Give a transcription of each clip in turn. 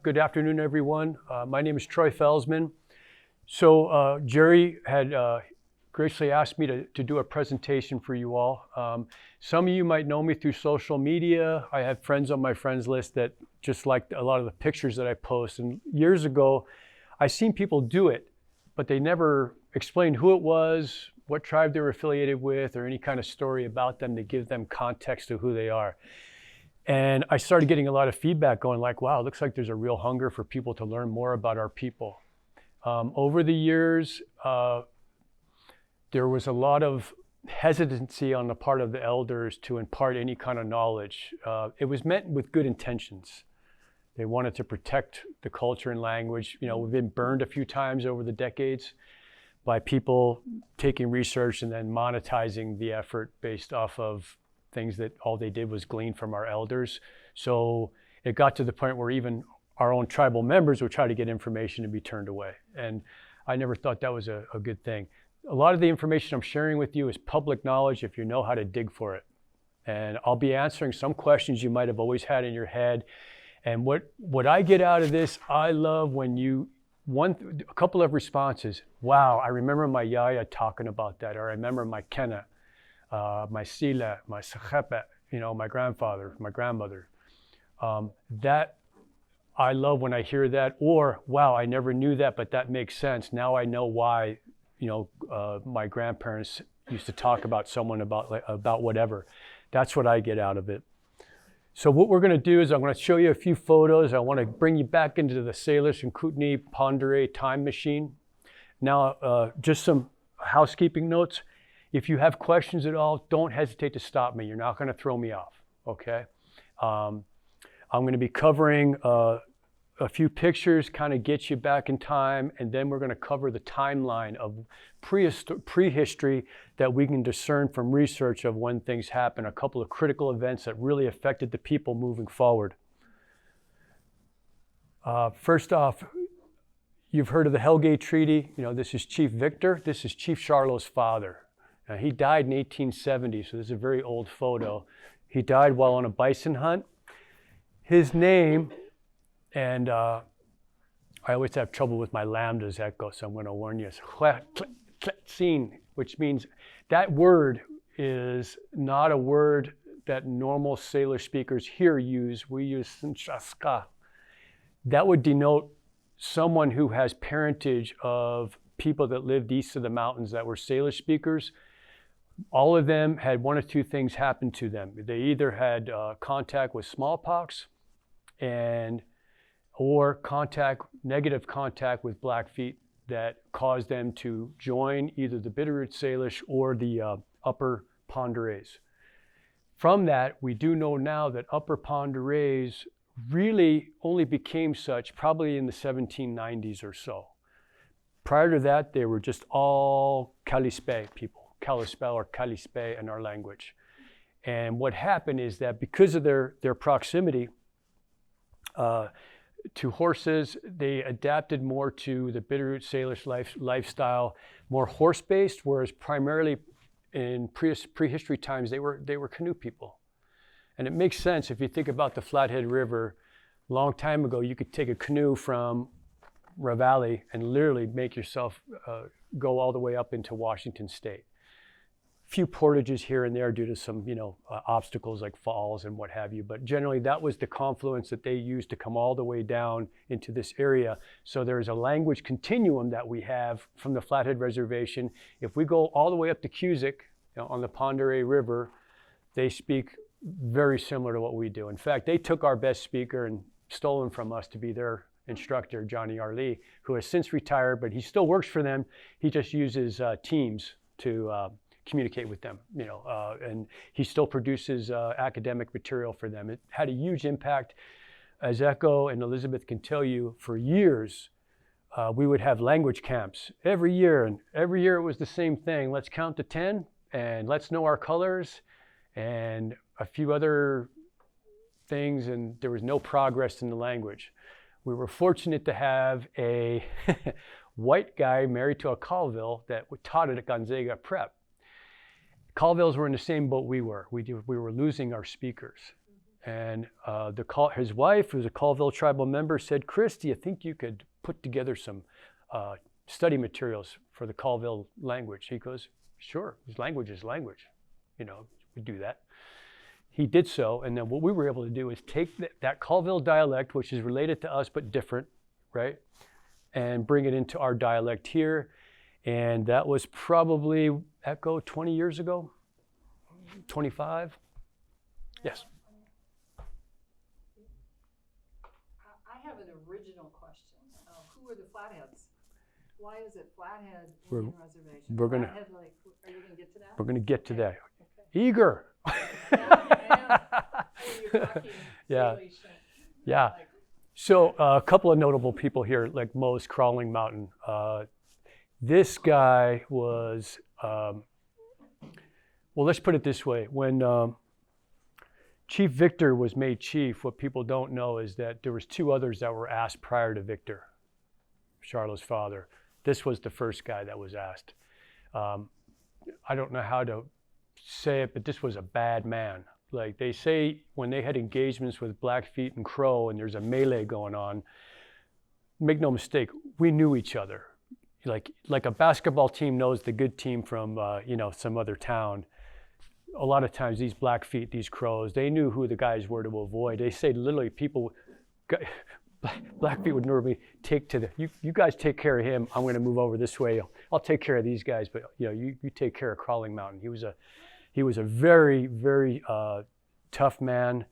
Good afternoon, everyone. My name is Troy Felsman. So Jerry had graciously asked me to do a presentation for you all. Some of you might know me through social media. I have friends on my friends list that just like a lot of the pictures that I post. And years ago, I seen people do it, but they never explained who it was, what tribe they were affiliated with, or any kind of story about them to give them context to who they are. And I started getting a lot of feedback going like, wow, it looks like there's a real hunger for people to learn more about our people. Over the years, there was a lot of hesitancy on the part of the elders to impart any kind of knowledge. It was meant with good intentions. They wanted to protect the culture and language. You know, we've been burned a few times over the decades by people taking research and then monetizing the effort based off of things that all they did was glean from our elders. So it got to the point where even our own tribal members would try to get information and be turned away. And I never thought that was a good thing. A lot of the information I'm sharing with you is public knowledge if you know how to dig for it. And I'll be answering some questions you might have always had in your head. And what I get out of this, I love when a couple of responses. Wow, I remember my yaya talking about that, or I remember my kena, my sila, my sakhepe, my grandfather, my grandmother. That I love when I hear that, or wow, I never knew that, but that makes sense. Now I know why, my grandparents used to talk about someone about whatever. That's what I get out of it. So what we're going to do is I'm going to show you a few photos. I want to bring you back into the Salish and Kootenai Pend d'Oreille time machine. Now, just some housekeeping notes. If you have questions at all, don't hesitate to stop me. You're not going to throw me off, okay? I'm going to be covering a few pictures, kind of get you back in time, and then we're going to cover the timeline of prehistory that we can discern from research of when things happen, a couple of critical events that really affected the people moving forward. First off, you've heard of the Hellgate Treaty. This is Chief Victor. This is Chief Charlot's father. He died in 1870, so this is a very old photo. He died while on a bison hunt. His name, and I always have trouble with my lambdas echo, so I'm going to warn you. It's which means that word is not a word that normal Salish speakers here use. We use Sinchaska. That would denote someone who has parentage of people that lived east of the mountains that were Salish speakers. All of them had one or two things happen to them. They either had contact with smallpox or negative contact with Blackfeet that caused them to join either the Bitterroot Salish or the Upper Pend d'Oreilles. From that, we do know now that Upper Pend d'Oreilles really only became such probably in the 1790s or so. Prior to that, they were just all Kalispel people. Kalispel or Kalispel in our language. And what happened is that because of their proximity to horses, they adapted more to the Bitterroot Salish lifestyle, more horse-based, whereas primarily in prehistory times, they were canoe people. And it makes sense if you think about the Flathead River. A long time ago, you could take a canoe from Ravalli and literally make yourself go all the way up into Washington State. Few portages here and there due to some, obstacles like falls and what have you. But generally, that was the confluence that they used to come all the way down into this area. So there's a language continuum that we have from the Flathead Reservation. If we go all the way up to Cusick, on the Pend d'Oreille River, they speak very similar to what we do. In fact, they took our best speaker and stole him from us to be their instructor, Johnny R. Lee, who has since retired, but he still works for them. He just uses Teams to communicate with them, and he still produces academic material for them. It had a huge impact. As Echo and Elizabeth can tell you, for years, we would have language camps every year, and every year it was the same thing. Let's count to 10, and let's know our colors, and a few other things, and there was no progress in the language. We were fortunate to have a white guy married to a Colville that taught at Gonzaga Prep. Colvilles were in the same boat we were. We were losing our speakers. And his wife, who's a Colville tribal member, said, "Chris, do you think you could put together some study materials for the Colville language?" He goes, "Sure, language is language. We do that." He did so, and then what we were able to do is take that Colville dialect, which is related to us but different, right, and bring it into our dialect here. And that was probably, Echo, 20 years ago? 25? Yes. I have an original question. Who are the Flatheads? Why is it Flathead Indian Reservation? We're gonna. Flathead, are you going to get to that? We're going to get to that. Okay. Eager. Yeah. Yeah. So a couple of notable people here, like Moe's Crawling Mountain. This guy was, well, let's put it this way. When Chief Victor was made chief, what people don't know is that there was two others that were asked prior to Victor, Charlot's father. This was the first guy that was asked. I don't know how to say it, but this was a bad man. Like they say, when they had engagements with Blackfeet and Crow and there's a melee going on, make no mistake, we knew each other. Like a basketball team knows the good team from some other town. A lot of times these Blackfeet, these Crows, they knew who the guys were to avoid. They say literally Blackfeet would normally take to you guys take care of him. I'm going to move over this way. I'll take care of these guys, but you take care of Crawling Mountain. He was a very, very tough man.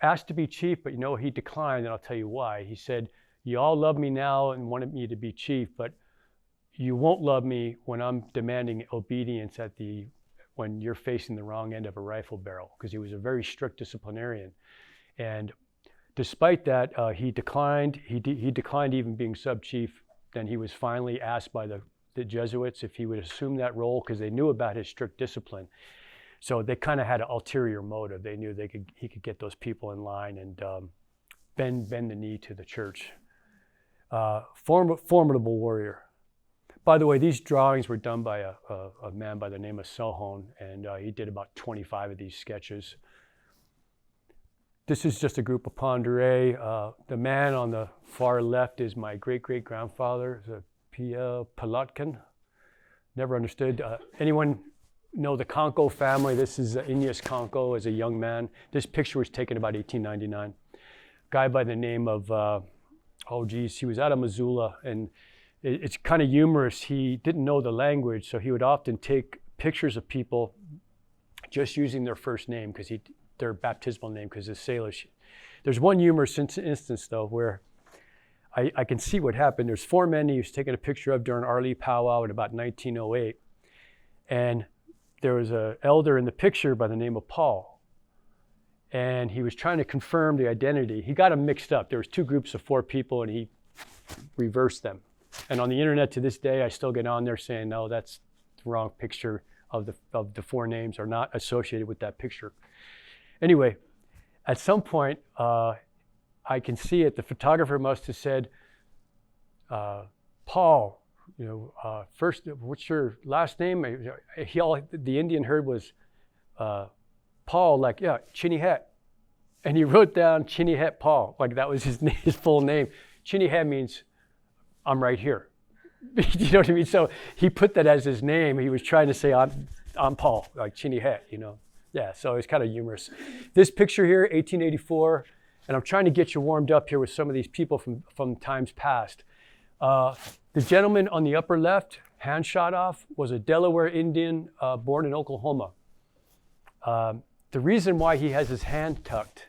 Asked to be chief, but he declined, and I'll tell you why. He said, "You all love me now and wanted me to be chief, but you won't love me when I'm demanding obedience when you're facing the wrong end of a rifle barrel," because he was a very strict disciplinarian. And despite that, he declined. He declined even being sub-chief. Then he was finally asked by the Jesuits if he would assume that role because they knew about his strict discipline. So they kind of had an ulterior motive. They knew he could get those people in line and bend the knee to the church. Formidable warrior. By the way, these drawings were done by a man by the name of Sohon, and he did about 25 of these sketches. This is just a group of Ponderay. The man on the far left is my great-great-grandfather, Pia Palatkin. Never understood. Anyone know the Conco family? This is Inyas Conco as a young man. This picture was taken about 1899. Guy by the name of, he was out of Missoula, and it's kind of humorous. He didn't know the language, so he would often take pictures of people just using their first name, because their baptismal name, because it's Salish. There's one humorous instance, though, where I can see what happened. There's four men he was taking a picture of during Arlee powwow in about 1908. And there was an elder in the picture by the name of Paul. And he was trying to confirm the identity. He got them mixed up. There was two groups of four people, and he reversed them. And on the internet to this day, I still get on there saying, no, that's the wrong picture of the four names are not associated with that picture. Anyway, at some point, I can see it. The photographer must have said, Paul, first, what's your last name? The Indian heard was Paul, like, yeah, Chinihet. And he wrote down Chinihet Paul, like that was his full name. Chinihet means, I'm right here. You know what I mean? So he put that as his name. He was trying to say, I'm Paul, like Chinihet, Yeah, so it's kind of humorous. This picture here, 1884, and I'm trying to get you warmed up here with some of these people from times past. The gentleman on the upper left, hand shot off, was a Delaware Indian born in Oklahoma. The reason why he has his hand tucked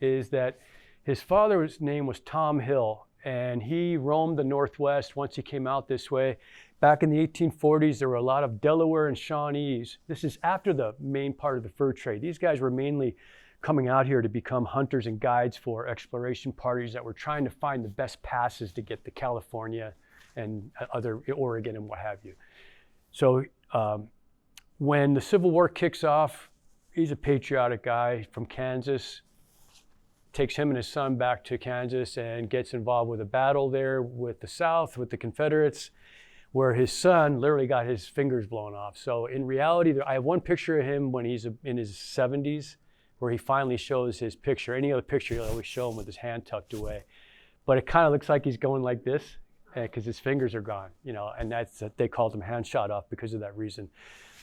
is that his father's name was Tom Hill, and he roamed the Northwest once he came out this way. Back in the 1840s, there were a lot of Delaware and Shawnees. This is after the main part of the fur trade. These guys were mainly coming out here to become hunters and guides for exploration parties that were trying to find the best passes to get to California and other Oregon and what have you. So when the Civil War kicks off, he's a patriotic guy from Kansas, takes him and his son back to Kansas and gets involved with a battle there with the South, with the Confederates, where his son literally got his fingers blown off. So in reality, I have one picture of him when he's in his 70s, where he finally shows his picture. Any other picture, he'll always show him with his hand tucked away. But it kind of looks like he's going like this because his fingers are gone, and they called him hand shot off because of that reason.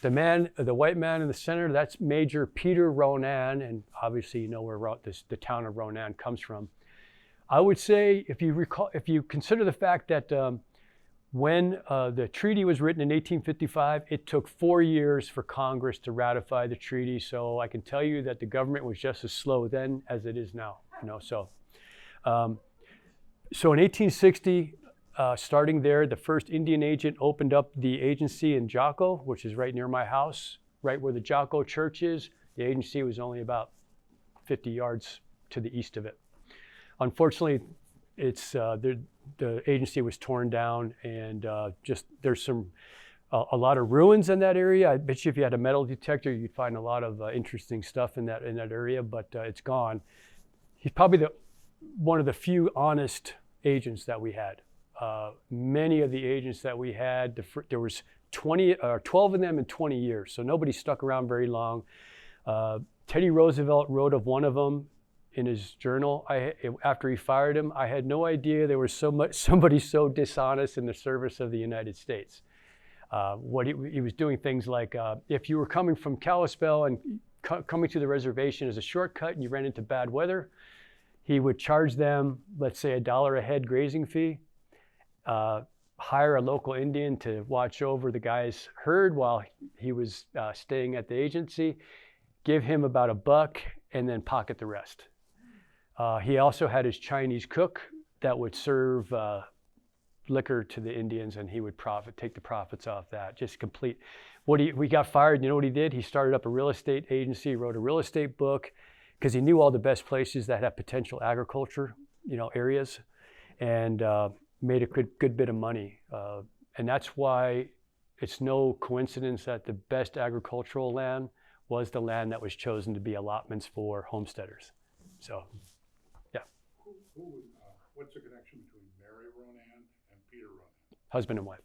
The white man in the center, that's Major Peter Ronan, and obviously you know where the town of Ronan comes from. I would say, if you consider the fact that when the treaty was written in 1855, it took 4 years for Congress to ratify the treaty. So I can tell you that the government was just as slow then as it is now. So in 1860, starting there, the first Indian agent opened up the agency in Jocko, which is right near my house, right where the Jocko church is. The agency was only about 50 yards to the east of it. Unfortunately, the agency was torn down, and there's a lot of ruins in that area. I bet you if you had a metal detector, you'd find a lot of interesting stuff in that area, but it's gone. He's probably one of the few honest agents that we had. Many of the agents that we had, there was 12 of them in 20 years, so nobody stuck around very long. Teddy Roosevelt wrote of one of them in his journal. After he fired him, I had no idea there was somebody so dishonest in the service of the United States. He was doing things like, if you were coming from Kalispell and coming to the reservation as a shortcut and you ran into bad weather, he would charge them, let's say, $1 a head grazing fee, hire a local Indian to watch over the guy's herd while he was staying at the agency, give him about $1, and then pocket the rest. He also had his Chinese cook that would serve liquor to the Indians, and he would take the profits off that. Just complete. We got fired. You know what he did? He started up a real estate agency, wrote a real estate book, because he knew all the best places that have potential agriculture, areas, and made a good bit of money. And that's why it's no coincidence that the best agricultural land was the land that was chosen to be allotments for homesteaders. So, yeah. What's the connection between Mary Ronan and Peter Ronan? Husband and wife.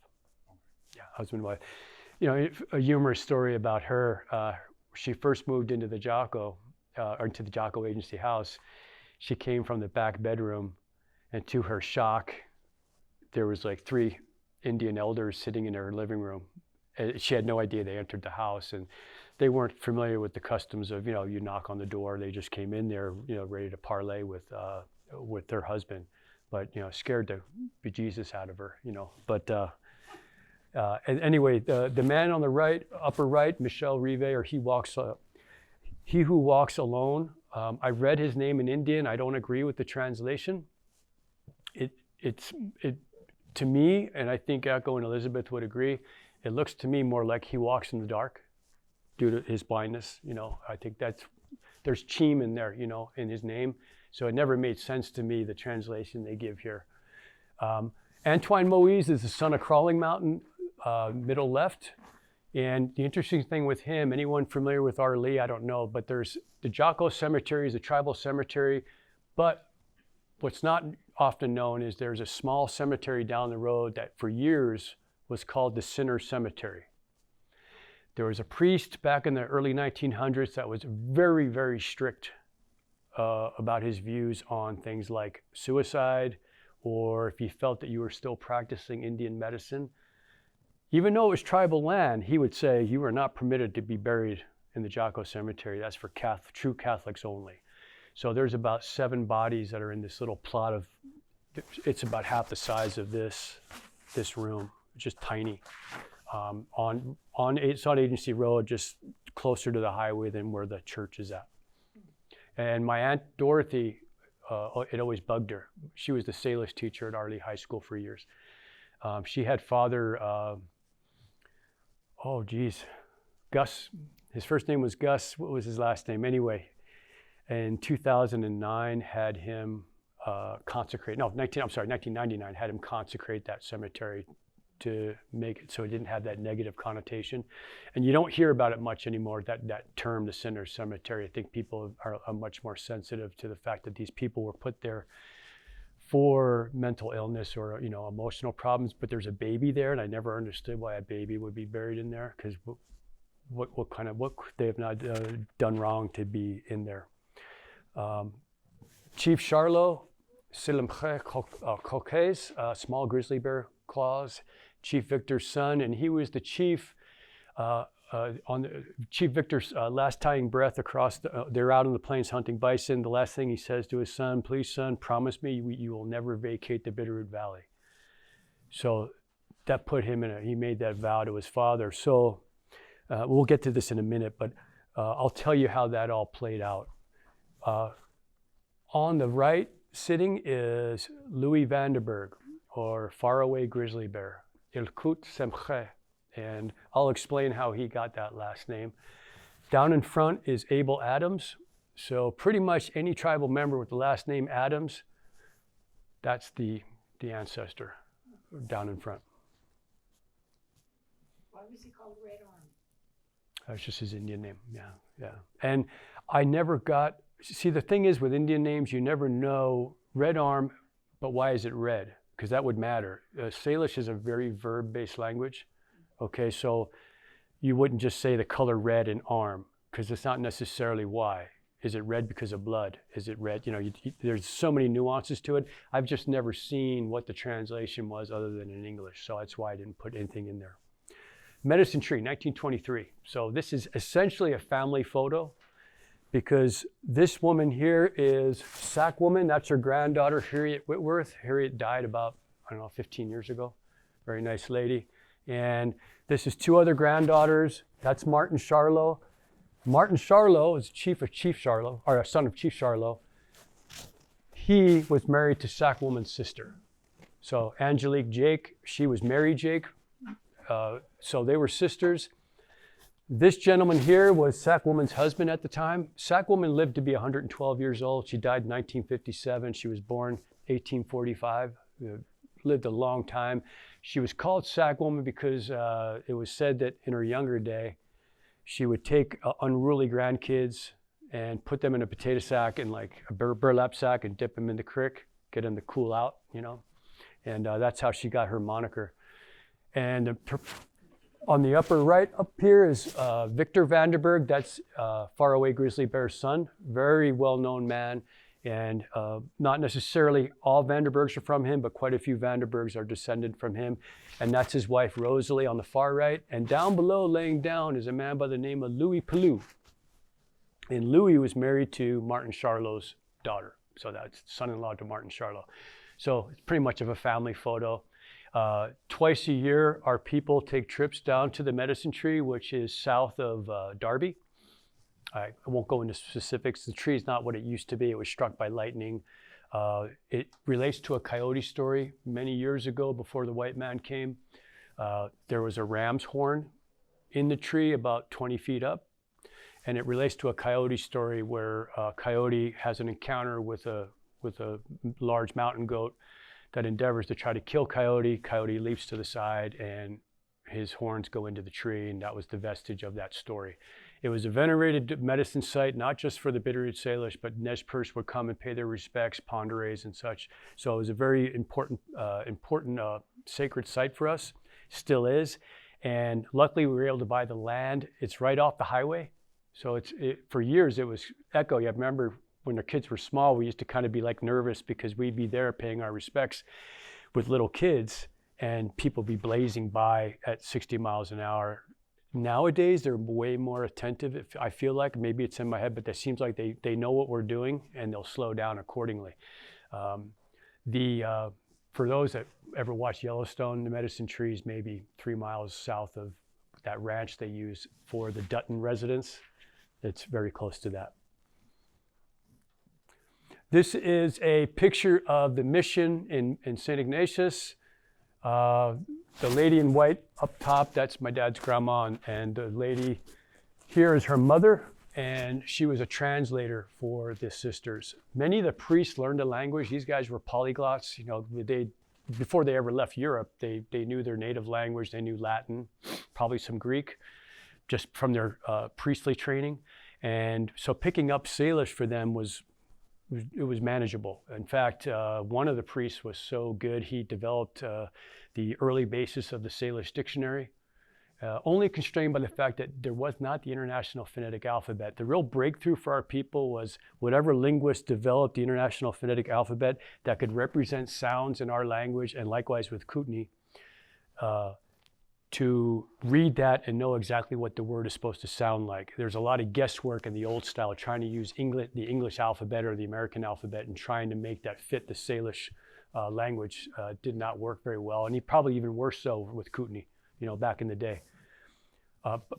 Okay. Yeah, husband and wife. A humorous story about her. She first moved into the Jocko agency house. She came from the back bedroom, and to her shock, there was like 3 Indian elders sitting in her living room. She had no idea they entered the house, and they weren't familiar with the customs of, you knock on the door. They just came in there, ready to parlay with their husband, but scared the bejesus out of her, But and anyway, the man on the right, upper right, Michel Rive, or he who walks alone. I read his name in Indian. I don't agree with the translation. It to me, and I think Echo and Elizabeth would agree, it looks to me more like he walks in the dark due to his blindness. I think there's Cheem in there, in his name. So it never made sense to me, the translation they give here. Antoine Moise is the son of Crawling Mountain, middle left. And the interesting thing with him, anyone familiar with R. Lee, I don't know, but there's the Jocko Cemetery is a tribal cemetery, but what's not often known is there's a small cemetery down the road that for years was called the Sinner Cemetery. There was a priest back in the early 1900s that was very, very strict about his views on things like suicide, or if he felt that you were still practicing Indian medicine. Even though it was tribal land, he would say you are not permitted to be buried in the Jocko Cemetery. That's for true Catholics only. So there's about 7 bodies that are in this little plot of, it's about half the size of this room, just tiny. It's on Agency Road, just closer to the highway than where the church is at. And my Aunt Dorothy, it always bugged her. She was the Salish teacher at Arley High School for years. She had father, Gus. His first name was Gus. What was his last name? Anyway, in 2009 had him 1999 had him consecrate that cemetery to make it so it didn't have that negative connotation. And you don't hear about it much anymore, that term, the Sinner Cemetery. I think people are much more sensitive to the fact that these people were put there for mental illness or emotional problems, but there's a baby there, and I never understood why a baby would be buried in there, because what they have not done wrong to be in there. Chief Charlot, Silimche Coquets, small grizzly bear claws, Chief Victor's son, and he was the chief Chief Victor's last dying breath across they're out on the plains hunting bison. The last thing he says to his son, please son, promise me you will never vacate the Bitterroot Valley. So that put him he made that vow to his father. So we'll get to this in a minute, but I'll tell you how that all played out. On the right sitting is Louis Vanderberg, or Faraway Grizzly Bear, Ilkut Semche, and I'll explain how he got that last name. Down in front is Abel Adams. So pretty much any tribal member with the last name Adams, that's the ancestor down in front. Why was he called Red Arm? That's just his Indian name, yeah. And I never got, see the thing is with Indian names, you never know Red Arm, but why is it red? Because that would matter. Salish is a very verb-based language. Okay, so you wouldn't just say the color red in arm, because it's not necessarily why. Is it red because of blood? Is it red? You know, there's so many nuances to it. I've just never seen what the translation was other than in English, so that's why I didn't put anything in there. Medicine Tree, 1923. So this is essentially a family photo, because this woman here is Sac woman. That's her granddaughter, Harriet Whitworth. Harriet died about, 15 years ago. Very nice lady. And this is two other granddaughters. That's Martin Charlot. Martin Charlot is chief of Chief Charlot, or a son of Chief Charlot. He was married to Sac woman's sister. So Angelique Jake, she was Mary Jake. So they were sisters. This gentleman here was Sac woman's husband at the time. Sac woman lived to be 112 years old. She died in 1957. She was born 1845. Lived a long time. She was called Sac woman because it was said that in her younger day, she would take unruly grandkids and put them in a potato sack and like a burlap sack and dip them in the creek, get them to cool out, and that's how she got her moniker. And on the upper right up here is Victor Vanderberg. That's Faraway Grizzly Bear's son, very well-known man. And not necessarily all Vanderbergs are from him, but quite a few Vanderbergs are descended from him. And that's his wife, Rosalie, on the far right. And down below, laying down, is a man by the name of Louis Pelou. And Louis was married to Martin Charlot's daughter. So that's son-in-law to Martin Charlot. So it's pretty much of a family photo. Twice a year, our people take trips down to the Medicine Tree, which is south of Darby. I won't go into specifics. The tree is not what it used to be. It was struck by lightning. It relates to a coyote story. Many years ago, before the white man came, there was a ram's horn in the tree about 20 feet up. And it relates to a coyote story where a coyote has an encounter with a large mountain goat that endeavors to try to kill coyote. Coyote leaps to the side and his horns go into the tree, and that was the vestige of that story. It was a venerated medicine site, not just for the Bitterroot Salish, but Nez Perce would come and pay their respects, Pend Oreilles and such. So it was a very important sacred site for us, still is. And luckily we were able to buy the land. It's right off the highway. So for years it was Echo. You remember when our kids were small, we used to kind of be like nervous because we'd be there paying our respects with little kids and people be blazing by at 60 miles an hour. Nowadays, they're way more attentive. I feel like, maybe it's in my head, but it seems like they know what we're doing and they'll slow down accordingly. For those that ever watch Yellowstone, the Medicine Tree is maybe 3 miles south of that ranch they use for the Dutton residents. It's very close to that. This is a picture of the mission in St. Ignatius. The lady in white up top, that's my dad's grandma, and the lady here is her mother, and she was a translator for the sisters. Many of the priests learned a language. These guys were polyglots. Before they ever left Europe, they knew their native language. They knew Latin, probably some Greek, just from their priestly training. And so picking up Salish for them was manageable. In fact, one of the priests was so good, he developed the early basis of the Salish dictionary. only constrained by the fact that there was not the International Phonetic Alphabet. The real breakthrough for our people was whatever linguist developed the International Phonetic Alphabet that could represent sounds in our language, and likewise with Kootenai, to read that and know exactly what the word is supposed to sound like. There's a lot of guesswork in the old style, trying to use the English alphabet or the American alphabet and trying to make that fit the Salish language. Did not work very well, and probably even worse so with Kootenai, back in the day.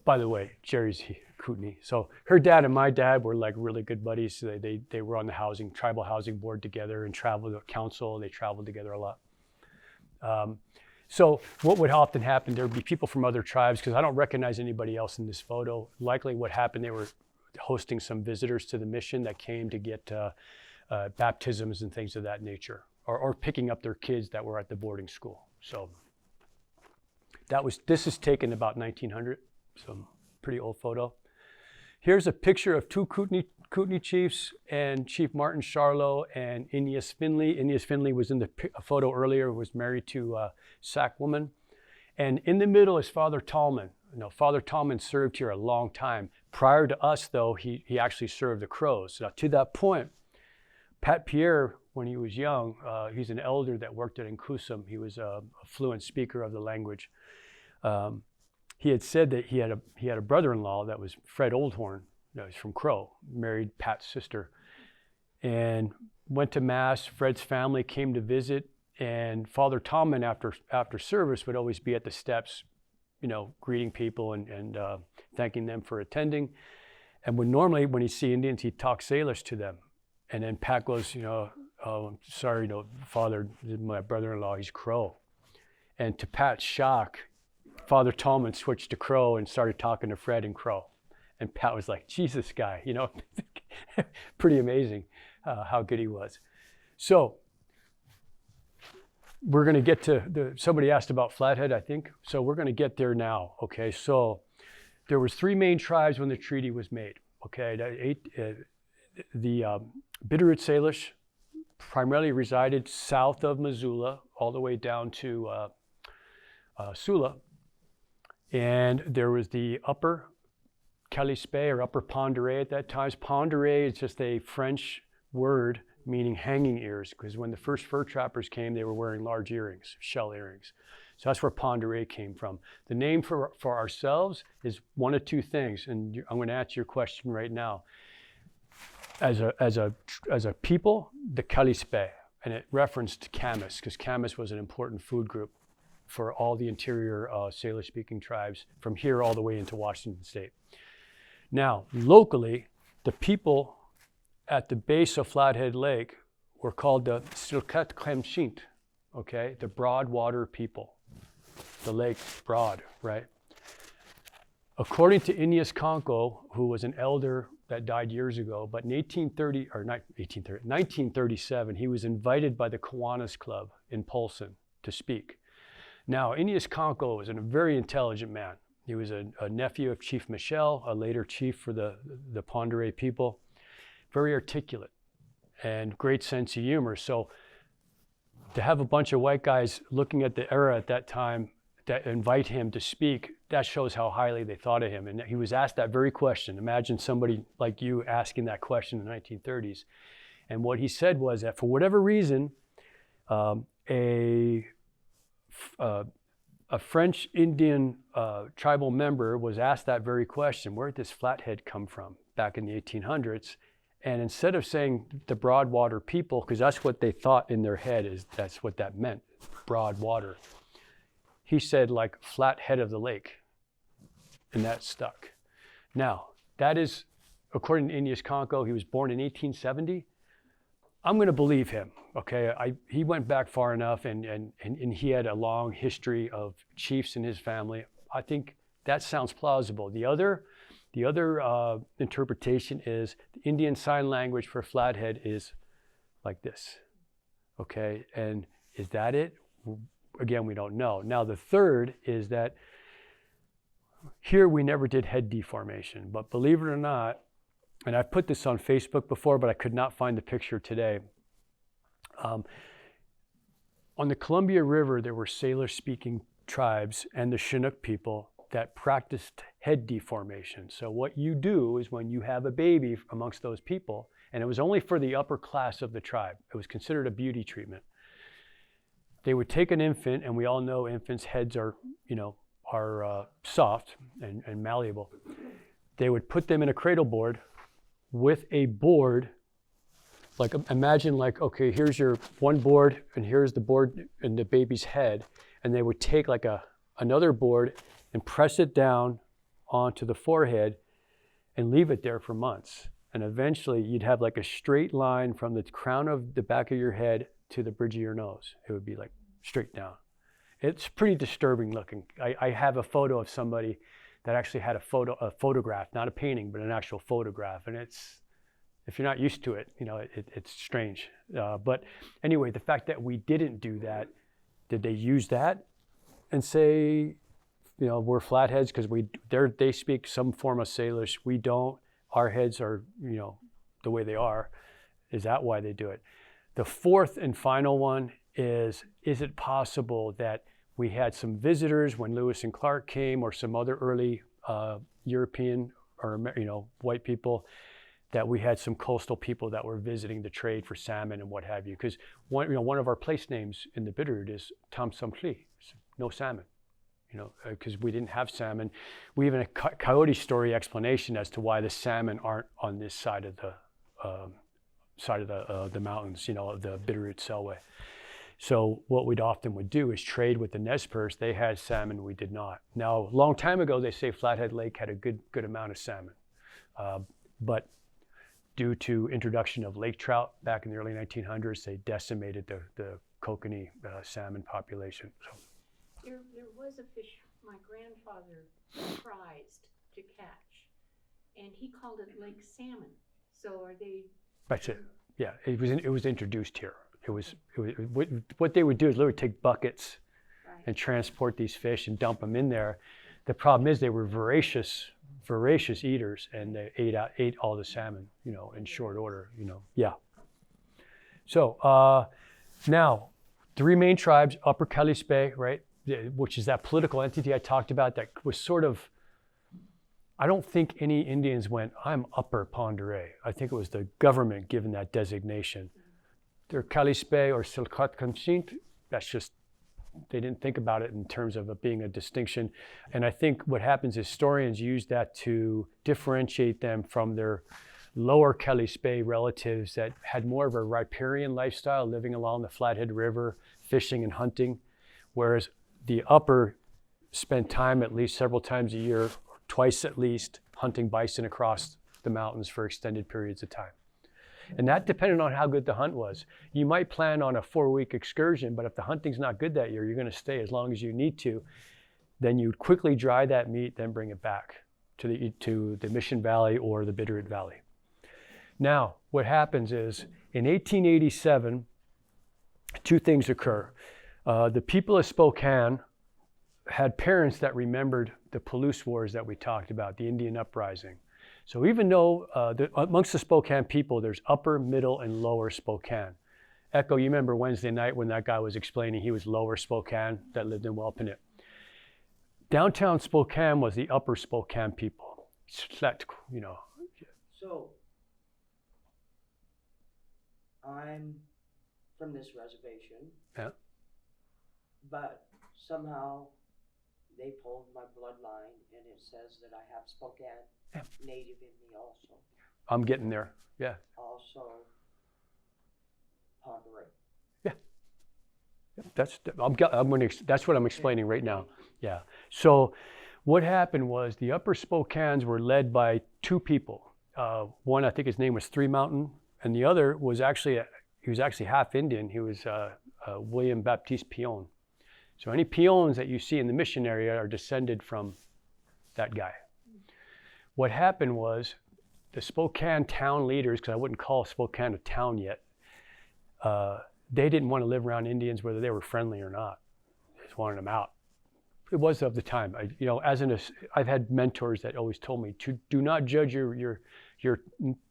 By the way, Jerry's Kootenai. So her dad and my dad were like really good buddies. So they were on the tribal housing board together and traveled to council. They traveled together a lot. So what would often happen, there would be people from other tribes, because I don't recognize anybody else in this photo. Likely what happened, they were hosting some visitors to the mission that came to get baptisms and things of that nature, or picking up their kids that were at the boarding school. So this is taken about 1900, so pretty old photo. Here's a picture of two Kootenai chiefs, and Chief Martin Charlot and Inez Finley. Inez Finley was in the photo earlier, was married to a Sac woman. And in the middle is Father Tallman. Father Tallman served here a long time. Prior to us, though, he actually served the Crows. Now, to that point, Pat Pierre, when he was young, he's an elder that worked at Inkusum. He was a fluent speaker of the language. He had said that he had a brother-in-law that was Fred Oldhorn. He's from Crow, married Pat's sister, and went to Mass. Fred's family came to visit, and Father Tallman, after service, would always be at the steps, greeting people and thanking them for attending. And normally, when he see Indians, he'd talk Salish to them. And then Pat goes, oh, I'm sorry, Father, my brother-in-law, he's Crow. And to Pat's shock, Father Tallman switched to Crow and started talking to Fred in Crow. And Pat was like, Jesus, guy, pretty amazing how good he was. So we're going to get to somebody asked about Flathead, I think. So we're going to get there now, okay? So there was 3 main tribes when the treaty was made, okay? The Bitterroot Salish primarily resided south of Missoula, all the way down to Sula. And there was the upper Calispe, or Upper Ponderay at that time. Ponderay is just a French word meaning hanging ears, because when the first fur trappers came, they were wearing large earrings, shell earrings. So that's where Ponderay came from. The name for ourselves is one of 2 things, and I'm going to answer your question right now. As a people, the Calispe, and it referenced Camas, because Camas was an important food group for all the interior Salish-speaking tribes from here all the way into Washington State. Now, locally, the people at the base of Flathead Lake were called the Silkat Kremshint, okay, the Broadwater people. The lake broad, right? According to Inez Conco, who was an elder that died years ago, but in 1937, he was invited by the Kiwanis Club in Polson to speak. Now, Inez Conco was a very intelligent man. He was a nephew of Chief Michel, a later chief for the Ponderay people. Very articulate and great sense of humor. So to have a bunch of white guys looking at the era at that time that invite him to speak, that shows how highly they thought of him. And he was asked that very question. Imagine somebody like you asking that question in the 1930s. And what he said was that for whatever reason, a French Indian tribal member was asked that very question: where did this Flathead come from back in the 1800s? And instead of saying the Broadwater people, because that's what they thought in their head, that's what that meant, Broadwater, he said like Flathead of the lake, and that stuck. Now, that is, according to Inez Conco, he was born in 1870. I'm going to believe him, okay? He went back far enough, and he had a long history of chiefs in his family. I think that sounds plausible. The other interpretation is the Indian Sign Language for Flathead is like this, okay? And is that it? Again, we don't know. Now, the third is that here we never did head deformation, but believe it or not, and I've put this on Facebook before, but I could not find the picture today. On the Columbia River, there were Salish-speaking tribes and the Chinook people that practiced head deformation. So what you do is when you have a baby amongst those people, and it was only for the upper class of the tribe, it was considered a beauty treatment. They would take an infant, and we all know infants' heads are, soft and malleable. They would put them in a cradle board with a board. Like imagine okay, here's your one board and here's the board in the baby's head. And they would take another board and press it down onto the forehead and leave it there for months. And eventually you'd have a straight line from the crown of the back of your head to the bridge of your nose. It would be straight down. It's pretty disturbing looking. I have a photo of somebody that actually had a photograph, not a painting, but an actual photograph. And if you're not used to it, it's strange. But anyway, the fact that we didn't do that, did they use that and say, we're flatheads because they speak some form of Salish, we don't, our heads are, the way they are. Is that why they do it? The fourth and final one is it possible that we had some visitors when Lewis and Clark came, or some other early European or white people, that we had some coastal people that were visiting to trade for salmon and what have you? Because one of our place names in the Bitterroot is Tam Samkli, no salmon, because we didn't have salmon. We even a coyote story explanation as to why the salmon aren't on this side of the mountains, of the Bitterroot Selway. So what we'd often would do is trade with the Nez Perce. They had salmon, we did not. Now, a long time ago, they say Flathead Lake had a good amount of salmon. But due to introduction of lake trout back in the early 1900s, they decimated the kokanee salmon population. So. There was a fish my grandfather prized to catch, and he called it lake salmon. So are they? That's it. Yeah, it was introduced here. It was what they would do is literally take buckets and transport these fish and dump them in there. The problem is they were voracious eaters, and they ate all the salmon, in short order, Yeah. So now, three main tribes: Upper Kalispé, right, which is that political entity I talked about that was sort of. I don't think any Indians went, I'm Upper Ponderay. I think it was the government given that designation. They're Kalispé or Silkat Kamsint. That's just, they didn't think about it in terms of it being a distinction. And I think what happens is historians use that to differentiate them from their lower Kalispé relatives that had more of a riparian lifestyle, living along the Flathead River, fishing and hunting, whereas the upper spent time at least several times a year, twice at least, hunting bison across the mountains for extended periods of time. And that depended on how good the hunt was. You might plan on a 4-week excursion, but if the hunting's not good that year, you're going to stay as long as you need to. Then you quickly dry that meat, then bring it back to the Mission Valley or the Bitterroot Valley. Now, what happens is, in 1887, two things occur. The people of Spokane had parents that remembered the Palouse Wars that we talked about, the Indian Uprising. So even though amongst the Spokane people, there's upper, middle, and lower Spokane. Echo, you remember Wednesday night when that guy was explaining he was lower Spokane that lived in Welpinit. Downtown Spokane was the upper Spokane people. So, I'm from this reservation. Yeah. But somehow they pulled my bloodline, and it says that I have Spokane native in me also. I'm getting there. Yeah. Also, Ponderay. Yeah. That's what I'm explaining right now. Yeah. So, what happened was the upper Spokanes were led by two people. One, I think his name was Three Mountain, and the other was actually half Indian. He was William Baptiste Pion. So any peons that you see in the mission area are descended from that guy. What happened was the Spokane town leaders, because I wouldn't call Spokane a town yet, they didn't want to live around Indians whether they were friendly or not. They just wanted them out. It was of the time. I've had mentors that always told me to do not judge your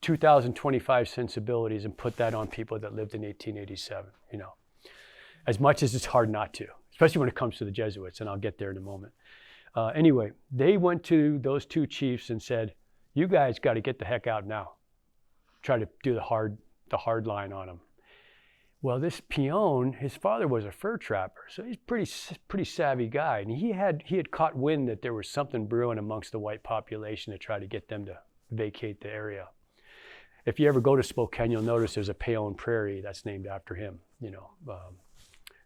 2025 sensibilities and put that on people that lived in 1887. As much as it's hard not to. Especially when it comes to the Jesuits, and I'll get there in a moment. Anyway, they went to those two chiefs and said, "You guys got to get the heck out now." Try to do the hard line on them. Well, this peon, his father was a fur trapper, so he's pretty savvy guy, and he had caught wind that there was something brewing amongst the white population to try to get them to vacate the area. If you ever go to Spokane, you'll notice there's a peon prairie that's named after him.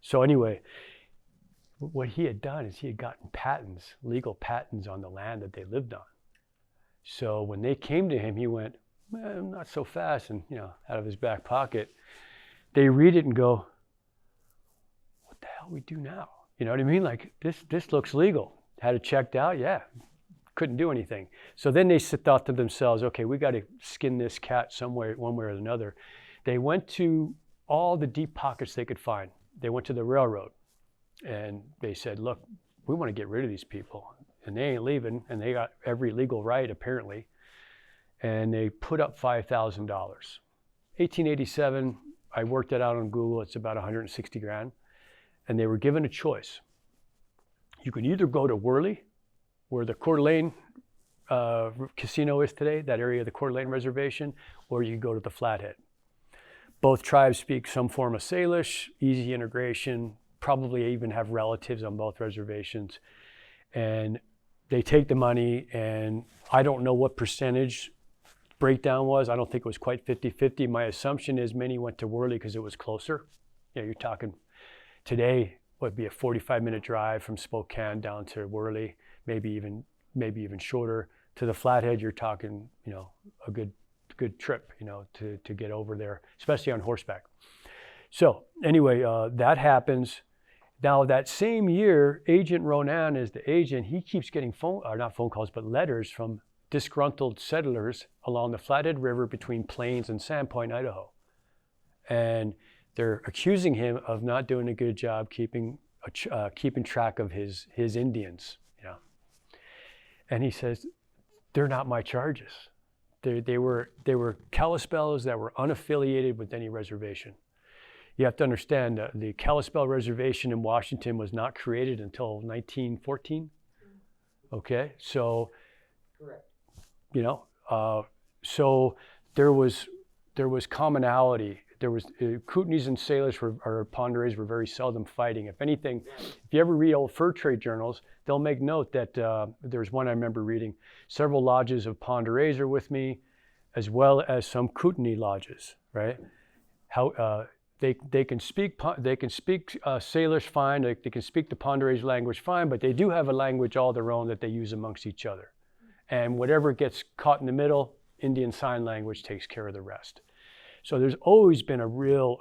So anyway, what he had done is he had gotten patents, legal patents on the land that they lived on. So when they came to him, he went, "Well, not so fast," and out of his back pocket, they read it and go, "What the hell we do now?" You know what I mean? Like, this looks legal. Had it checked out, yeah. Couldn't do anything. So then they thought to themselves, okay, we got to skin this cat somewhere, one way or another. They went to all the deep pockets they could find. They went to the railroad and they said, "Look, we want to get rid of these people. And they ain't leaving, and they got every legal right, apparently." And they put up $5,000. 1887, I worked it out on Google, it's about 160 grand. And they were given a choice. You could either go to Worley, where the Coeur d'Alene casino is today, that area of the Coeur d'Alene reservation, or you could go to the Flathead. Both tribes speak some form of Salish, easy integration, probably even have relatives on both reservations. And they take the money, and I don't know what percentage breakdown was. I don't think it was quite 50-50. My assumption is many went to Worley because it was closer. You're talking today would be a 45-minute drive from Spokane down to Worley, maybe even shorter. To the Flathead, you're talking, a good trip, to get over there, especially on horseback. So anyway, that happens. Now that same year, Agent Ronan is the agent. He keeps getting not phone calls, but letters from disgruntled settlers along the Flathead River between Plains and Sandpoint, Idaho. And they're accusing him of not doing a good job keeping track of his Indians. And he says, "They're not my charges. They were Kalispels that were unaffiliated with any reservation." You have to understand the Kalispel Reservation in Washington was not created until 1914. Okay, so Correct. So there was commonality. There was Kootenays and Salish or Pend d'Oreilles were very seldom fighting. If anything, if you ever read old fur trade journals, they'll make note that there's one I remember reading. Several lodges of Pend d'Oreilles are with me, as well as some Kootenai lodges. Right? How they can speak Salish fine. They can speak the Pend d'Oreilles language fine, but they do have a language all their own that they use amongst each other. And whatever gets caught in the middle, Indian Sign Language takes care of the rest. So there's always been a real,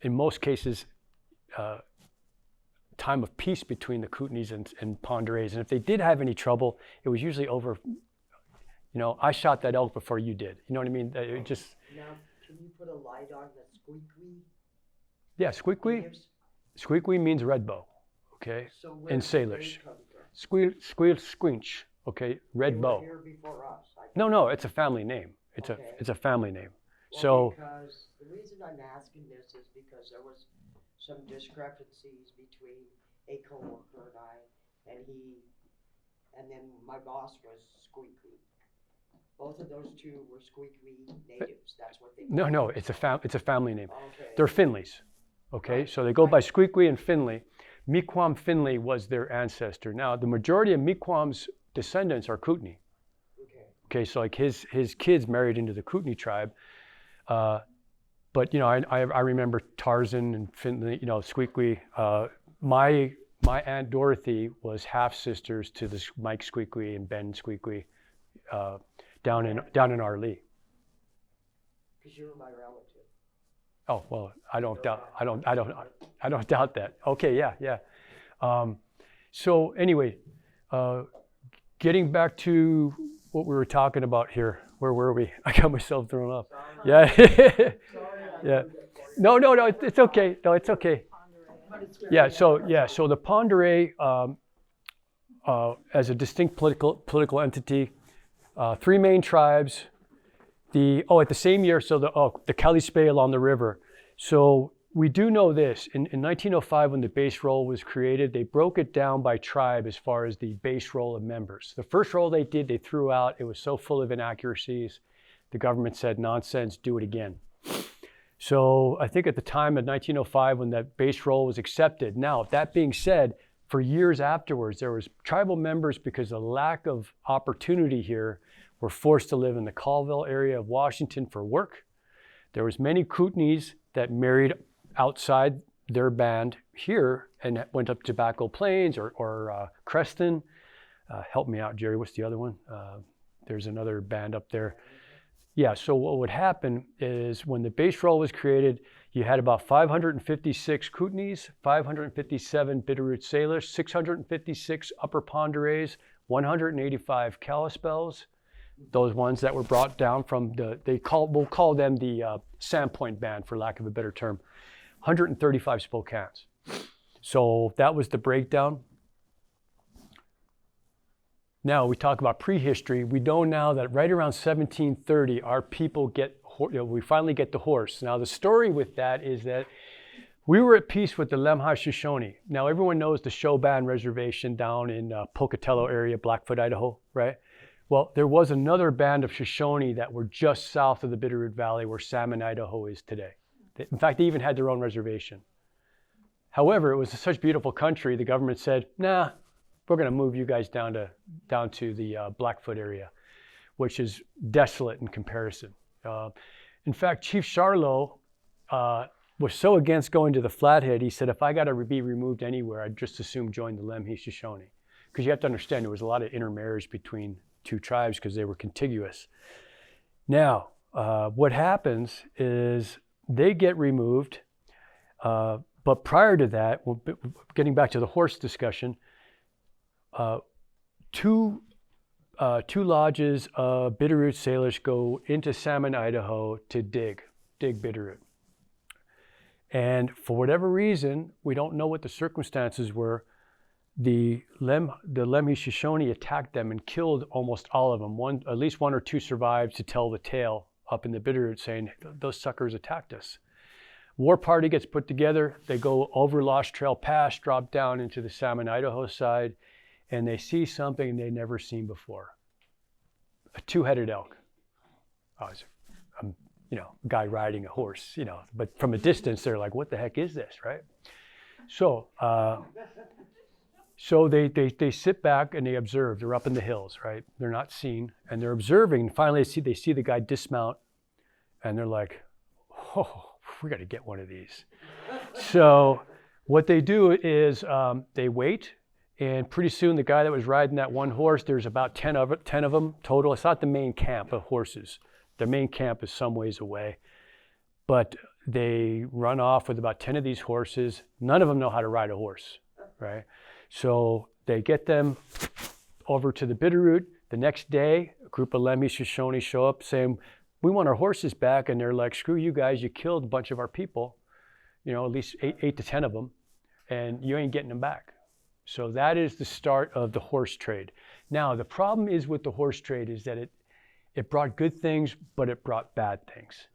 in most cases, time of peace between the Kootenays and Pend d'Oreilles. And if they did have any trouble, it was usually over, I shot that elk before you did. You know what I mean? It just. Now, can you put a light on the squeaky? Yeah, squeaky. Squeaky means red bow, okay? So where in did they Salish. come from? Squeal, squinch, okay? Red They bow. were here before us. No, it's a family name. It's Okay. a family name. Well, So because the reason I'm asking this is because there was some discrepancies between a coworker and then my boss was Squeaky. Both of those two were Squeaky natives. That's what they. no, it's a family name. Okay. They're Finleys, okay? Right. So they go by Squeaky and Finley. Miquam Finley was their ancestor. Now the majority of Miquam's descendants are Kootenai. Okay, so like his kids married into the Kootenai tribe. But I remember Tarzan and Finley, Squeaky. My Aunt Dorothy was half sisters to this Mike Squeaky and Ben Squeaky down in Arlee. Because you're my relative. Oh well, I don't doubt that. Okay, yeah. So anyway, getting back to what we were talking about here. Where were we? I got myself thrown off. Yeah. Yeah. No, it's okay. No, it's okay. Yeah. So the Pend d'Oreilles, as a distinct political entity, 3 main tribes. At the same year, so the Kalispel along the river. So we do know this. In 1905, when the base roll was created, they broke it down by tribe as far as the base roll of members. The first roll they did, they threw out. It was so full of inaccuracies. The government said, nonsense, do it again. So I think at the time of 1905, when that base roll was accepted. Now, that being said, for years afterwards, there was tribal members, because of lack of opportunity here, were forced to live in the Colville area of Washington for work. There was many Kootenays that married outside their band here and went up Tobacco Plains or Creston. Help me out, Jerry. What's the other one? There's another band up there. Yeah, so what would happen is when the base roll was created, you had about 556 Kootenays, 557 Bitterroot Salish, 656 Upper Pend d'Oreilles, 185 Kalispels, those ones that were brought down from we'll call them the Sandpoint Band, for lack of a better term, 135 Spokanes. So that was the breakdown. Now we talk about prehistory. We know now that right around 1730, our people we finally get the horse. Now the story with that is that we were at peace with the Lemhi Shoshone. Now everyone knows the Shoban Reservation down in Pocatello area, Blackfoot, Idaho, right? Well, there was another band of Shoshone that were just south of the Bitterroot Valley where Salmon, Idaho is today. In fact, they even had their own reservation. However, it was such beautiful country, the government said, nah, we're going to move you guys down to the Blackfoot area, which is desolate in comparison. In fact, Chief Charlot was so against going to the Flathead, he said, if I got to be removed anywhere, I'd just assume join the Lemhi Shoshone. Because you have to understand, there was a lot of intermarriage between two tribes because they were contiguous. Now, what happens is they get removed, but prior to that, getting back to the horse discussion, two lodges of Bitterroot Salish go into Salmon, Idaho to dig Bitterroot. And for whatever reason, we don't know what the circumstances were, the Lemhi Shoshone attacked them and killed almost all of them. At least one or two survived to tell the tale up in the Bitterroot saying, those suckers attacked us. War party gets put together. They go over Lost Trail Pass, drop down into the Salmon, Idaho side, and they see something they'd never seen before. A two-headed elk. A guy riding a horse, but from a distance, they're like, what the heck is this, right? So they sit back and they observe. They're up in the hills, right? They're not seen, and they're observing. Finally, they see the guy dismount, and they're like, oh, we got to get one of these. So what they do is they wait, and pretty soon the guy that was riding that one horse, there's about 10 of them total. It's not the main camp of horses. The main camp is some ways away. But they run off with about 10 of these horses. None of them know how to ride a horse, right? So they get them over to the Bitterroot. The next day, a group of Lemhi Shoshone show up saying, we want our horses back. And they're like, screw you guys, you killed a bunch of our people, at least eight to 10 of them, and you ain't getting them back. So that is the start of the horse trade. Now, the problem is with the horse trade is that it brought good things, but it brought bad things.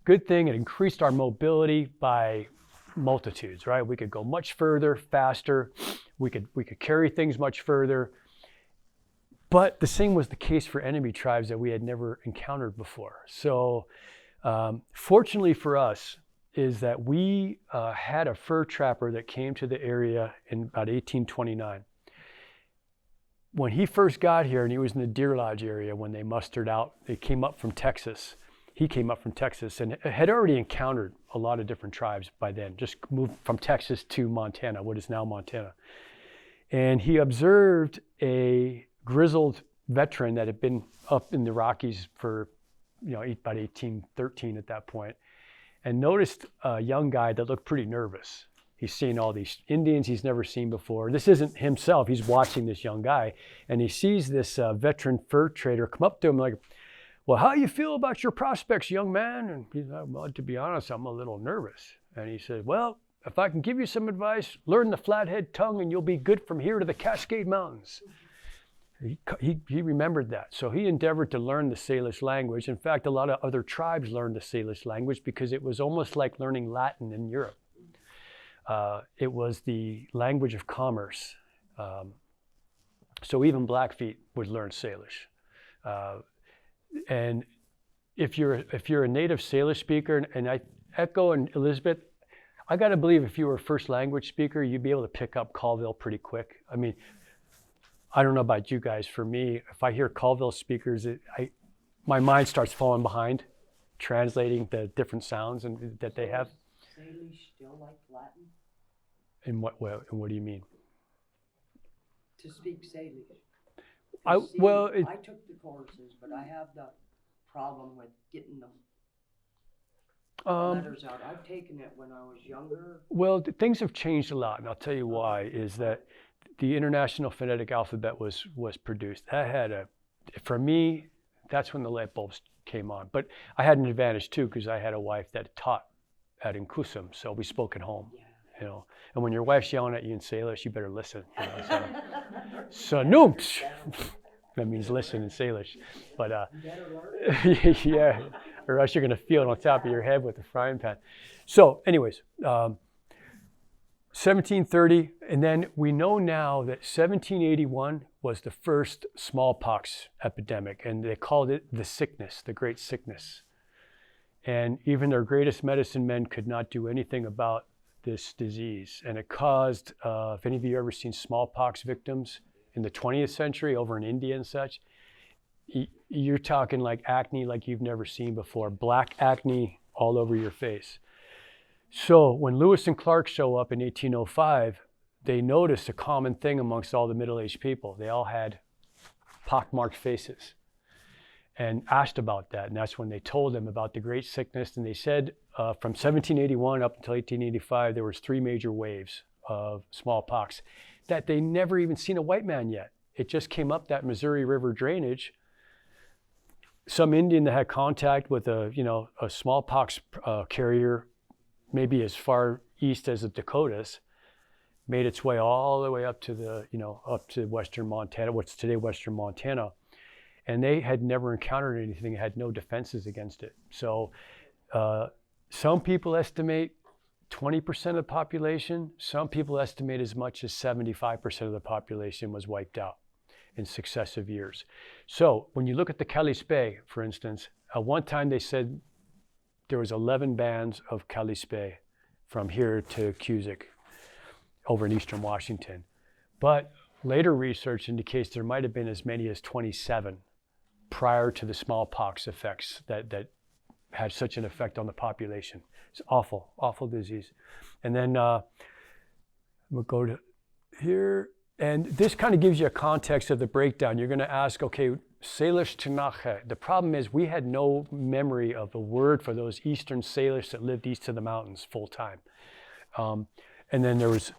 Good thing, it increased our mobility by multitudes, right? We could go much further, faster. We could carry things much further. But the same was the case for enemy tribes that we had never encountered before. So fortunately for us is that we had a fur trapper that came to the area in about 1829. When he first got here, and he was in the Deer Lodge area when they mustered out, they came up from Texas. He came up from Texas and had already encountered a lot of different tribes by then, just moved from Texas to Montana, what is now Montana. And he observed a grizzled veteran that had been up in the Rockies for, about 1813 at that point, and noticed a young guy that looked pretty nervous. He's seen all these Indians he's never seen before. This isn't himself. He's watching this young guy, and he sees this veteran fur trader come up to him like, well, how you feel about your prospects, young man? And he's like, well, to be honest, I'm a little nervous. And he said, well, if I can give you some advice, learn the Flathead tongue and you'll be good from here to the Cascade Mountains. He remembered that. So he endeavored to learn the Salish language. In fact, a lot of other tribes learned the Salish language because it was almost like learning Latin in Europe. It was the language of commerce. So even Blackfeet would learn Salish. And if you're a native Salish speaker, and I echo and Elizabeth, I got to believe if you were a first language speaker, you'd be able to pick up Colville pretty quick. I mean, I don't know about you guys. For me, if I hear Colville speakers, my mind starts falling behind, translating the different sounds that they have. Salish still like Latin? In what way? And what do you mean? To speak Salish. I took the courses, but I have the problem with getting the letters out. I've taken it when I was younger. Well, things have changed a lot, and I'll tell you why. Is that the International Phonetic Alphabet was produced. That had for me, that's when the light bulbs came on. But I had an advantage too, because I had a wife that taught at Inkusum, so we spoke at home. Yeah. You know, and when your wife's yelling at you in Salish, you better listen. You know, so noomps. That means listen in Salish. But yeah, or else you're going to feel it on top of your head with a frying pan. So anyways, 1730, and then we know now that 1781 was the first smallpox epidemic, and they called it the sickness, the Great Sickness. And even their greatest medicine men could not do anything about this disease. And it caused, if any of you ever seen smallpox victims in the 20th century over in India and such, you're talking like acne like you've never seen before, black acne all over your face. So when Lewis and Clark show up in 1805, they noticed a common thing amongst all the middle-aged people. They all had pockmarked faces and asked about that. And that's when they told them about the Great Sickness. And they said from 1781 up until 1885, there was 3 major waves of smallpox that they never even seen a white man yet. It just came up that Missouri River drainage. Some Indian that had contact with a smallpox carrier, maybe as far east as the Dakotas, made its way all the way up to up to western Montana, what's today western Montana. And they had never encountered anything, had no defenses against it. So some people estimate 20% of the population, some people estimate as much as 75% of the population was wiped out in successive years. So when you look at the Kalispé, for instance, at one time they said there was 11 bands of Kalispé from here to Cusick over in eastern Washington. But later research indicates there might have been as many as 27 prior to the smallpox effects that had such an effect on the population. It's awful, awful disease. And then we'll go to here. And this kind of gives you a context of the breakdown. You're going to ask, okay, Salish Tanache. The problem is we had no memory of a word for those Eastern Salish that lived east of the mountains full time. And then there was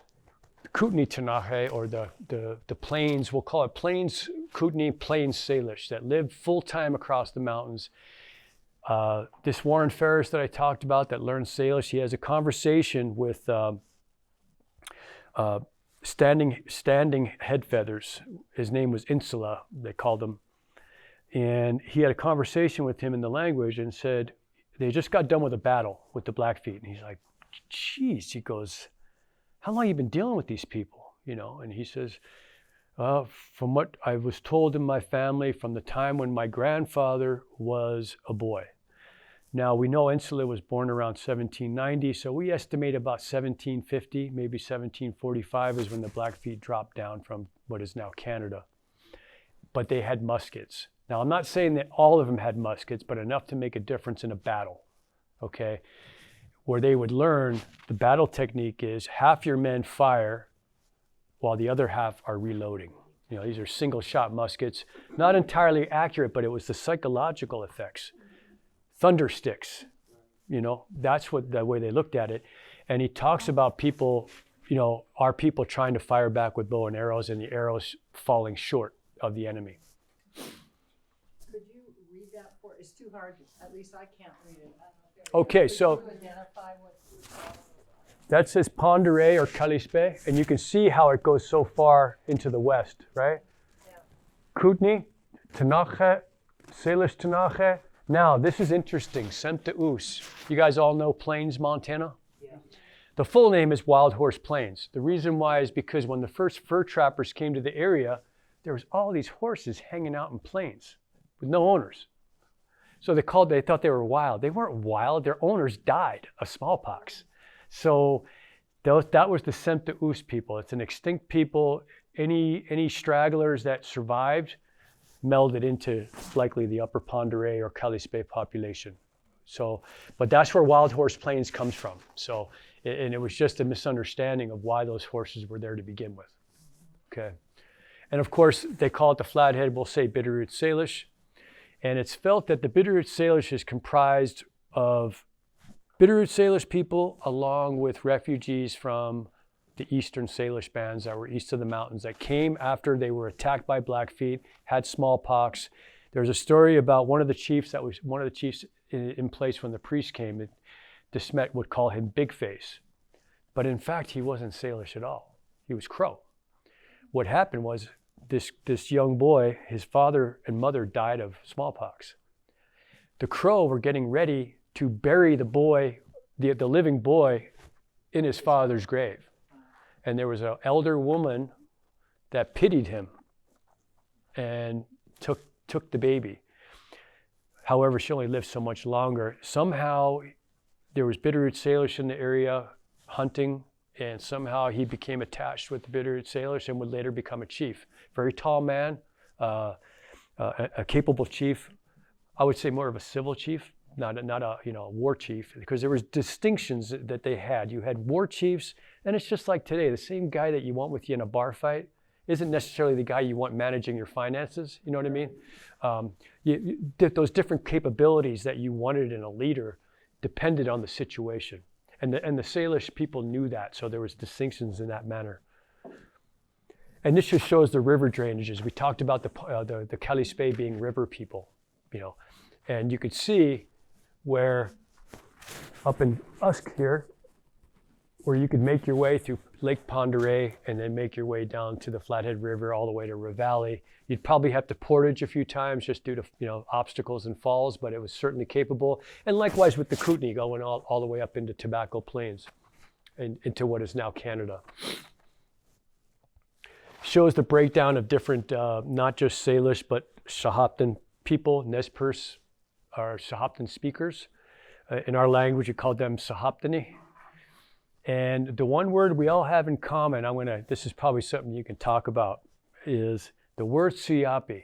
Kootenai Tanache, or the plains, we'll call it Plains Kootenai, Plains Salish, that lived full time across the mountains. This Warren Ferris that I talked about that learned Salish, he has a conversation with standing head feathers. His name was Insula, they called him. And he had a conversation with him in the language and said, they just got done with a battle with the Blackfeet. And he's like, geez, he goes, how long have you been dealing with these people? And he says, from what I was told in my family from the time when my grandfather was a boy. Now we know Insula was born around 1790, so we estimate about 1750, maybe 1745 is when the Blackfeet dropped down from what is now Canada. But they had muskets. Now I'm not saying that all of them had muskets, but enough to make a difference in a battle, okay? Where they would learn the battle technique is half your men fire while the other half are reloading. These are single shot muskets, not entirely accurate, but it was the psychological effects. Thunder sticks, that's what the way they looked at it. And he talks about people, our people trying to fire back with bow and arrows and the arrows falling short of the enemy. Could you read that for, it's too hard, at least I can't read it. I don't know if Okay, could so you identify what that says Ponderay or Kalispé, and you can see how it goes so far into the west, right? Kootenai, Tanache, Salish Tanache. Now, this is interesting, Semta Oos. You guys all know Plains, Montana? Yeah. The full name is Wild Horse Plains. The reason why is because when the first fur trappers came to the area, there was all these horses hanging out in plains with no owners. So they thought they were wild. They weren't wild, their owners died of smallpox. So that was the Semta Oos people. It's an extinct people. Any stragglers that survived melded into likely the Upper Pend d'Oreille or Kalispé population. So, but that's where Wild Horse Plains comes from. So, and it was just a misunderstanding of why those horses were there to begin with. Okay. And of course, they call it the Flathead, we'll say Bitterroot Salish. And it's felt that the Bitterroot Salish is comprised of Bitterroot Salish people along with refugees from the Eastern Salish bands that were east of the mountains that came after they were attacked by Blackfeet, had smallpox. There's a story about one of the chiefs in place when the priest came. De Smet would call him Big Face. But in fact, he wasn't Salish at all. He was Crow. What happened was this young boy, his father and mother died of smallpox. The Crow were getting ready to bury the boy, the living boy, in his father's grave. And there was an elder woman that pitied him and took the baby. However, she only lived so much longer. Somehow there was Bitterroot Salish in the area hunting, and somehow he became attached with the Bitterroot Salish and would later become a chief. Very tall man, a capable chief. I would say more of a civil chief, not a war chief, because there was distinctions that they had. You had war chiefs, and it's just like today. The same guy that you want with you in a bar fight isn't necessarily the guy you want managing your finances. You know what I mean? Those different capabilities that you wanted in a leader depended on the situation. And the Salish people knew that, so there was distinctions in that manner. And this just shows the river drainages. We talked about the Kalispé being river people, and you could see where up in Usk here, where you could make your way through Lake Pend d'Oreille and then make your way down to the Flathead River all the way to Ravalli. You'd probably have to portage a few times just due to obstacles and falls, but it was certainly capable. And likewise with the Kootenai going all the way up into Tobacco Plains and into what is now Canada. Shows the breakdown of different, not just Salish, but Shahaptan people. Nez Perce are Shahaptan speakers. In our language, we call them Sahaptani. And the one word we all have in common, this is probably something you can talk about, is the word Siapi.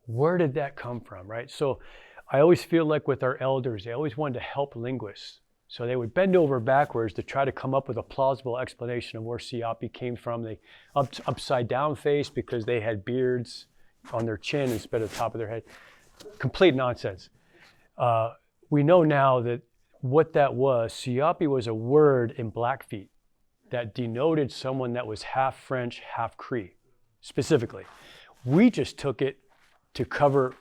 Where did that come from, right? So I always feel like with our elders, they always wanted to help linguists. So they would bend over backwards to try to come up with a plausible explanation of where Siapi came from. They upside down face because they had beards on their chin instead of the top of their head. Complete nonsense. We know now that what that was, Siapi was a word in Blackfeet that denoted someone that was half French, half Cree, specifically. We just took it to cover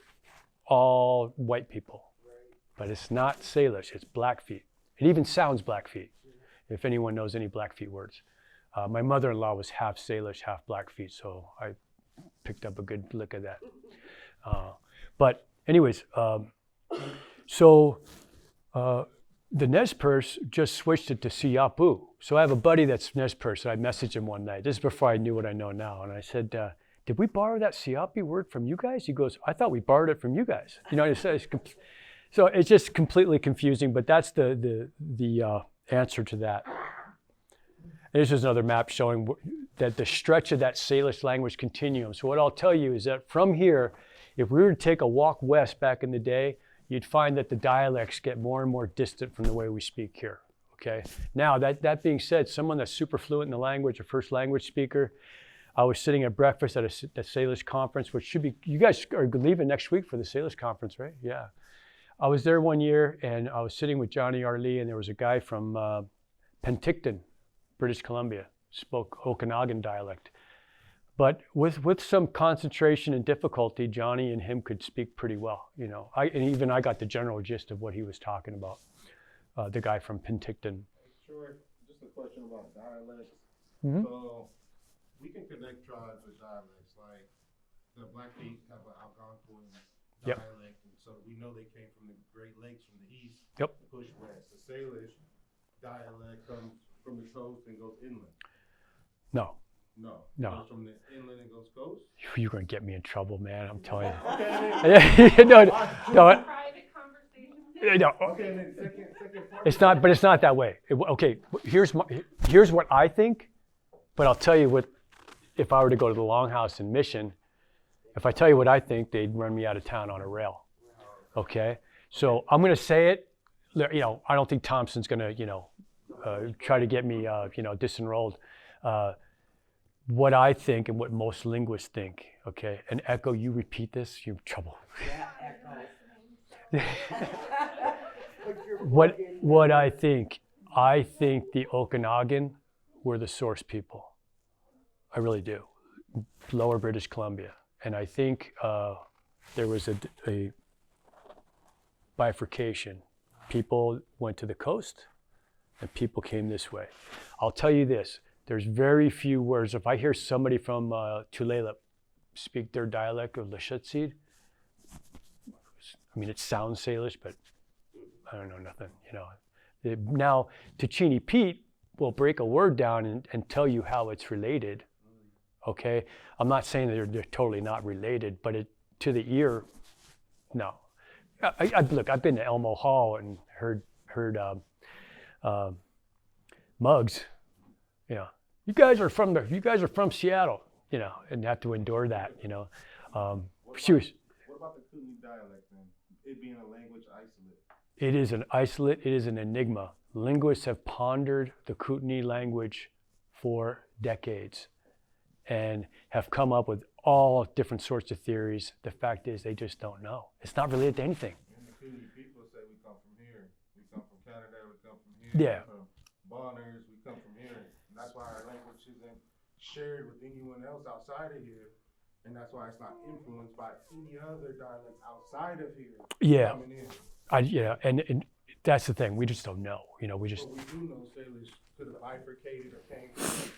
all white people, but it's not Salish, it's Blackfeet. It even sounds Blackfeet, if anyone knows any Blackfeet words. My mother-in-law was half Salish, half Blackfeet, so I picked up a good lick of that. But anyways, the Nez Perce just switched it to Siapu. So I have a buddy that's Nez Perce, and I messaged him one night. This is before I knew what I know now. And I said, did we borrow that Siapi word from you guys? He goes, I thought we borrowed it from you guys. So it's just completely confusing, but that's the answer to that. And this is another map showing that the stretch of that Salish language continuum. So what I'll tell you is that from here, if we were to take a walk west back in the day, you'd find that the dialects get more and more distant from the way we speak here, okay? Now, that being said, someone that's super fluent in the language, a first language speaker, I was sitting at breakfast at a Salish conference, which should be, you guys are leaving next week for the Salish conference, right? Yeah. I was there one year, and I was sitting with Johnny Arlee, and there was a guy from Penticton, British Columbia, spoke Okanagan dialect. But with some concentration and difficulty, Johnny and him could speak pretty well, and even I got the general gist of what he was talking about, the guy from Penticton. Sure, just a question about dialects. Mm-hmm. So we can connect tribes with dialects. Like the Blackfeet have an Algonquin Yep. dialect, and so we know they came from the Great Lakes from the east. Yep. Push west. The Salish dialect comes from the coast and goes inland. No, No. No. It goes from the inland and goes coast. you're going to get me in trouble, man. I'm telling you. Okay. no, no, Private conversation. no. Okay. And then second part. It's not, but it's not that way. Okay, here's what I think, but I'll tell you what. If I were to go to the Longhouse in Mission, if I tell you what I think, they'd run me out of town on a rail. Okay, so I'm going to say it. You know, I don't think Thompson's going to, try to get me, disenrolled. What I think and what most linguists think. Okay, and Echo, you repeat this, you're in trouble. Yeah, echo. But you're working. What I think the Okanagan were the source people. I really do. Lower British Columbia. And I think there was a bifurcation. People went to the coast and people came this way. I'll tell you this, there's very few words. If I hear somebody from Tulalip speak their dialect of Lashutseed, I mean, it sounds Salish, but I don't know nothing, Now, Ticini Pete will break a word down and tell you how it's related. Okay, I'm not saying that they're totally not related, but to the ear, no. Look, I've been to Elmo Hall and heard Muggs, you guys are from Seattle, and have to endure that, She was. What about the Kootenai dialect then? It being a language isolate. It is an isolate. It is an enigma. Linguists have pondered the Kootenai language for decades and have come up with all different sorts of theories. The fact is they just don't know. It's not related to anything. And the Kootenai people say we come from here. We come from Canada. We come from here. Yeah. We come from Bonners. We come from here. And that's why our language isn't shared with anyone else outside of here. And that's why it's not influenced by any other dialect outside of here. Yeah. Coming in. And that's the thing. We just don't know. We just. But we do know Salish could have bifurcated or came from.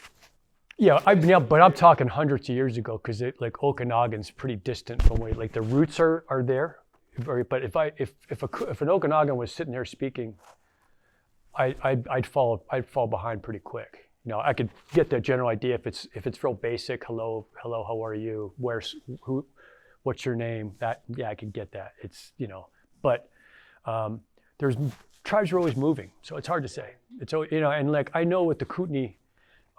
Yeah, but I'm talking hundreds of years ago, because like Okanagan's pretty distant from where, like the roots are there. But if an Okanagan was sitting there speaking, I'd fall behind pretty quick. I could get the general idea if it's real basic. Hello, how are you? What's your name? I could get that. It's but there's tribes are always moving, so it's hard to say. It's and like I know with the Kootenai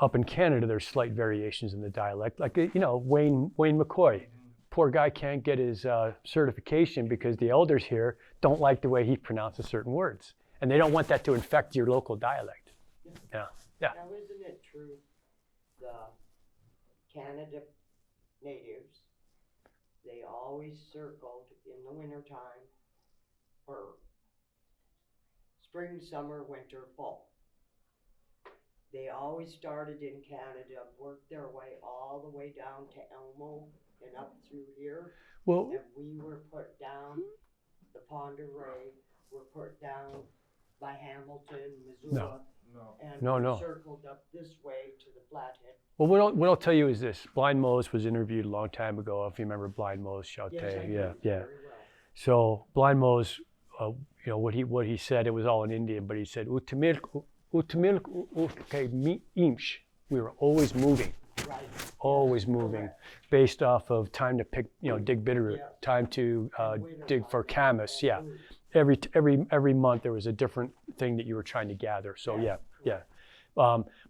up in Canada, there's slight variations in the dialect. Like Wayne McCoy, poor guy can't get his certification because the elders here don't like the way he pronounces certain words, and they don't want that to infect your local dialect. Yeah. Now, isn't it true, the Canada natives, they always circled in the wintertime, or spring, summer, winter, fall. They always started in Canada, worked their way all the way down to Elmo and up through here. Well, And we were put down, the Pend Oreille were put down by Hamilton, Missoula. And No. circled up this way to the Flathead. Well, what I'll tell you is this: Blind Mose was interviewed a long time ago. If you remember Blind Mose, Chaute, Yes, I do, yeah. very well. So Blind Mose, what he said, it was all in Indian, but he said Utamilk, imsh. We were always moving, Right. always moving, based off of time to pick, dig bitterroot, Yeah. time to Winter dig time, for camas. Yeah, food. every month there was a different thing that you were trying to gather. So yeah.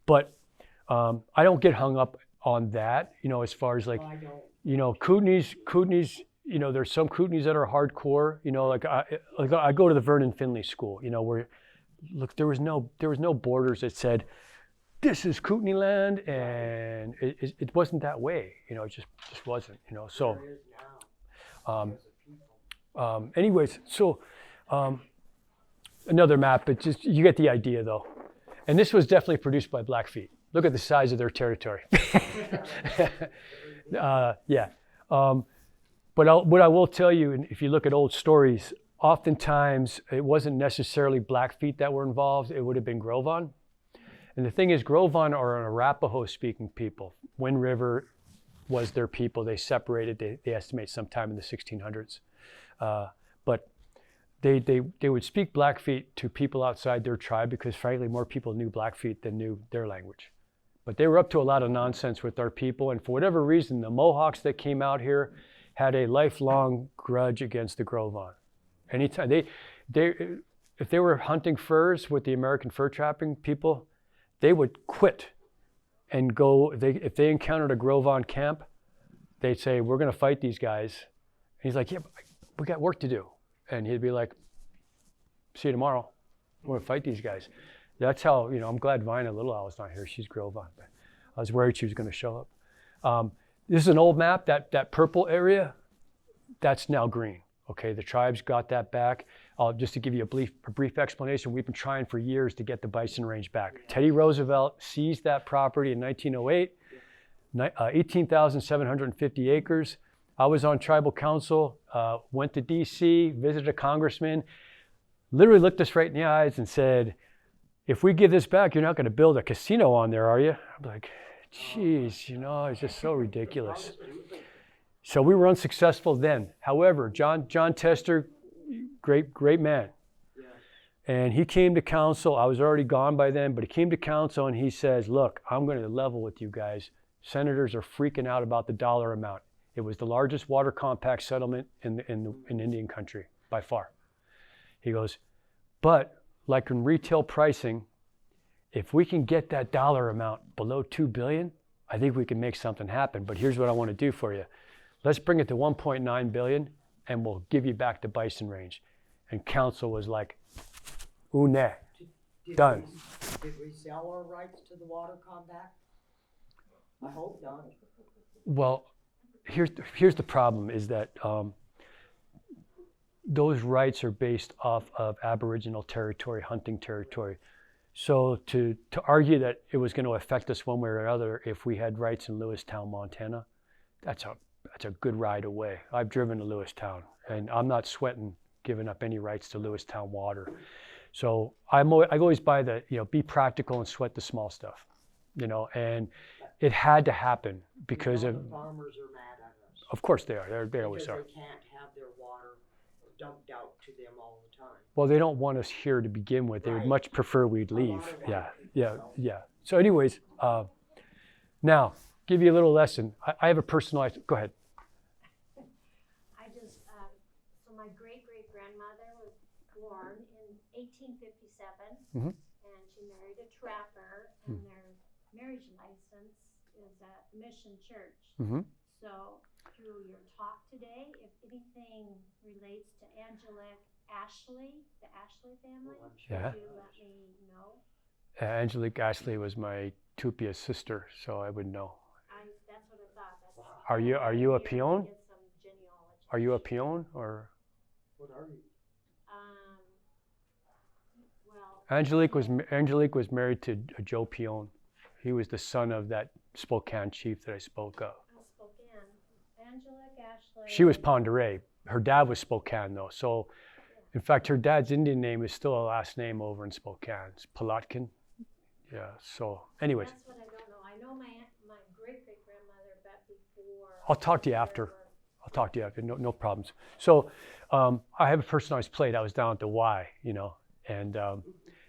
But I don't get hung up on that. As far as like, I don't. Kootenais. There's some Kootenais that are hardcore. Like I go to the Vernon Finley School. Where, look, there was no borders that said, this is Kootenai land, and it wasn't that way. It just wasn't. So. There is now. As a people. Anyways, so another map, but just you get the idea though. And this was definitely produced by Blackfeet. Look at the size of their territory. Yeah. But what I will tell you, and if you look at old stories, oftentimes it wasn't necessarily Blackfeet that were involved. It would have been Grovon. And the thing is, Grovon are an Arapaho-speaking people. Wind River was their people. They separated, they estimate sometime in the 1600s. But they would speak Blackfeet to people outside their tribe because frankly, more people knew Blackfeet than knew their language. But they were up to a lot of nonsense with our people. And for whatever reason, the Mohawks that came out here had a lifelong grudge against the Gros Ventre. Anytime if they were hunting furs with the American fur trapping people, they would quit and go, if they encountered a Gros Ventre camp, they'd say, we're going to fight these guys. And he's like, yeah, we got work to do. And he'd be like, see you tomorrow. We're going to fight these guys. That's how, I'm glad Vina Little Owl's not here. She's Gros Ventre. I was worried she was going to show up. This is an old map. That purple area, that's now green. Okay, the tribes got that back. Just to give you a brief explanation, we've been trying for years to get the bison range back. Teddy Roosevelt seized that property in 1908, 18,750 acres. I was on tribal council, went to DC, visited a congressman, literally looked us right in the eyes and said, if we give this back, you're not going to build a casino on there, are you? I'm like, geez, it's just so ridiculous. So we were unsuccessful then. However, John Tester, great man. Yeah. And he came to council. I was already gone by then, but he came to council and he says, look, I'm going to level with you guys. Senators are freaking out about the dollar amount. It was the largest water compact settlement in Indian country by far. He goes, but like in retail pricing, if we can get that dollar amount below $2 billion, I think we can make something happen. But here's what I want to do for you. Let's bring it to 1.9 billion and we'll give you back the bison range. And council was like, une, done. Did we sell our rights to the water compact? I hope not. Well, here's the problem is that those rights are based off of Aboriginal territory, hunting territory. So to argue that it was going to affect us one way or another if we had rights in Lewistown, Montana, that's a good ride away. I've driven to Lewistown, and I'm not sweating giving up any rights to Lewistown water. So I always buy the, be practical and sweat the small stuff, and it had to happen because of. The farmers are mad at us. Of course they are. They always are. Because they can't have their water dumped out to them all the time. Well, they don't want us here to begin with. They would much prefer we'd leave. Yeah. So anyways, now give you a little lesson. I have a personalized, go ahead. So my great-great-grandmother was born in 1857, Mm-hmm. and she married a trapper, and their marriage license is a mission church. Mm-hmm. So through your talk today, if anything relates to Ashley, the Ashley family, Yeah. could you let me know? Angelique Ashley was my Tupia sister, so I would know. That's what I thought. Are you a peon? Get some genealogy. Are you a peon or? What are you? Well, Angelique was married to Joe Peon. He was the son of that Spokane chief that I spoke of. Spokane. Angelique Ashley. She was Ponderay. Her dad was Spokane though. So, in fact, her dad's Indian name is still a last name over in Spokane. It's Palatkin. Yeah. So, anyways. That's what I don't know. I know my great-great-grandmother, but before. I'll talk to you after. No problems. So, I have a personalized plate. I was down at the Y, and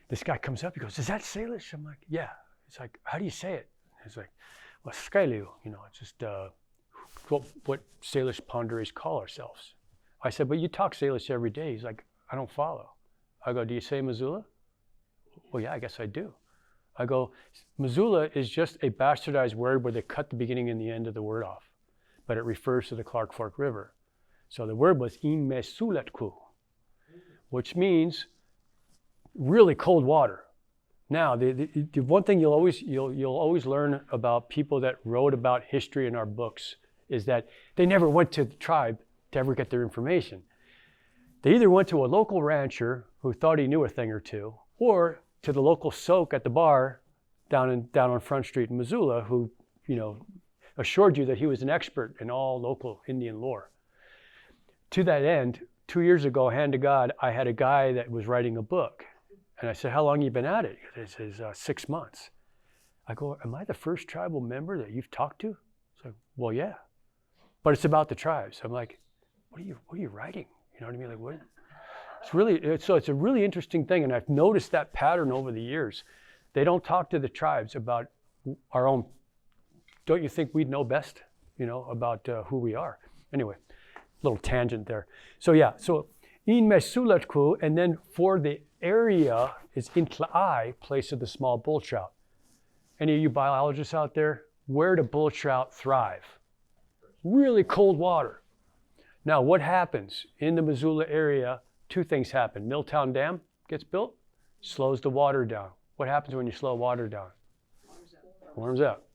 this guy comes up. He goes, "Is that Salish?" I'm like, "Yeah." He's like, "How do you say it?" He's like, "Well, Skyliu, it's just what Salish Pondereys call ourselves." I said, "But you talk Salish every day." He's like, "I don't follow." I go, "Do you say Missoula?" "Well, yeah, I guess I do." I go, "Missoula is just a bastardized word where they cut the beginning and the end of the word off, but it refers to the Clark Fork River." So the word was Imesuletku, which means really cold water. Now, the one thing you'll always learn about people that wrote about history in our books is that they never went to the tribe to ever get their information. They either went to a local rancher who thought he knew a thing or two, or to the local soak at the bar down on Front Street in Missoula, who assured you that he was an expert in all local Indian lore. To that end, 2 years ago, hand to God, I had a guy that was writing a book. And I said, "How long have you been at it?" He says, 6 months. I go, "Am I the first tribal member that you've talked to?" It's like, well, yeah, but it's about the tribes. I'm like, what are you writing? You know what I mean? Like, what? It's a really interesting thing, and I've noticed that pattern over the years. They don't talk to the tribes about our own. Don't you think we'd know best? You know, about who we are. Anyway, little tangent there. So yeah, so in Mesulatku, and then for the area is Intla'ai, place of the small bull trout. Any of you biologists out there? Where do bull trout thrive? Really cold water. Now, what happens in the Missoula area? Two things happen. Milltown Dam gets built, slows the water down. What happens when you slow water down? Warms up.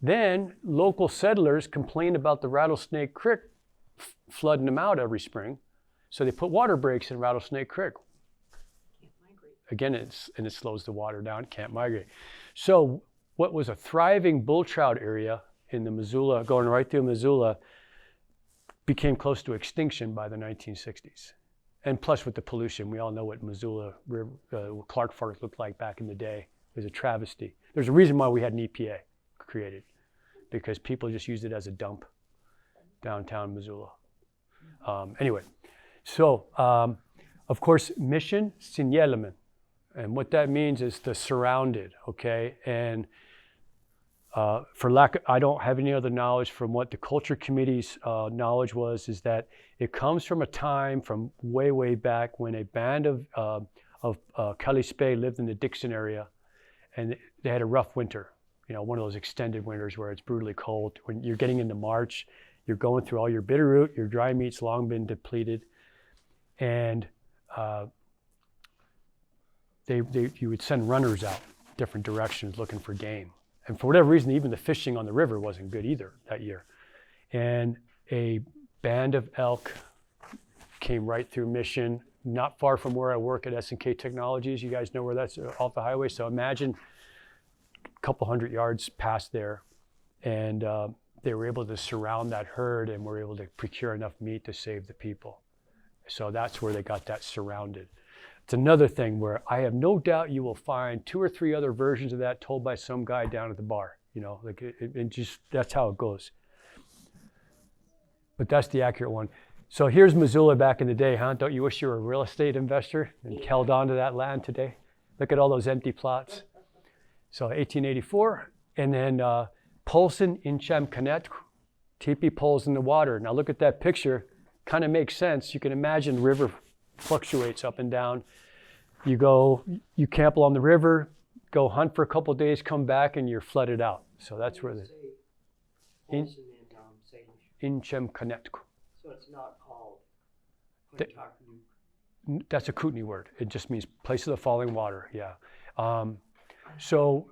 Then local settlers complain about the Rattlesnake Creek flooding them out every spring. So they put water breaks in Rattlesnake Creek. Can't migrate. Again, it slows the water down, can't migrate. So what was a thriving bull trout area in the Missoula, going right through Missoula, became close to extinction by the 1960s. And plus with the pollution, we all know what Missoula River, Clark Fork looked like back in the day. It was a travesty. There's a reason why we had an EPA created, because people just used it as a dump downtown Missoula. Anyway, so of course, mission signalement. And what that means is the surrounded, okay? And for lack of, I don't have any other knowledge from what the culture committee's knowledge was, is that it comes from a time from way, way back when a band of Kalispé lived in the Dixon area, and they had a rough winter, you know, one of those extended winters where it's brutally cold. When you're getting into March, you're going through all your bitter root, your dry meat's long been depleted, and you would send runners out different directions looking for game. And for whatever reason, even the fishing on the river wasn't good either that year. And a band of elk came right through Mission, not far from where I work at S&K Technologies. You guys know where that's off the highway. So imagine a couple hundred yards past there. And they were able to surround that herd and were able to procure enough meat to save the people. So that's where they got that surrounded. It's another thing where I have no doubt you will find 2 or 3 other versions of that told by some guy down at the bar. You know, like it just, that's how it goes. But that's the accurate one. So here's Missoula back in the day, huh? Don't you wish you were a real estate investor and held on to that land today? Look at all those empty plots. So 1884, and then Polson Incham Canet, teepee poles in the water. Now look at that picture, kind of makes sense. You can imagine the river fluctuates up and down. You camp along the river, go hunt for a couple of days, come back, and you're flooded out. So that's where the Inchem Canet. So it's not called Th- Quintarknuk. That's a Kootenai word. It just means place of the falling water. Yeah. So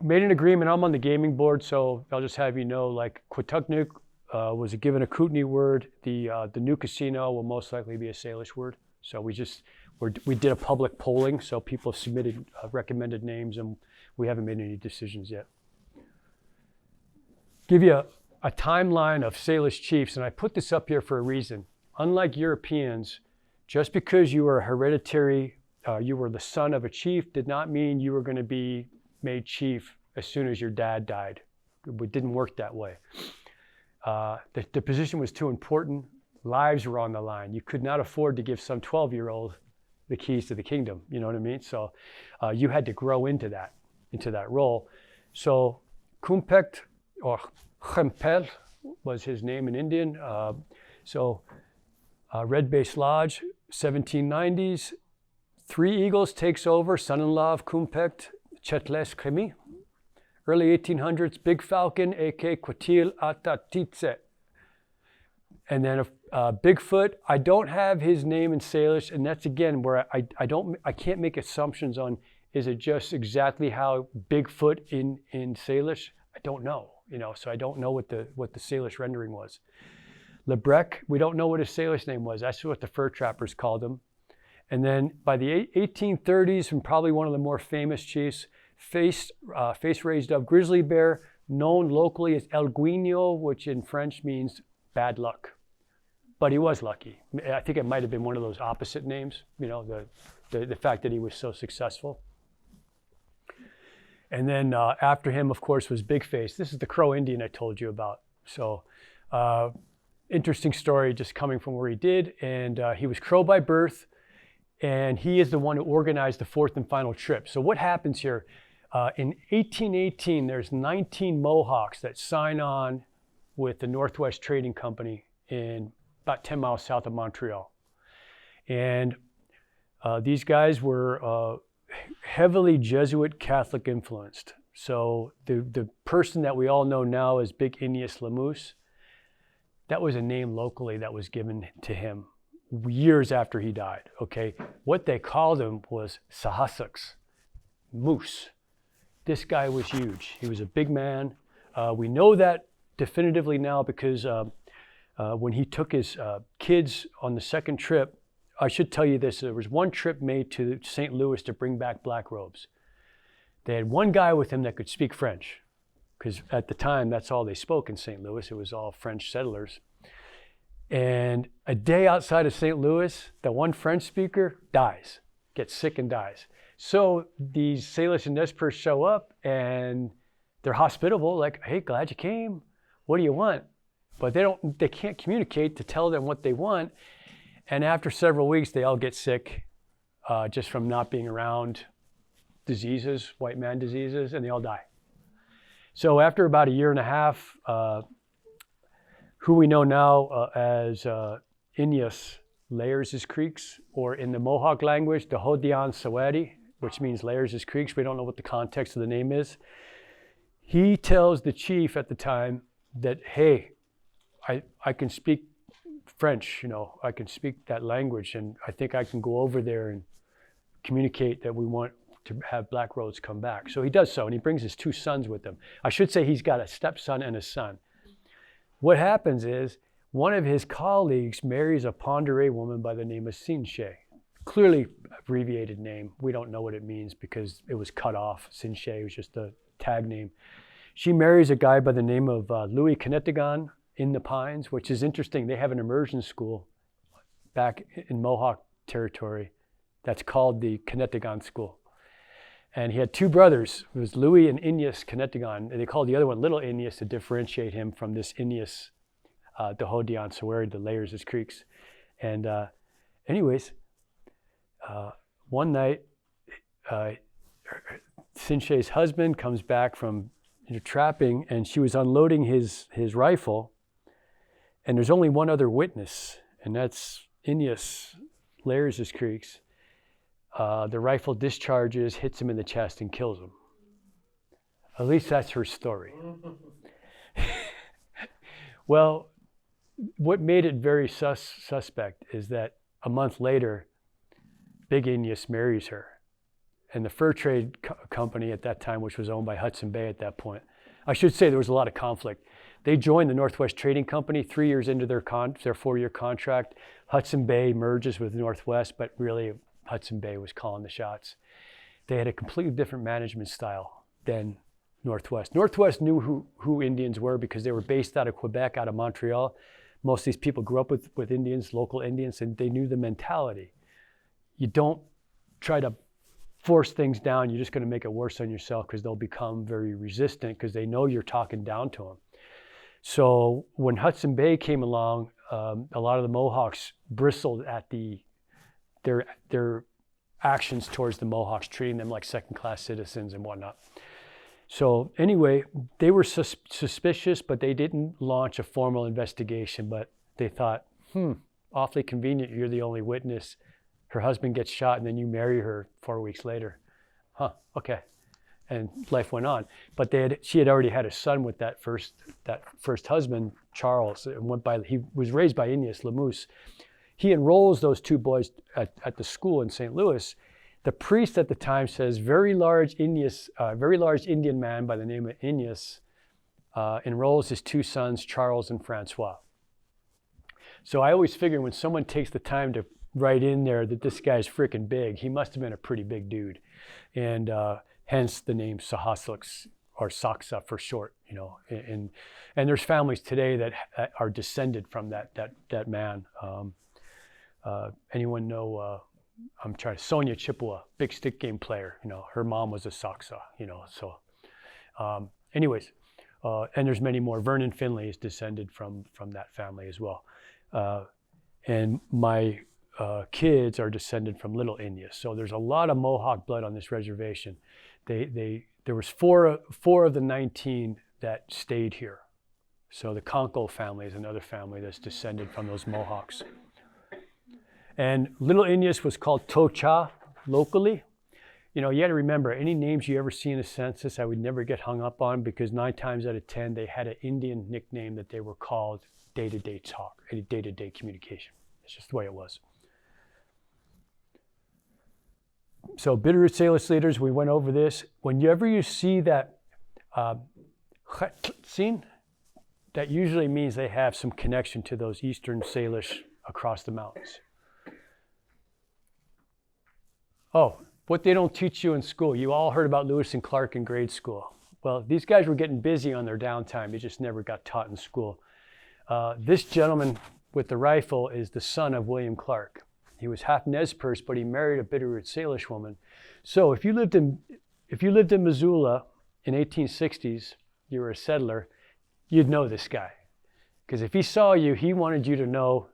made an agreement. I'm on the gaming board, so I'll just have you know, like Quintarknuk was given a Kootenai word. The new casino will most likely be a Salish word. So we did a public polling, so people have submitted recommended names, and we haven't made any decisions yet. Give you a timeline of Salish chiefs, and I put this up here for a reason. Unlike Europeans, just because you were hereditary, you were the son of a chief, did not mean you were going to be made chief as soon as your dad died. It didn't work that way. The position was too important. Lives were on the line. You could not afford to give some 12-year-old the keys to the kingdom. You know what I mean? So you had to grow into that role. So Kumpekt, or Chempel was his name in Indian. Red Base Lodge, 1790s. Three Eagles takes over, son-in-law of Kumpekt, Chetles Kremi. Early 1800s, Big Falcon, a.k.a. Kwatil Atatitse. And then Bigfoot, I don't have his name in Salish, and that's again where I can't make assumptions on, is it just exactly how Bigfoot in Salish? I don't know, so I don't know what the Salish rendering was. Lebrec, we don't know what his Salish name was. That's what the fur trappers called him. And then by the 1830s, and probably one of the more famous chiefs, face raised up grizzly bear, known locally as El Guiño, which in French means bad luck. But he was lucky. I think it might have been one of those opposite names, the fact that he was so successful. And then after him, of course, was Big Face. This is the Crow Indian I told you about. So interesting story just coming from where he did. And he was Crow by birth, and he is the one who organized the fourth and final trip. So what happens here? In 1818, there's 19 Mohawks that sign on with the Northwest Trading Company in about 10 miles south of Montreal. And these guys were heavily Jesuit Catholic influenced. So the person that we all know now as Big Ignace Lamoose, that was a name locally that was given to him years after he died, okay? What they called him was Sahasaks, Moose. This guy was huge. He was a big man. We know that definitively now because when he took his kids on the second trip, I should tell you this, there was one trip made to St. Louis to bring back black robes. They had one guy with him that could speak French, because at the time, that's all they spoke in St. Louis. It was all French settlers. And a day outside of St. Louis, the one French speaker dies, gets sick and dies. So these Salish and Nez Perce show up and they're hospitable, like, hey, glad you came. What do you want? But they can't communicate to tell them what they want. And after several weeks, they all get sick just from not being around diseases, white man diseases, and they all die. So after about a year and a half, who we know now as Ignace layers his creeks, or in the Mohawk language, the Hodian Sawadi, which means layers his creeks. We don't know what the context of the name is. He tells the chief at the time that, hey, I can speak French, I can speak that language, and I think I can go over there and communicate that we want to have black robes come back. So he does so, and he brings his two sons with him. I should say he's got a stepson and a son. What happens is one of his colleagues marries a Pend d'Oreille woman by the name of Sinche. Clearly abbreviated name. We don't know what it means because it was cut off. Sinche was just a tag name. She marries a guy by the name of Louis Kinetigan in the Pines, which is interesting. They have an immersion school back in Mohawk territory that's called the Kinetigan School. And he had two brothers. It was Louis and Ignace Kinetigan. And they called the other one Little Ignace to differentiate him from this Ignace de Hodian Sawari, the layers his creeks. And anyways, one night, Sinche's husband comes back from trapping, and she was unloading his rifle, and there's only one other witness, and that's Ignace layers his creeks. The rifle discharges, hits him in the chest, and kills him. At least that's her story. Well, what made it very suspect is that a month later, Big Ignace marries her. And the fur trade company at that time, which was owned by Hudson Bay at that point, I should say there was a lot of conflict. They joined the Northwest Trading Company 3 years into their 4-year contract. Hudson Bay merges with Northwest, but really Hudson Bay was calling the shots. They had a completely different management style than Northwest. Northwest knew who Indians were because they were based out of Quebec, out of Montreal. Most of these people grew up with Indians, local Indians, and they knew the mentality. You don't try to force things down. You're just going to make it worse on yourself because they'll become very resistant because they know you're talking down to them. So when Hudson Bay came along, a lot of the Mohawks bristled at their actions towards the Mohawks, treating them like second-class citizens and whatnot. So anyway, they were suspicious, but they didn't launch a formal investigation. But they thought, awfully convenient. You're the only witness. Her husband gets shot, and then you marry her 4 weeks later. Okay. And life went on. But she had already had a son with that first husband, Charles. He was raised by Ignace Lamoose. He enrolls those two boys at the school in St. Louis. The priest at the time says, very large Indian man by the name of Ignace enrolls his two sons, Charles and Francois. So I always figure when someone takes the time to write in there that this guy's freaking big, he must have been a pretty big dude. And hence the name Sahasaks, or Saksa for short, and there's families today that are descended from that man. Anyone know, Sonia Chippewa, big stick game player, her mom was a Saksa, so anyways, And there's many more. Vernon Finley is descended from that family as well. And my kids are descended from Little Indians. So there's a lot of Mohawk blood on this reservation. There was four of the 19 that stayed here. So the Conkle family is another family that's descended from those Mohawks. And Little Indians was called Tocha locally. You know, you got to remember, any names you ever see in a census, I would never get hung up on, because 9 times out of 10, they had an Indian nickname that they were called day-to-day talk, day-to-day communication. It's just the way it was. So Bitterroot Salish leaders, we went over this. Whenever you see that scene, that usually means they have some connection to those Eastern Salish across the mountains. Oh, what they don't teach you in school. You all heard about Lewis and Clark in grade school. Well, these guys were getting busy on their downtime. They just never got taught in school. This gentleman with the rifle is the son of William Clark. He was half Nez Perce, but he married a Bitterroot Salish woman. So if you lived in Missoula in 1860s, you were a settler, you'd know this guy. Because if he saw you, he wanted you to know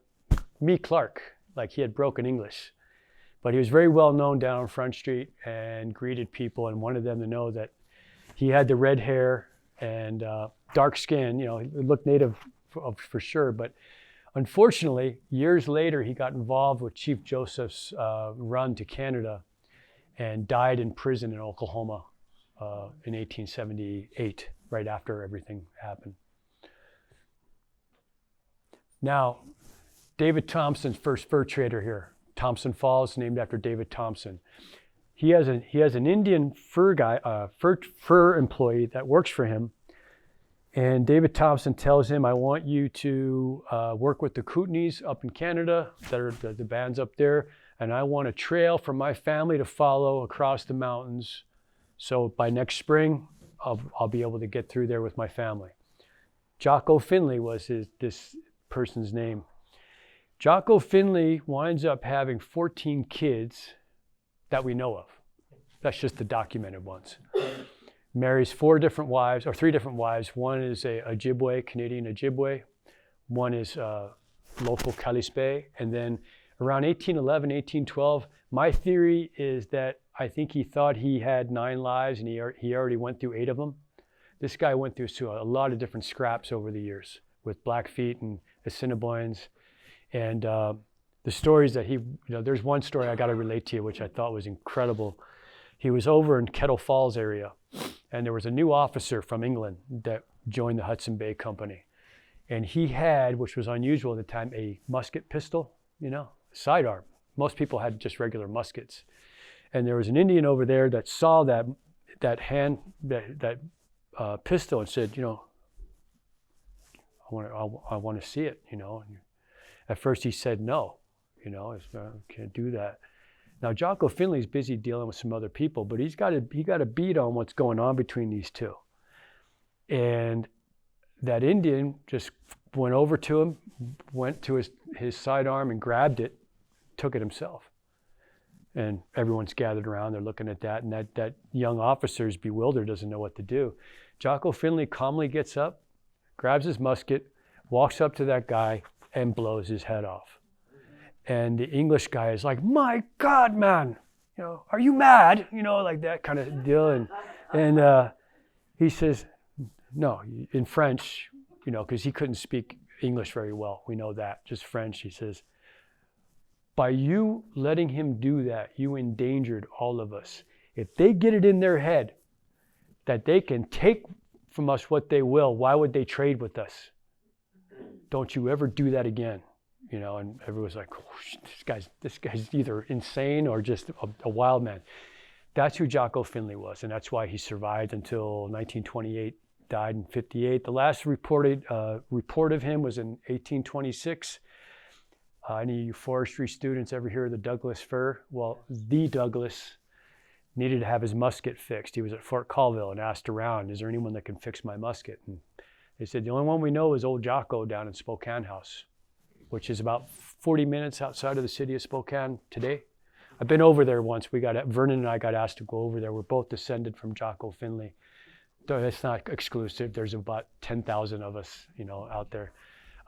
me, Clark, like he had broken English. But he was very well known down on Front Street and greeted people and wanted them to know that he had the red hair and dark skin. You know, he looked native for sure. But unfortunately, years later, he got involved with Chief Joseph's run to Canada and died in prison in Oklahoma in 1878, right after everything happened. Now, David Thompson's first fur trader here. Thompson Falls, named after David Thompson. He has an Indian fur guy, fur employee that works for him. And David Thompson tells him, I want you to work with the Kootenays up in Canada, that are the bands up there, and I want a trail for my family to follow across the mountains. So by next spring, I'll be able to get through there with my family. Jocko Finley was this person's name. Jocko Finley winds up having 14 kids that we know of. That's just the documented ones. Marries 3 different wives. One is a Ojibwe, Canadian Ojibwe. One is local Kalispé. And then around 1811, 1812, my theory is that I think he thought he had 9 lives and he already went through 8 of them. This guy went through a lot of different scraps over the years with Blackfeet and Assiniboines. And the stories that there's one story I got to relate to you, which I thought was incredible. He was over in Kettle Falls area, and there was a new officer from England that joined the Hudson Bay Company. And he had, which was unusual at the time, a musket pistol, sidearm. Most people had just regular muskets. And there was an Indian over there that saw that pistol and said, I want to see it, And at first he said no, I can't do that. Now Jocko Finley's busy dealing with some other people, but he got a beat on what's going on between these two. And that Indian just went over to him, went to his sidearm and grabbed it, took it himself. And everyone's gathered around, they're looking at that, and that young officer's bewildered, doesn't know what to do. Jocko Finley calmly gets up, grabs his musket, walks up to that guy, and blows his head off. And the English guy is like, my God, man, are you mad? Like that kind of deal. And he says, no, in French, because he couldn't speak English very well. We know that, just French. He says, by you letting him do that, you endangered all of us. If they get it in their head that they can take from us what they will, why would they trade with us? Don't you ever do that again. And everyone's like, oh, this guy's either insane or just a wild man. That's who Jocko Finley was, and that's why he survived until 1928, died in 58. The last report of him was in 1826. Any of you forestry students ever hear of the Douglas fir? Well, the Douglas needed to have his musket fixed. He was at Fort Colville and asked around, is there anyone that can fix my musket? And they said, the only one we know is old Jocko down in Spokane House, which is about 40 minutes outside of the city of Spokane today. I've been over there once. Vernon and I got asked to go over there. We're both descended from Jocko Finley. It's not exclusive. There's about 10,000 of us, out there.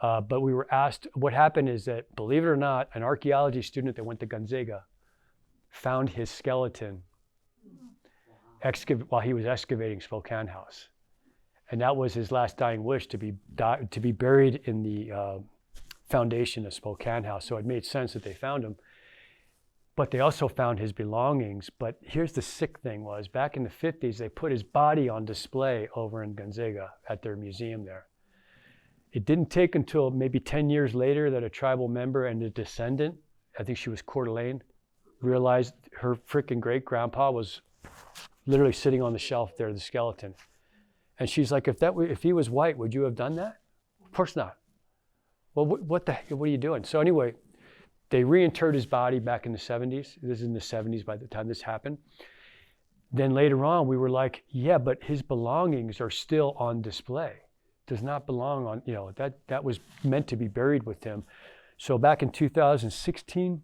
But we were asked, what happened is that, believe it or not, an archaeology student that went to Gonzaga found his skeleton while he was excavating Spokane House. And that was his last dying wish, to be buried in the foundation of Spokane House. So it made sense that they found him. But they also found his belongings. But here's the sick thing was, back in the 50s, they put his body on display over in Gonzaga at their museum there. It didn't take until maybe 10 years later that a tribal member and a descendant, I think she was Coeur d'Alene, realized her freaking great-grandpa was literally sitting on the shelf there, the skeleton. And she's like, if he was white, would you have done that? Of course not. Well, what are you doing? So anyway, they reinterred his body back in the 70s. This is in the 70s by the time this happened. Then later on, we were like, yeah, but his belongings are still on display. Does not belong on, that was meant to be buried with him. So back in 2016,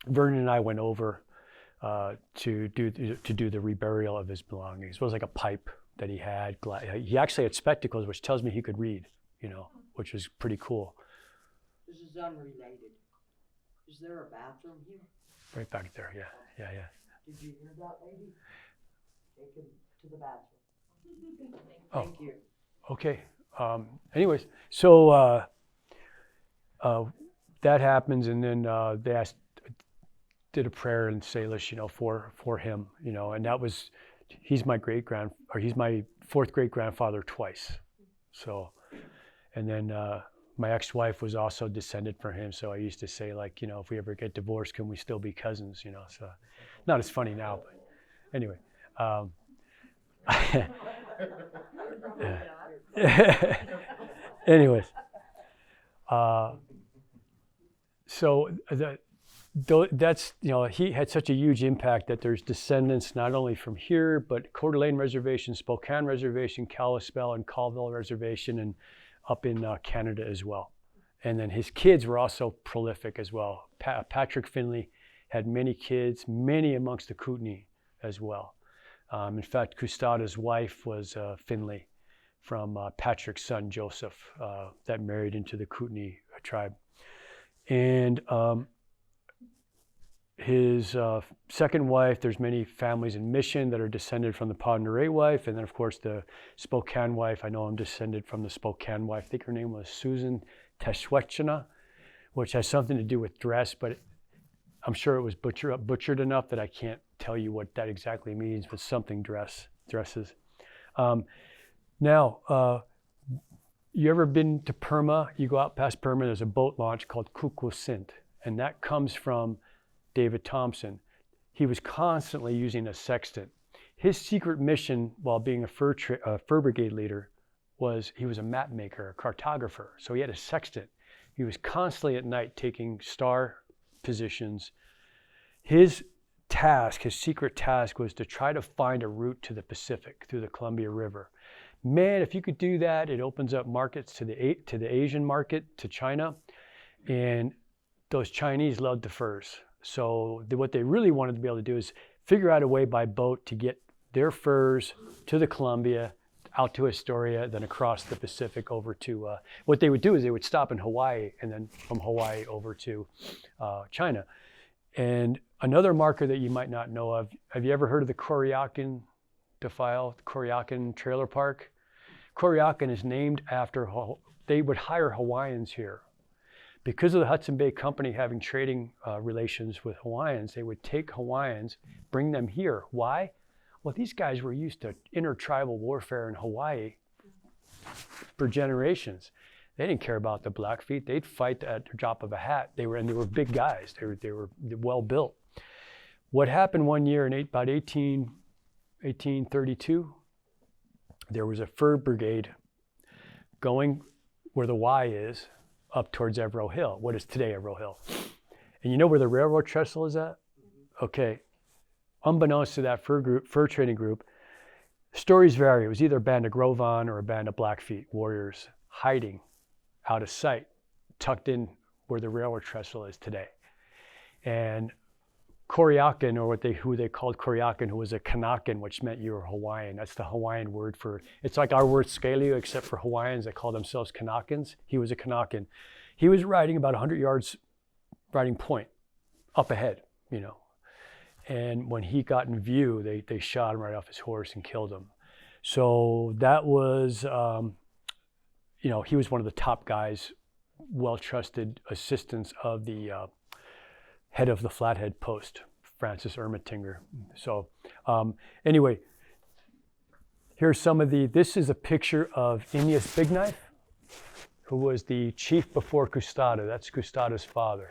Vernon and I went over to do the reburial of his belongings. It was like a pipe that he had. He actually had spectacles, which tells me he could read, which was pretty cool. This is unrelated. Is there a bathroom here? Right back there, yeah. Did you hear that, lady? Take him to the bathroom. Oh. Thank you. Okay. Anyways, so that happens, and then they did a prayer in Salish, for him, and that was, he's my fourth great grandfather twice. So, and then my ex-wife was also descended from him. So I used to say, like, if we ever get divorced, can we still be cousins? So not as funny now, but anyway. Anyways, so that's, he had such a huge impact that there's descendants not only from here, but Coeur d'Alene Reservation, Spokane Reservation, Kalispell and Colville Reservation, and up in Canada as well. And then his kids were also prolific as well. Patrick Finley had many kids, many amongst the Kootenai as well. In fact, Custada's wife was Finley, from Patrick's son, Joseph, that married into the Kootenai tribe. And his second wife, there's many families in Mission that are descended from the Padneret wife. And then, of course, the Spokane wife. I know I'm descended from the Spokane wife. I think her name was Susan Teshwechina, which has something to do with dress, but I'm sure it was butchered enough that I can't tell you what that exactly means, but something dresses. Now, you ever been to Perma? You go out past Perma, there's a boat launch called Kukwasint, and that comes from David Thompson. He was constantly using a sextant. His secret mission while being a fur brigade leader was he was a map maker, a cartographer. So he had a sextant. He was constantly at night taking star positions. His secret task was to try to find a route to the Pacific through the Columbia River. Man, if you could do that, it opens up markets to the Asian market, to China, and those Chinese loved the furs. So what they really wanted to be able to do is figure out a way by boat to get their furs to the Columbia, out to Astoria, then across the Pacific over to, what they would do is they would stop in Hawaii, and then from Hawaii over to China. And another marker that you might not know of, have you ever heard of the Coryacan Defile, the Coryacan Trailer Park? Coryacan is named after, they would hire Hawaiians here. Because of the Hudson Bay Company having trading relations with Hawaiians, they would take Hawaiians, bring them here. Why? Well, these guys were used to intertribal warfare in Hawaii for generations. They didn't care about the Blackfeet. They'd fight at the drop of a hat. They were big guys. They were well built. What happened one year in about 1832, there was a fur brigade going where the Y is, up towards Evero Hill, what is today Evero Hill. And you know where the railroad trestle is at? Okay. Unbeknownst to that fur trading group, stories vary. It was either a band of Gros Ventres or a band of Blackfeet warriors hiding out of sight, tucked in where the railroad trestle is today. And Koryakan, or who they called Koryakan, who was a Kanakan, which meant you were Hawaiian. That's the Hawaiian word for, it's like our word Skaleo, except for Hawaiians that call themselves Kanakans. He was a Kanakan. He was riding about 100 yards, riding point, up ahead, you know. And when he got in view, they shot him right off his horse and killed him. So that was, you know, he was one of the top guys, well-trusted assistants of the head of the Flathead Post, Francis Ermatinger. So anyway, here's some of this is a picture of Ineas Big Knife, who was the chief before Custada. That's Custada's father.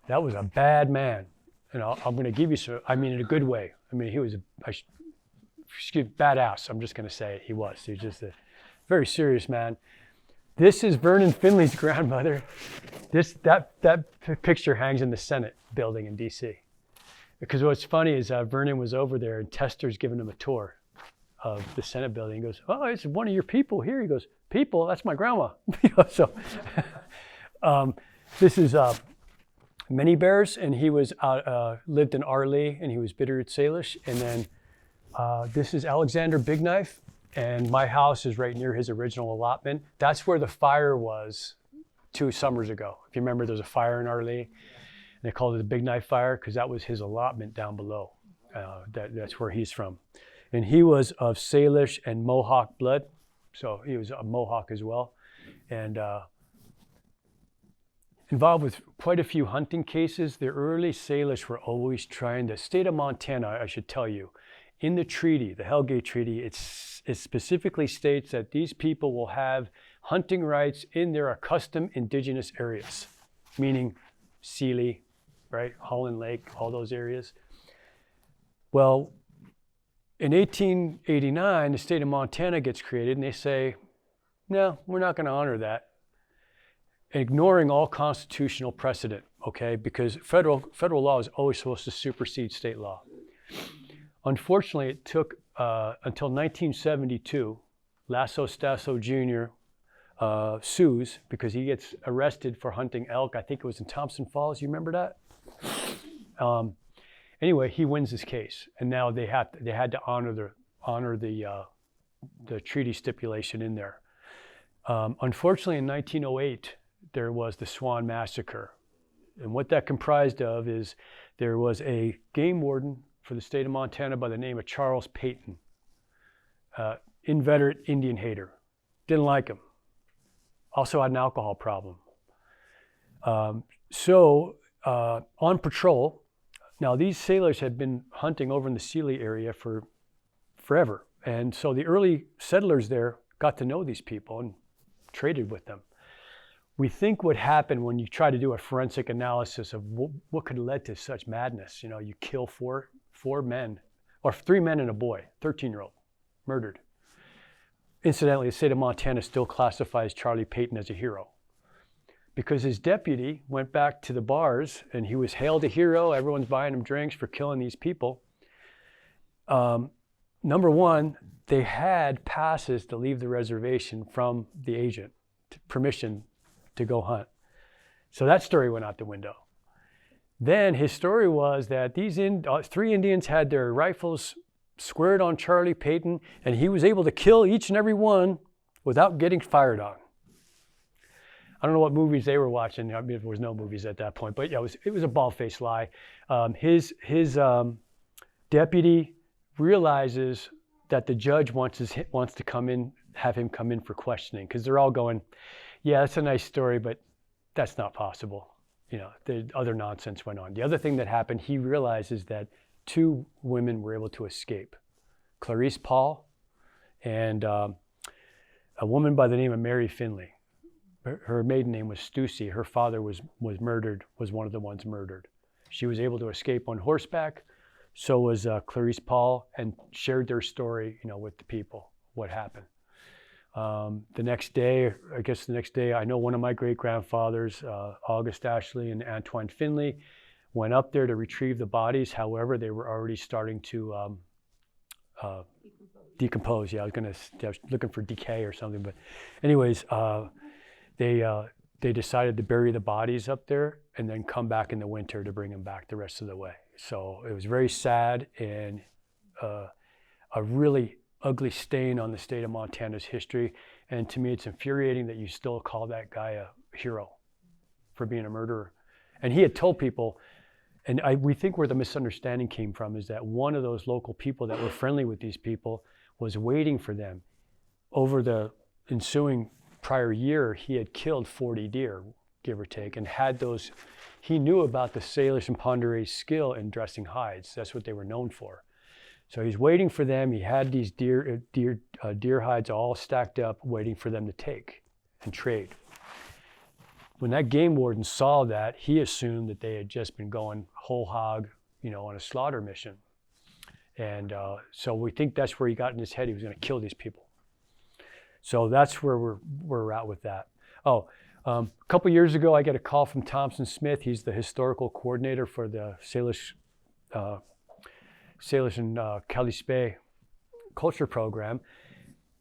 That was a bad man. And I'm going to give you some, I mean, in a good way. I mean, he was badass. I'm just going to say it. He was just a very serious man. This is Vernon Finley's grandmother. That picture hangs in the Senate building in D.C. Because what's funny is Vernon was over there and Tester's giving him a tour of the Senate building. He goes, "Oh, it's one of your people here." He goes, "People? That's my grandma." So this is Many Bears, and he was lived in Arley, and he was Bitterroot Salish. And then this is Alexander Big Knife. And my house is right near his original allotment. That's where the fire was 2 summers ago. If you remember, there was a fire in Arley, and they called it the Big Knife Fire because that was his allotment down below. That's where he's from. And he was of Salish and Mohawk blood, so he was a Mohawk as well. And involved with quite a few hunting cases. The early Salish were always trying, the state of Montana, I should tell you, in the treaty, the Hellgate Treaty, it specifically states that these people will have hunting rights in their accustomed indigenous areas, meaning Sealy, right, Holland Lake, all those areas. Well, in 1889, the state of Montana gets created, and they say, no, we're not going to honor that, ignoring all constitutional precedent, okay, because federal law is always supposed to supersede state law. Unfortunately, it took until 1972, Lasso Stasso Jr. Sues because he gets arrested for hunting elk. I think it was in Thompson Falls. You remember that? Anyway, he wins his case, and now they had to honor the treaty stipulation in there. Unfortunately, in 1908, there was the Swan Massacre, and what that comprised of is there was a game warden for the state of Montana by the name of Charles Payton, inveterate Indian hater, didn't like him. Also had an alcohol problem. So on patrol, now these sailors had been hunting over in the Sealy area for forever. And so the early settlers there got to know these people and traded with them. We think what happened when you try to do a forensic analysis of what could have led to such madness. You know, you kill four men, or 3 men and a boy, 13-year-old, murdered. Incidentally, the state of Montana still classifies Charlie Payton as a hero because his deputy went back to the bars and he was hailed a hero. Everyone's buying him drinks for killing these people. Number one, they had passes to leave the reservation from the agent, permission to go hunt. So that story went out the window. Then his story was that these 3 Indians had their rifles squared on Charlie Payton, and he was able to kill each and every one without getting fired on. I don't know what movies they were watching. I mean, there was no movies at that point, but yeah, it was a bald-faced lie. His deputy realizes that the judge wants to come in, have him come in for questioning, because they're all going, yeah, that's a nice story, but that's not possible. You know, the other nonsense went on. The other thing that happened, he realizes that 2 women were able to escape. Clarice Paul and a woman by the name of Mary Finley. Her maiden name was Stussy. Her father was murdered, was one of the ones murdered. She was able to escape on horseback. So was Clarice Paul, and shared their story, you know, with the people, what happened. The next day, I know one of my great-grandfathers, August Ashley and Antoine Finley, went up there to retrieve the bodies. However, they were already starting to decompose. Yeah, I was looking for decay or something. But anyways, they decided to bury the bodies up there and then come back in the winter to bring them back the rest of the way. So it was very sad and a really ugly stain on the state of Montana's history. And to me, it's infuriating that you still call that guy a hero for being a murderer. And he had told people, and we think where the misunderstanding came from is that one of those local people that were friendly with these people was waiting for them. Over the ensuing prior year, he had killed 40 deer, give or take, and had those. He knew about the Salish and Pend Oreille skill in dressing hides. That's what they were known for. So he's waiting for them. He had these deer hides all stacked up, waiting for them to take and trade. When that game warden saw that, he assumed that they had just been going whole hog, on a slaughter mission. And so we think that's where he got in his head he was going to kill these people. So that's where we're at with that. A couple years ago, I get a call from Thompson Smith. He's the historical coordinator for the Salish and Kalispé culture program.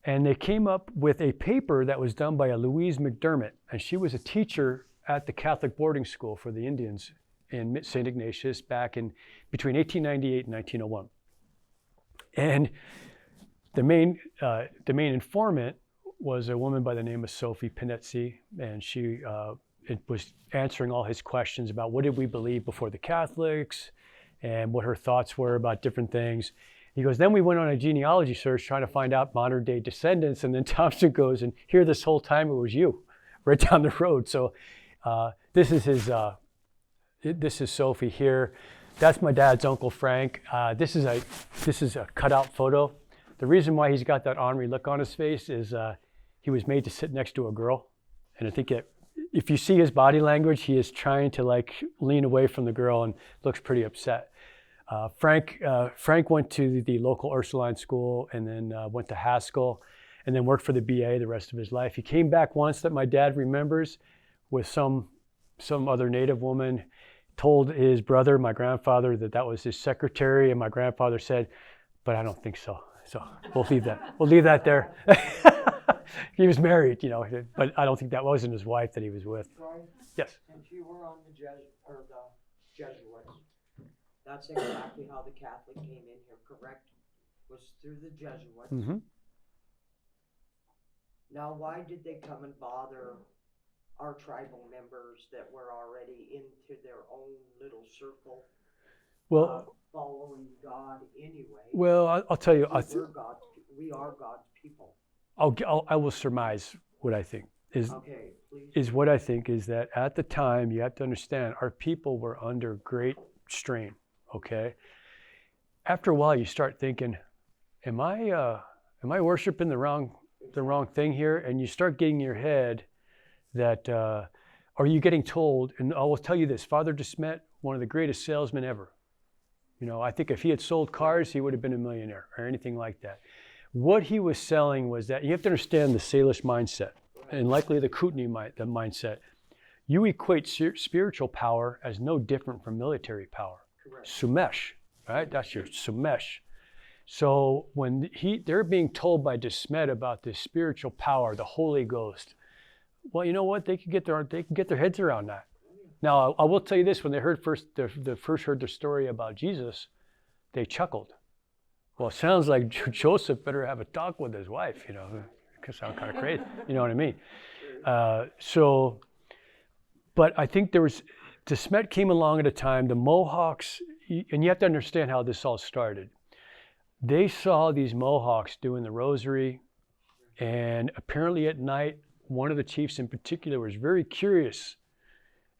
And they came up with a paper that was done by a Louise McDermott. And she was a teacher at the Catholic boarding school for the Indians in St. Ignatius back in between 1898 and 1901. And the main informant was a woman by the name of Sophie Panetzi, and she was answering all his questions about what did we believe before the Catholics and what her thoughts were about different things. He goes, then we went on a genealogy search trying to find out modern day descendants, and then Thompson goes, and here this whole time it was you, right down the road. So this is Sophie here. That's my dad's Uncle Frank. This is a cutout photo. The reason why he's got that ornery look on his face is he was made to sit next to a girl. And I think if you see his body language, he is trying to lean away from the girl and looks pretty upset. Frank went to the local Ursuline school and then went to Haskell and then worked for the BA the rest of his life. He came back once that my dad remembers with some other Native woman, told his brother, my grandfather, that was his secretary, and my grandfather said, but I don't think so. So we'll leave that there. He was married, but I don't think that wasn't his wife that he was with. Right? Yes. And you were on the Jesuits. That's exactly how the Catholic came in here, correct? Was through the Jesuits. Mm-hmm. Now, why did they come and bother our tribal members that were already into their own little circle? Well, following God anyway. Well, I'll tell you. We are God's people. I will surmise what I think is. Okay, please. Is what I think is that at the time, you have to understand, our people were under great strain. Okay. After a while, you start thinking, am I worshiping the wrong thing here? And you start getting in your head that, are you getting told? And I will tell you this: Father DeSmet, one of the greatest salesmen ever. I think if he had sold cars, he would have been a millionaire or anything like that. What he was selling was that you have to understand the Salish mindset and likely the Kootenai mindset. You equate spiritual power as no different from military power. Correct. Sumesh, right? That's your Sumesh. So when they're being told by DeSmet about this spiritual power, the Holy Ghost, well, you know what? They can get their heads around that. Now, I will tell you this: when they first heard the story about Jesus, they chuckled. Well, it sounds like Joseph better have a talk with his wife. It could sound kind of crazy. You know what I mean? But I think DeSmet came along at a time. The Mohawks, and you have to understand how this all started. They saw these Mohawks doing the rosary, and apparently at night, one of the chiefs in particular was very curious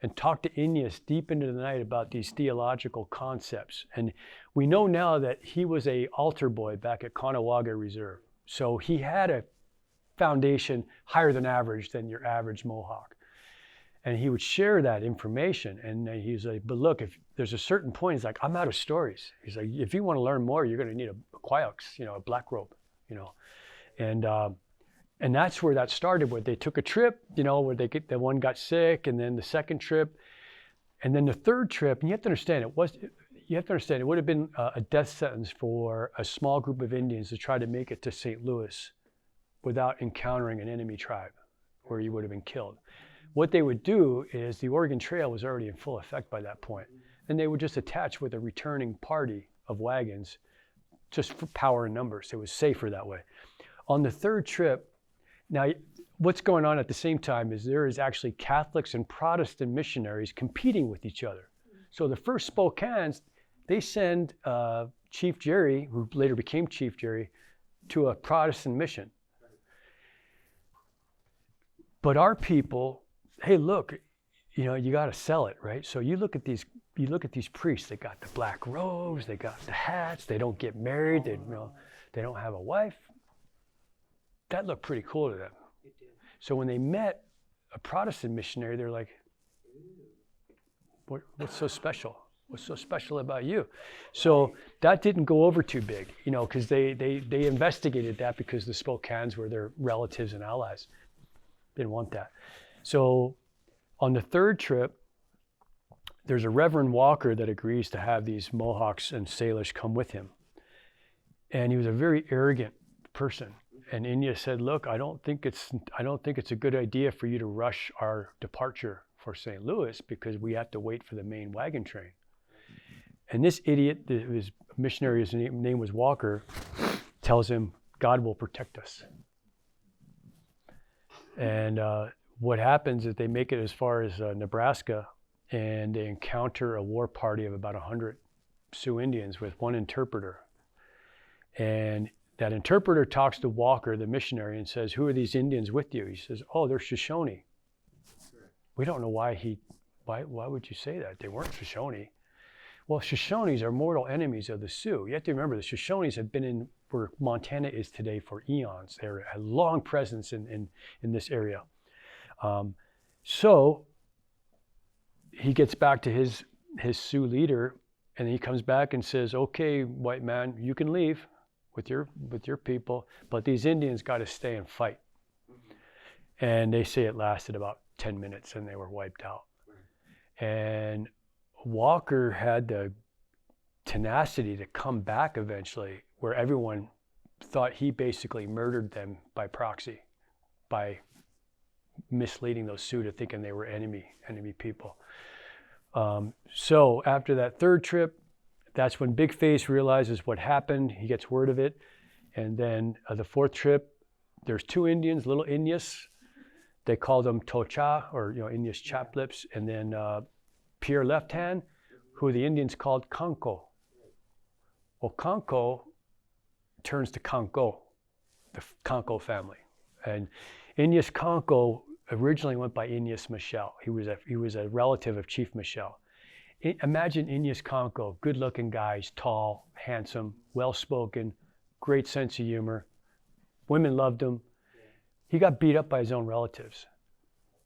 and talked to Inyas deep into the night about these theological concepts. And we know now that he was an altar boy back at Caughnawaga Reserve. So he had a foundation higher than average than your average Mohawk. And he would share that information. And he's like, but look, if there's a certain point, he's like, I'm out of stories. He's like, if you want to learn more, you're going to need a quiox, a black robe, And that's where that started, where they took a trip, where the one got sick, and then the second trip, and then the third trip. And you have to understand, it would have been a death sentence for a small group of Indians to try to make it to St. Louis without encountering an enemy tribe, where you would have been killed. What they would do is the Oregon Trail was already in full effect by that point. and they would just attach with a returning party of wagons, just for power and numbers. It was safer that way. On the third trip, now what's going on at the same time is there is actually Catholics and Protestant missionaries competing with each other. So the first Spokanes, they send Chief Jerry, who later became Chief Jerry, to a Protestant mission. But our people, hey, look, you know, you got to sell it, right? So you look at these priests. They got the black robes, they got the hats. They don't get married. They don't have a wife. That looked pretty cool to them. So when they met a Protestant missionary, they're like, what's so special? What's so special about you? So that didn't go over too big, you know, because they investigated that because the Spokanes were their relatives and allies. Didn't want that. So on the third trip, there's a Reverend Walker that agrees to have these Mohawks and Salish come with him. And he was a very arrogant person. And Inya said, look, I don't think it's a good idea for you to rush our departure for St. Louis because we have to wait for the main wagon train. And this idiot, his missionary, his name was Walker, tells him, God will protect us. And what happens is they make it as far as Nebraska, and they encounter a war party of about 100 Sioux Indians with one interpreter. And that interpreter talks to Walker, the missionary, and says, who are these Indians with you? He says, oh, they're Shoshone. We don't know why would you say that? They weren't Shoshone. Well, Shoshones are mortal enemies of the Sioux. You have to remember the Shoshones have been in where Montana is today for eons. They're a long presence in this area. So he gets back to his Sioux leader, and he comes back and says, okay, white man, you can leave with your people, but these Indians got to stay and fight. And they say it lasted about 10 minutes and they were wiped out. And Walker had the tenacity to come back eventually, where everyone thought he basically murdered them by proxy, by misleading those Sioux to thinking they were enemy people. So after that third trip, that's when Big Face realizes what happened. He gets word of it. And then the fourth trip, there's two Indians, little Inyas. They called them Tocha, or Inyas chaplips. And then Pierre Left Hand, who the Indians called Kanko. Well, Kanko turns to Kanko, the Kanko family. And Inyas Kanko originally went by Inyas Michel. He was a relative of Chief Michel. Imagine Inyas Kanko, good-looking guys, tall, handsome, well-spoken, great sense of humor. Women loved him. He got beat up by his own relatives.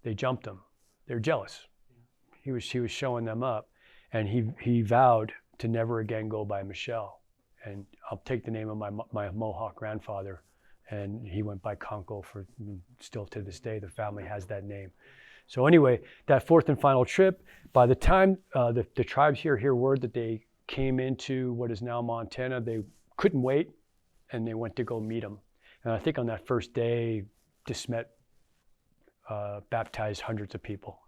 They jumped him. They're jealous. He was showing them up, and he vowed to never again go by Michel. And I'll take the name of my Mohawk grandfather, and he went by Kanko for still to this day. The family has that name. So anyway, that fourth and final trip, by the time the tribes here hear word that they came into what is now Montana, they couldn't wait, and they went to go meet him. And I think on that first day, just baptized hundreds of people,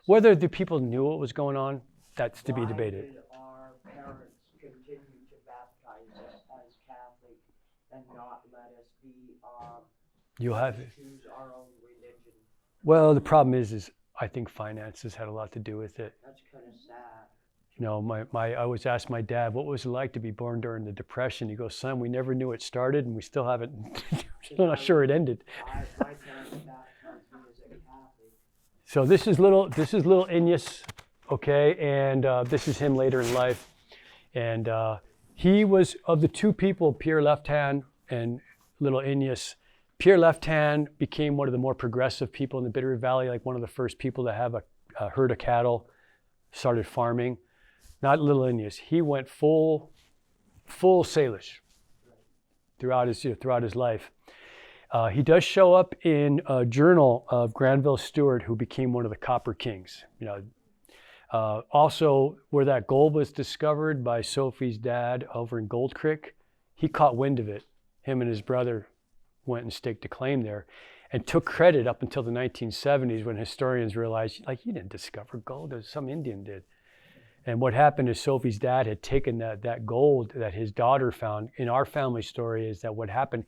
Whether the people knew what was going on, that's to be debated. Why did our parents continue to baptize us as Catholic and not let us choose our own religion? Well, the problem is I think finances had a lot to do with it. That's kind of sad. I always ask my dad, what was it like to be born during the Depression? He goes, son, we never knew it started, and we still haven't, still not sure it ended. My parents baptized me as a Catholic. So this is little Inyas, okay, and this is him later in life. And he was, of the two people, Pierre Left Hand and little Inyas, Pierre Left Hand became one of the more progressive people in the Bitterroot Valley, like one of the first people to have a herd of cattle, started farming. Not little Inyas. He went full Salish throughout his life. He does show up in a journal of Granville Stewart, who became one of the Copper Kings. Also, where that gold was discovered by Sophie's dad over in Gold Creek, he caught wind of it. Him and his brother went and staked a claim there and took credit up until the 1970s when historians realized, you didn't discover gold, some Indian did. And what happened is Sophie's dad had taken that gold that his daughter found. In our family story is that what happened,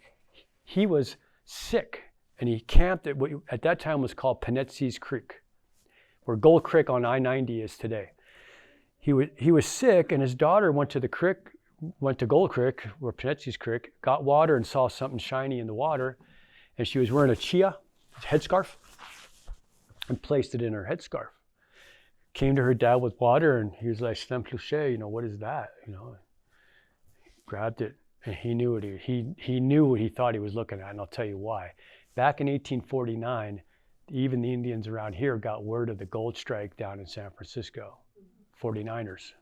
he was sick and he camped at what at that time was called Penetsi's Creek, where Gold Creek on I-90 is today. He was sick and his daughter went to the creek, went to Gold Creek, or Penetsi's Creek, got water and saw something shiny in the water. And she was wearing a chia headscarf and placed it in her headscarf. Came to her dad with water and he was like, "Stem touché, what is that?" Grabbed it and he knew he knew what he thought he was looking at, and I'll tell you why. Back in 1849, even the Indians around here got word of the gold strike down in San Francisco, 49ers.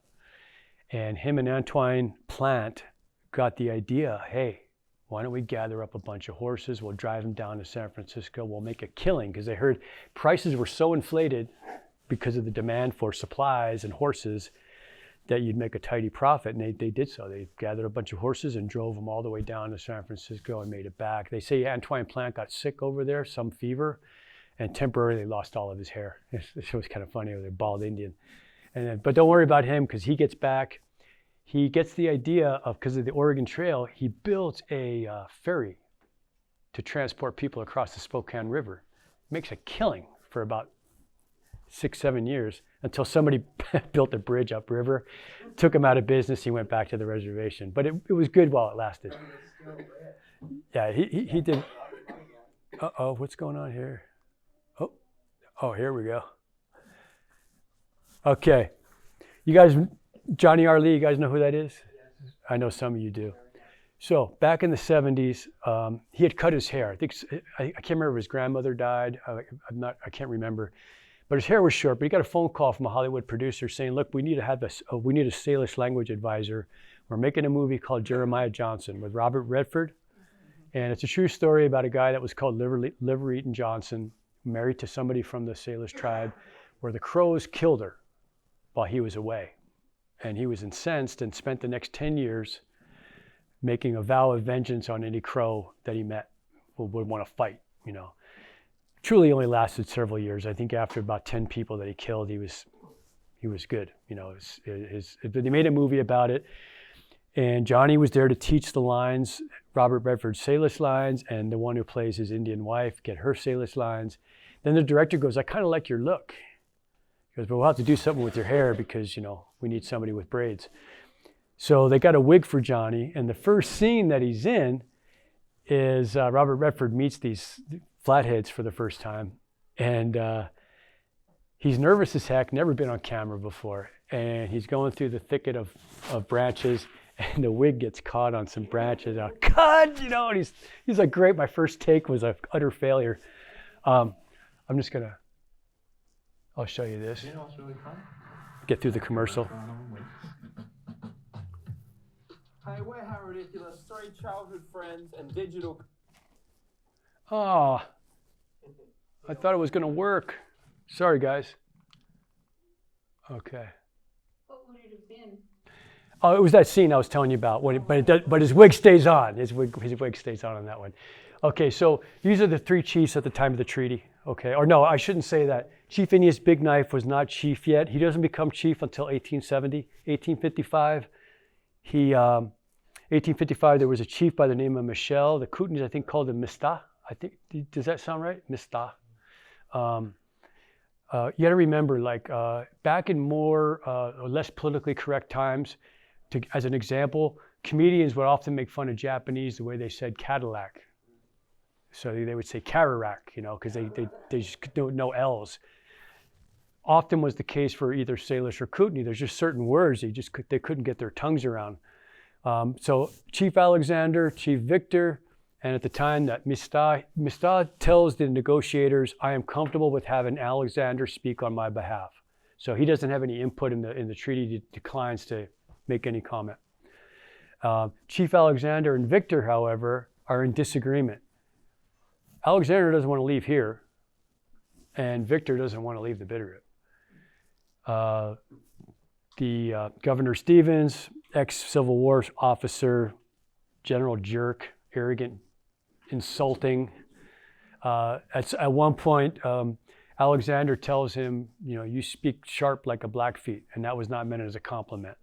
And him and Antoine Plant got the idea, hey, why don't we gather up a bunch of horses, we'll drive them down to San Francisco, we'll make a killing, because they heard prices were so inflated because of the demand for supplies and horses that you'd make a tidy profit, and they did so. They gathered a bunch of horses and drove them all the way down to San Francisco and made it back. They say Antoine Plant got sick over there, some fever, and temporarily lost all of his hair. It was kind of funny, with a bald Indian. But don't worry about him, because he gets back. He gets the idea of, because of the Oregon Trail, he built a ferry to transport people across the Spokane River. Makes a killing for about 6-7 years until somebody built a bridge upriver, took him out of business. He went back to the reservation, but it was good while it lasted. Yeah, he did. Uh-oh, what's going on here? Oh, here we go. Okay, you guys, Johnny R. Lee, you guys know who that is? I know some of you do. So back in the 70s, he had cut his hair. I can't remember if his grandmother died. I can't remember. But his hair was short. But he got a phone call from a Hollywood producer saying, "Look, we need to have this. We need a Salish language advisor. We're making a movie called Jeremiah Johnson with Robert Redford, and it's a true story about a guy that was called Liver Eaton Johnson, married to somebody from the Salish tribe, where the Crows killed her while he was away, and he was incensed and spent the next 10 years making a vow of vengeance on any Crow that he met would want to fight. Truly only lasted several years. I think after about 10 people that he killed, he was good. They made a movie about it, and Johnny was there to teach the lines, Robert Redford's Salish lines, and the one who plays his Indian wife get her Salish lines. Then the director goes, "I kind of like your look." He goes, "But we'll have to do something with your hair because we need somebody with braids." So they got a wig for Johnny, and the first scene that he's in is Robert Redford meets these flatheads for the first time, and he's nervous as heck, never been on camera before, and he's going through the thicket of branches, and the wig gets caught on some branches. Cut, and he's like, "Great, my first take was an utter failure." I'm just gonna, I'll show you this. You know what's really fun? Get through the commercial. Hey, we're How Ridiculous, 3 childhood friends and digital. Oh, I thought it was gonna work. Sorry, guys. Okay. What would it have been? Oh, it was that scene I was telling you about. But his wig stays on. His wig stays on that one. Okay, so these are the 3 chiefs at the time of the treaty. Okay, or no, I shouldn't say that. Chief Phineas Big Knife was not chief yet. He doesn't become chief until 1870, 1855. 1855, there was a chief by the name of Michel. The Kootenays, I think, called him Mista. Does that sound right? Mista. You got to remember, back in more or less politically correct times, as an example, comedians would often make fun of Japanese the way they said Cadillac. So they would say Cadillac, because they just don't know L's. Often was the case for either Salish or Kootenai. There's just certain words they couldn't get their tongues around. So Chief Alexander, Chief Victor, and at the time that Mista tells the negotiators, "I am comfortable with having Alexander speak on my behalf." So he doesn't have any input in the treaty. He declines to make any comment. Chief Alexander and Victor, however, are in disagreement. Alexander doesn't want to leave here, and Victor doesn't want to leave the Bitterroot. Governor Stevens, ex-Civil War officer, general jerk, arrogant, insulting. At one point, Alexander tells him, you speak sharp like a Blackfeet, and that was not meant as a compliment.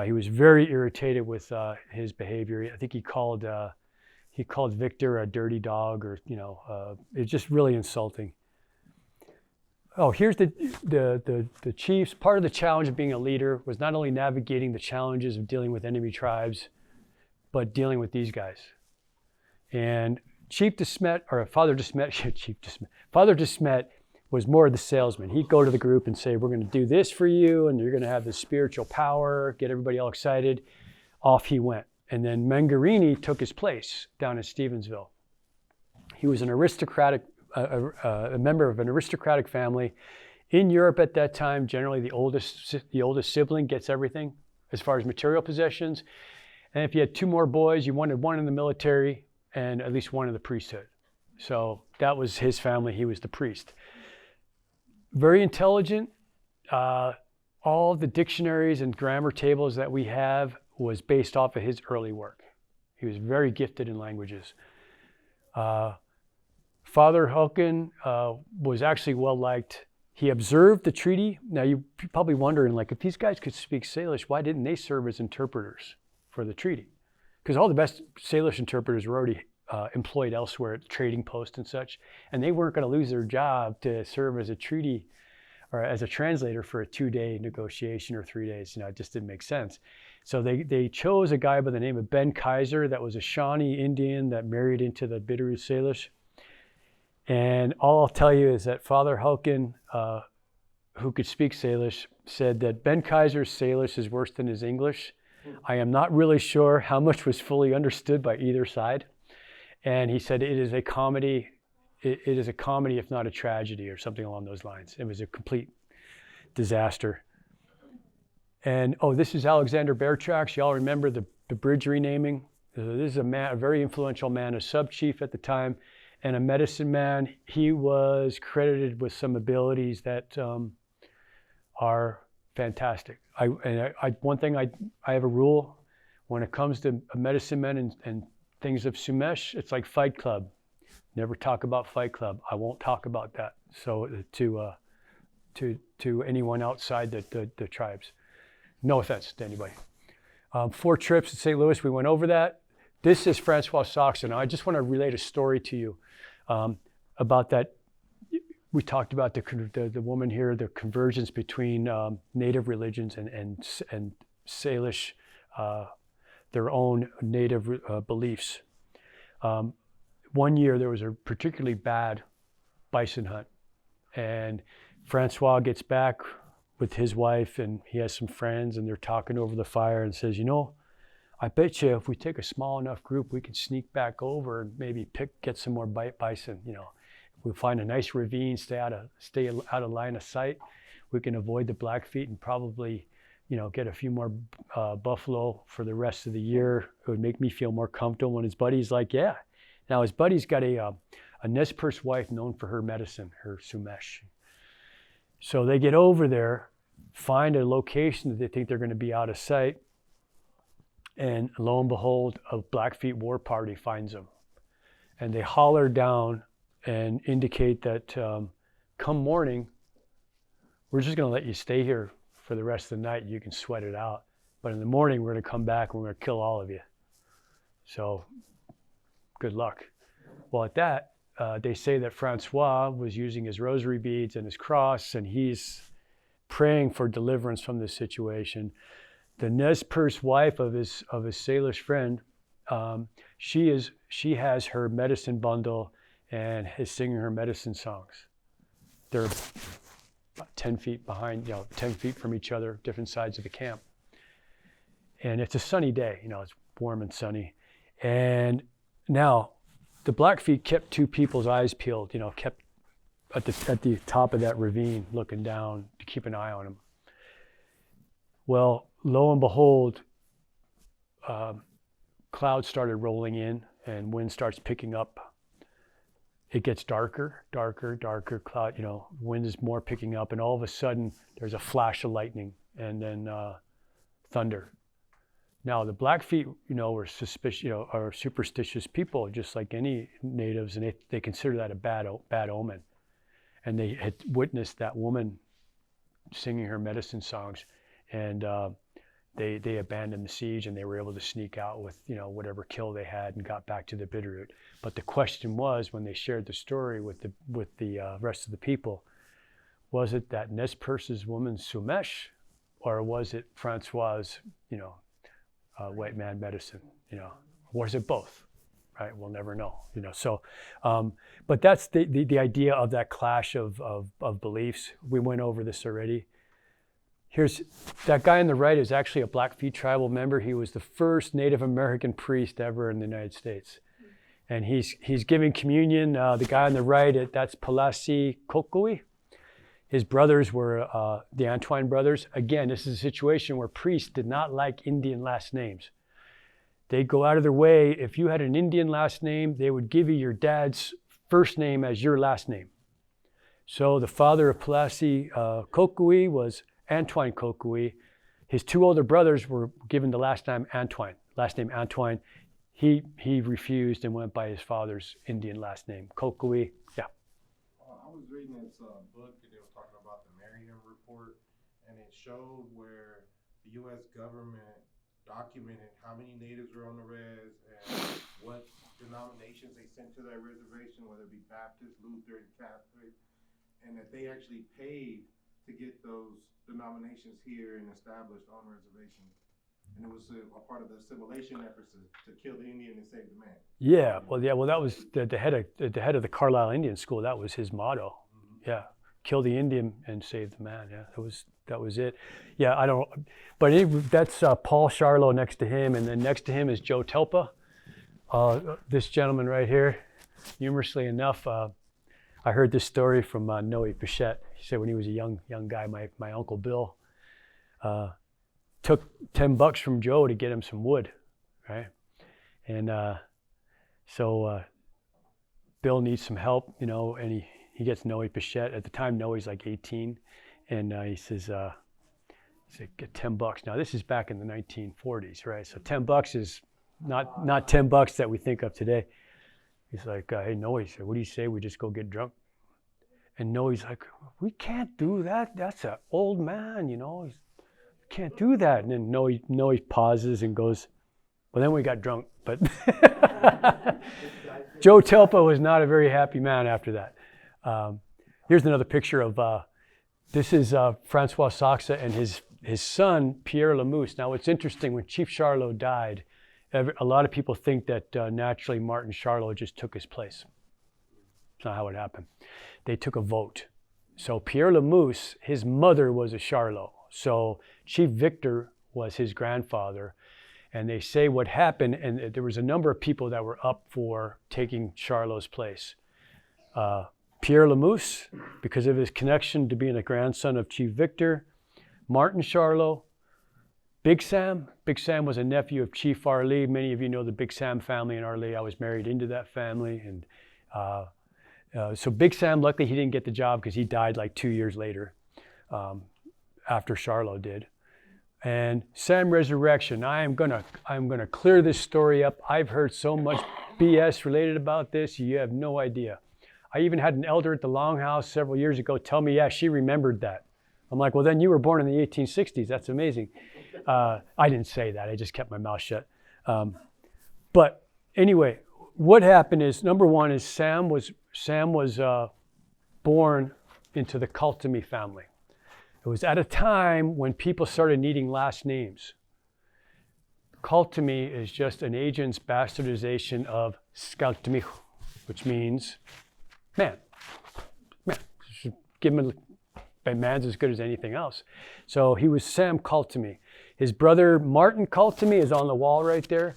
He was very irritated with his behavior. I think he called Victor a dirty dog, or it's just really insulting. Oh, here's the chiefs. Part of the challenge of being a leader was not only navigating the challenges of dealing with enemy tribes, but dealing with these guys. And Chief DeSmet, or Father DeSmet was more of the salesman. He'd go to the group and say, we're going to do this for you, and you're going to have this spiritual power, get everybody all excited. Off he went. And then Mengarini took his place down in Stevensville. He was an aristocratic, a member of an aristocratic family. In Europe at that time, generally the oldest sibling gets everything as far as material possessions. And if you had two more boys, you wanted one in the military and at least one in the priesthood. So that was his family. He was the priest. Very intelligent. All the dictionaries and grammar tables that we have was based off of his early work. He was very gifted in languages. Father Hulken was actually well liked. He observed the treaty. Now you're probably wondering, like, if these guys could speak Salish, why didn't they serve as interpreters for the treaty? Because all the best Salish interpreters were already employed elsewhere at trading posts and such, and they weren't going to lose their job to serve as a treaty or as a translator for a 2-day negotiation or 3 days. It just didn't make sense. So they chose a guy by the name of Ben Kaiser that was a Shawnee Indian that married into the Bitterroot Salish. And all I'll tell you is that Father Hulken, who could speak Salish, said that Ben Kaiser's Salish is worse than his English. I am not really sure how much was fully understood by either side. And he said it is a comedy. It is a comedy, if not a tragedy, or something along those lines. It was a complete disaster. And this is Alexander Beartracks. Y'all remember the bridge renaming? This is a very influential man, a sub-chief at the time, and a medicine man. He was credited with some abilities that are fantastic. One thing I have a rule when it comes to medicine men and things of Sumesh. It's like Fight Club. Never talk about Fight Club. I won't talk about that. So to anyone outside the tribes. No offense to anybody. 4 trips to St. Louis. We went over that. This is Francois Saxon. I just want to relate a story to you about that. We talked about the woman here, the convergence between native religions and Salish, their own native beliefs. One year there was a particularly bad bison hunt, and Francois gets back with his wife, and he has some friends, and they're talking over the fire, and says, I bet you if we take a small enough group, we can sneak back over and maybe get some more bison. We'll find a nice ravine, stay out of line of sight. We can avoid the Blackfeet and probably, get a few more buffalo for the rest of the year. It would make me feel more comfortable. And his buddy's like, yeah. Now his buddy's got a Nez Perce wife known for her medicine, her Sumesh. So they get over there, find a location that they think they're going to be out of sight, and lo and behold, a Blackfeet war party finds them. And they holler down and indicate that come morning, we're just going to let you stay here for the rest of the night. You can sweat it out. But in the morning, we're going to come back and we're going to kill all of you. So good luck. Well, at that, they say that Francois was using his rosary beads and his cross, and he's praying for deliverance from this situation. The Nez Perce wife of his Salish friend, she has her medicine bundle and is singing her medicine songs. They're about 10 feet behind, 10 feet from each other, different sides of the camp. And it's a sunny day, it's warm and sunny. And now, the Blackfeet kept 2 people's eyes peeled, kept at the top of that ravine looking down to keep an eye on them. Well, lo and behold, clouds started rolling in and wind starts picking up. It gets darker, cloud, wind is more picking up, and all of a sudden there's a flash of lightning and then thunder. Now the Blackfeet, are suspicious, are superstitious people, just like any natives, and they consider that a bad omen. and they had witnessed that woman singing her medicine songs, and they abandoned the siege, and they were able to sneak out with whatever kill they had and got back to the Bitterroot. But the question was, when they shared the story with the rest of the people, was it that Nez Perce's woman Sumesh, or was it Francois' white man medicine? Or was it both? Right? We'll never know. So, but that's the idea of that clash of beliefs. We went over this already. Here's that guy on the right is actually a Blackfeet tribal member. He was the first Native American priest ever in the United States. And he's giving communion. The guy on the right, that's Palasi Kokui. His brothers were the Antoine brothers. Again, this is a situation where priests did not like Indian last names. They'd go out of their way. If you had an Indian last name, they would give you your dad's first name as your last name. So the father of Palasi Kokui was Antoine Kokui. His two older brothers were given the last name Antoine. He refused and went by his father's Indian last name, Kokui. Yeah. I was reading this book, and it was talking about the Merriam Report, and it showed where the U.S. government documented how many natives were on the res and what denominations they sent to that reservation, whether it be Baptist, Lutheran, Catholic, and that they actually paid to get those denominations here and established on reservation. And it was a part of the assimilation efforts to kill the Indian and save the man. Yeah, well, that was the head of the Carlisle Indian School. That was his motto. Mm-hmm. Yeah, kill the Indian and save the man. Yeah, that was it. Yeah, I don't. But that's Paul Charlot next to him, and then next to him is Joe Telpa. This gentleman right here. Humorously enough, I heard this story from Noe Pichette. He said when he was a young guy, my Uncle Bill took $10 from Joe to get him some wood, right? And so Bill needs some help, and he gets Noe Pichette. At the time, Noe's like 18, and he says, get $10. Now this is back in the 1940s, right? So $10 is not $10 that we think of today. He's like, hey, Noe, he said, what do you say we just go get drunk? And Noe's like, we can't do that. That's an old man, He can't do that. And then Noe pauses and goes, well, then we got drunk. But Joe Telpa was not a very happy man after that. Here's another picture of, this is Francois Saxa and his son, Pierre Lamousse. Now, what's interesting, when Chief Charlot died, a lot of people think that naturally Martin Charlot just took his place. It's not how it happened. They took a vote. So Pierre Lamousse, his mother was a Charlot. So Chief Victor was his grandfather. And they say what happened, and there was a number of people that were up for taking Charlot's place. Pierre Lamousse, because of his connection to being a grandson of Chief Victor. Martin Charlot. Big Sam. Big Sam was a nephew of Chief Arlee. Many of you know the Big Sam family in Arlee. I was married into that family. And so Big Sam, luckily he didn't get the job because he died like 2 years later, after Charlot did. And Sam Resurrection, I'm gonna clear this story up. I've heard so much BS related about this, you have no idea. I even had an elder at the Longhouse several years ago tell me, yeah, she remembered that. I'm like, well, then you were born in the 1860s. That's amazing. I didn't say that. I just kept my mouth shut. But anyway, what happened is, number one is Sam was born into the Cultamy family. It was at a time when people started needing last names. Cultamy is just an agent's bastardization of Skaltamy, which means man. Give him a man's as good as anything else. So he was Sam Cultamy. His brother Martin Cultamy is on the wall right there.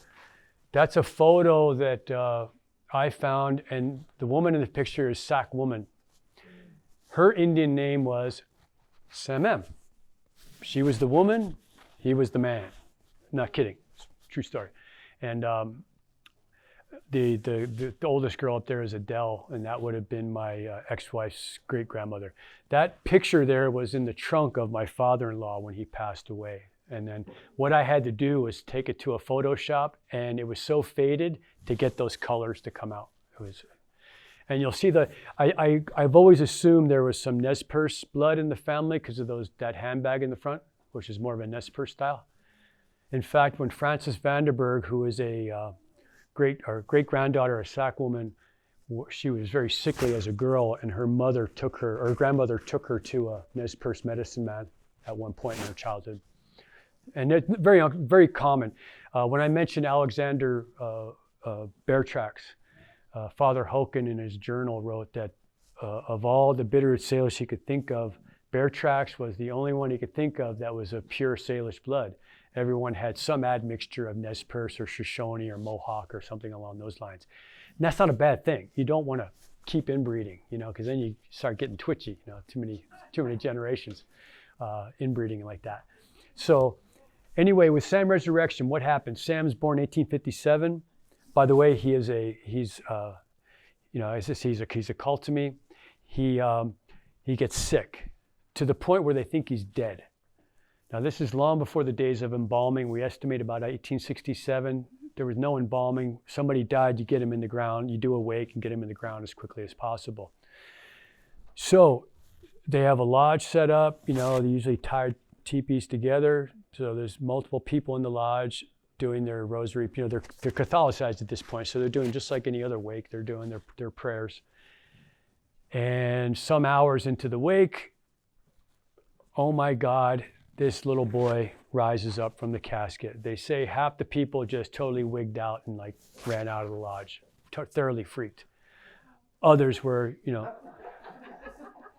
That's a photo that I found, and the woman in the picture is Sac Woman. Her Indian name was Samem. She was the woman, he was the man. Not kidding, true story. And the oldest girl up there is Adele, and that would have been my ex-wife's great-grandmother. That picture there was in the trunk of my father-in-law when he passed away. And then what I had to do was take it to a photo shop, and it was so faded to get those colors to come out. And you'll see I've always assumed there was some Nez Perce blood in the family because of that handbag in the front, which is more of a Nez Perce style. In fact, when Frances Vanderburg, who is a great-granddaughter of a Sac woman, she was very sickly as a girl, and her grandmother took her to a Nez Perce medicine man at one point in her childhood. And it's very, very common. When I mentioned Alexander bear tracks, Father Hoken in his journal wrote that of all the Bitterroot Salish he could think of, bear tracks was the only one he could think of that was of pure Salish blood. Everyone had some admixture of Nez Perce or Shoshone or Mohawk or something along those lines. And that's not a bad thing. You don't want to keep inbreeding, because then you start getting twitchy, too many generations inbreeding like that. So anyway, with Sam Resurrection, what happened? Sam's born 1857. By the way, he's a cult to me. He gets sick to the point where they think he's dead. Now, this is long before the days of embalming. We estimate about 1867. There was no embalming. Somebody died, you get him in the ground. You do a wake and get him in the ground as quickly as possible. So they have a lodge set up. They usually tie teepees together. So there's multiple people in the lodge doing their rosary. They're Catholicized at this point, so they're doing just like any other wake. They're doing their prayers. And some hours into the wake, oh my God, this little boy rises up from the casket. They say half the people just totally wigged out and ran out of the lodge, thoroughly freaked. Others were,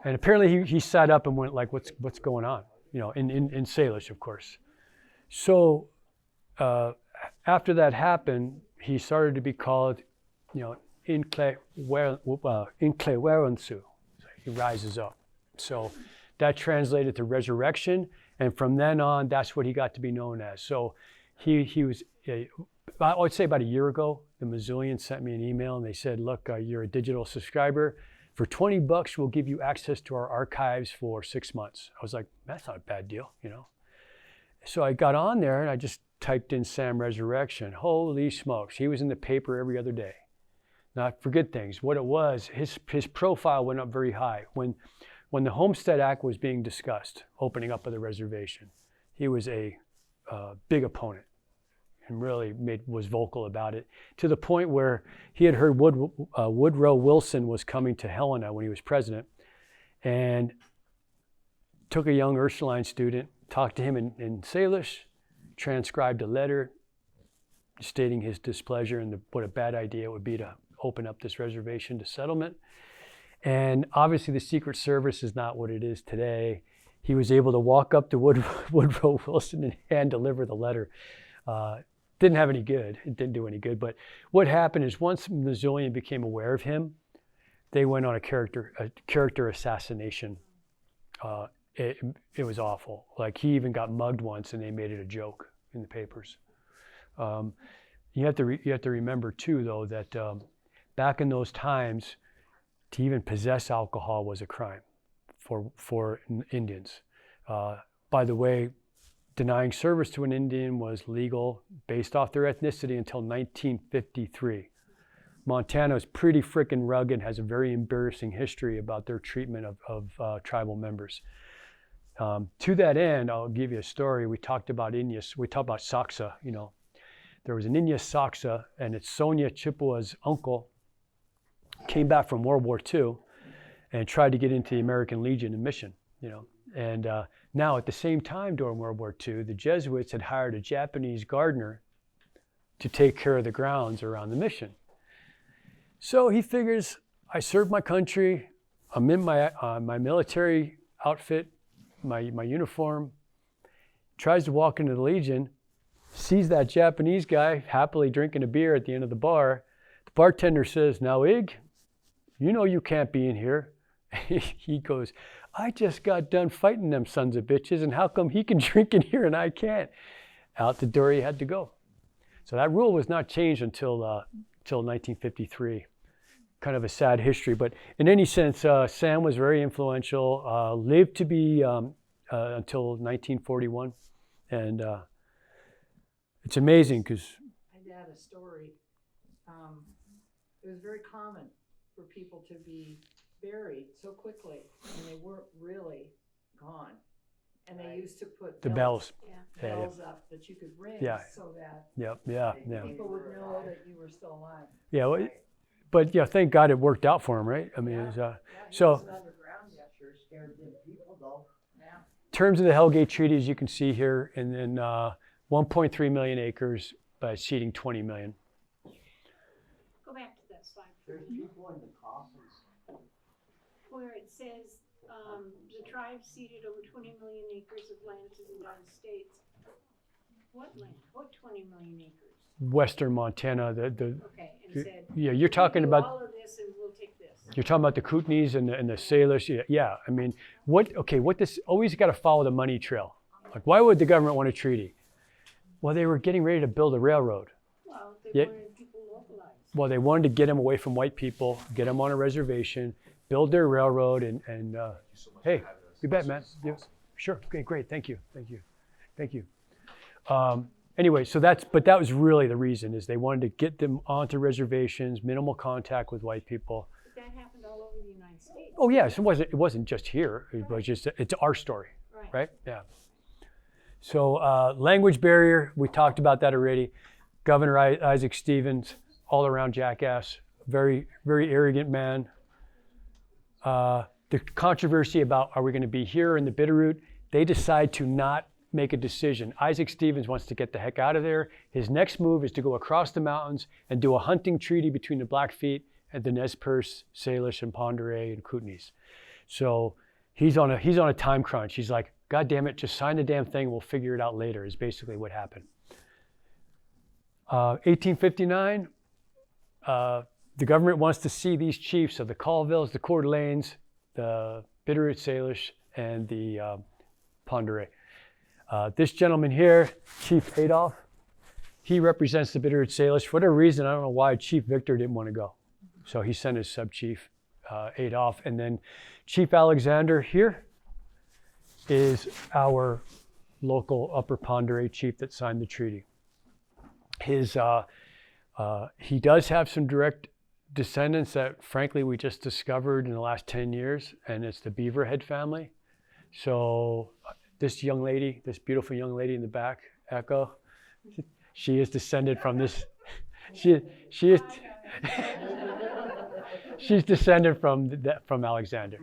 and apparently he sat up and went what's going on? In Salish, of course. So after that happened, he started to be called, Incle Werensu. He rises up. So that translated to resurrection. And from then on, that's what he got to be known as. So he was, I would say about a year ago, the Missoulians sent me an email and they said, look, you're a digital subscriber. For $20, we'll give you access to our archives for 6 months. I was like, that's not a bad deal, So I got on there and I just typed in Sam Resurrection. Holy smokes, he was in the paper every other day. Not for good things. What it was, his profile went up very high. When the Homestead Act was being discussed, opening up of the reservation, he was a big opponent and really was vocal about it, to the point where he had heard Woodrow Wilson was coming to Helena when he was president, and took a young Ursuline student, talked to him in Salish, transcribed a letter stating his displeasure and what a bad idea it would be to open up this reservation to settlement. And obviously the Secret Service is not what it is today. He was able to walk up to Woodrow Wilson and hand deliver the letter. Didn't have any good. It didn't do any good. But what happened is once Missoulian became aware of him, they went on a character assassination. It was awful. He even got mugged once and they made it a joke in the papers. You have to remember too, though, that back in those times, to even possess alcohol was a crime for Indians. By the way, denying service to an Indian was legal based off their ethnicity until 1953. Montana is pretty frickin' rugged, has a very embarrassing history about their treatment of tribal members. To that end, I'll give you a story. We talked about Inyas. We talked about Saksa. There was an Inyas Saksa, and it's Sonia Chippewa's uncle came back from World War II and tried to get into the American Legion and mission. And now at the same time during World War II, the Jesuits had hired a Japanese gardener to take care of the grounds around the mission. So he figures, I served my country, I'm in my military outfit, my uniform, tries to walk into the Legion, sees that Japanese guy happily drinking a beer at the end of the bar. The bartender says, now Ig, you can't be in here. He goes, I just got done fighting them sons of bitches, and how come he can drink in here and I can't? Out the door he had to go. So that rule was not changed until 1953. Kind of a sad history, but in any sense, Sam was very influential, lived to be until 1941, and it's amazing because My dad a story. It was very common for people to be buried so quickly, and they weren't really gone. And they used to put The bells. Yeah. Yeah, bells up that you could ring Yeah. so that Yep. Yeah. Yeah. people would know that you were still alive. Yeah. Well, but yeah, thank God it worked out for him, right? I mean, it was, Yeah, he so wasn't underground yet. Sure scared them people though. Yeah. terms of the Hellgate Treaty, as you can see here, and then 1.3 million acres by ceding 20 million. Go back to that slide for a There's minute, people in the coffins. where it says, the tribe ceded over 20 million acres of land to the United States. What land? What 20 million acres? Western Montana, the Okay, and said. yeah, you're talking "We do about all of this and we'll take this." you're talking about the Kootenays and the Salish. Yeah, yeah. I mean, what this always got to follow the money trail. Like, why would the government want a treaty? Well, they were getting ready to build a railroad. Well, they Yeah. wanted people localized. Well, they wanted to get them away from white people, get them on a reservation, build their railroad, and hey, you bet, man. Yeah, sure. Okay, great. Thank you. Anyway, so that was really the reason, is they wanted to get them onto reservations, minimal contact with white people. But that happened all over the United States. Oh yes, it wasn't just here. It was just, it's our story, right? Yeah. So language barrier, we talked about that already. Governor Isaac Stevens, all around jackass, very, very arrogant man. The controversy about, are we going to be here in the Bitterroot? They decide to not make a decision. Isaac Stevens wants to get the heck out of there. His next move is to go across the mountains and do a hunting treaty between the Blackfeet and the Nez Perce, Salish, and Pend d'Oreille and Kootenays. So he's on a time crunch. He's like, God damn it, just sign the damn thing. We'll figure it out later, is basically what happened. 1859, the government wants to see these chiefs of the Colvilles, the Coeur d'Alenes, the Bitterroot Salish, and the Pend d'Oreille. This gentleman here, Chief Adolph, he represents the Bitterroot Salish. For whatever reason, I don't know why Chief Victor didn't want to go. So he sent his sub-chief, Adolph. And then Chief Alexander here is our local Upper Pend d'Oreille chief that signed the treaty. He does have some direct descendants that, frankly, we just discovered in the last 10 years, and it's the Beaverhead family. So this young lady, this beautiful young lady in the back, Echo, she is descended from this. She's descended from Alexander.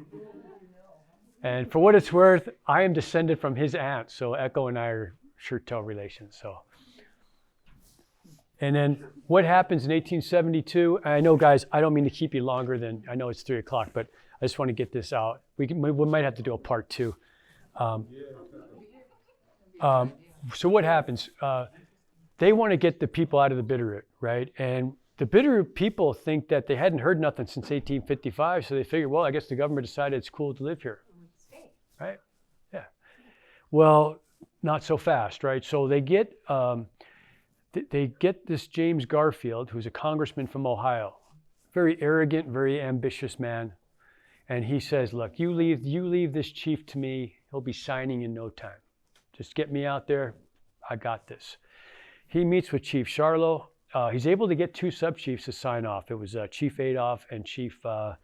And for what it's worth, I am descended from his aunt. So Echo and I are shirt tail relations. So. And then what happens in 1872? I know, guys, I don't mean to keep you longer than, I know it's 3 o'clock, but I just want to get this out. We might have to do a part 2. So what happens? They want to get the people out of the Bitterroot, right? And the Bitterroot people think that they hadn't heard nothing since 1855, so they figure, well, I guess the government decided it's cool to live here, right? Yeah. Well, not so fast, right? So they get this James Garfield, who's a congressman from Ohio, very arrogant, very ambitious man, and he says, "Look, you leave this chief to me. He'll be signing in no time. Just get me out there. I got this." He meets with Chief Charlo. He's able to get 2 sub-chiefs to sign off. It was Chief Adolph and Chief Arley.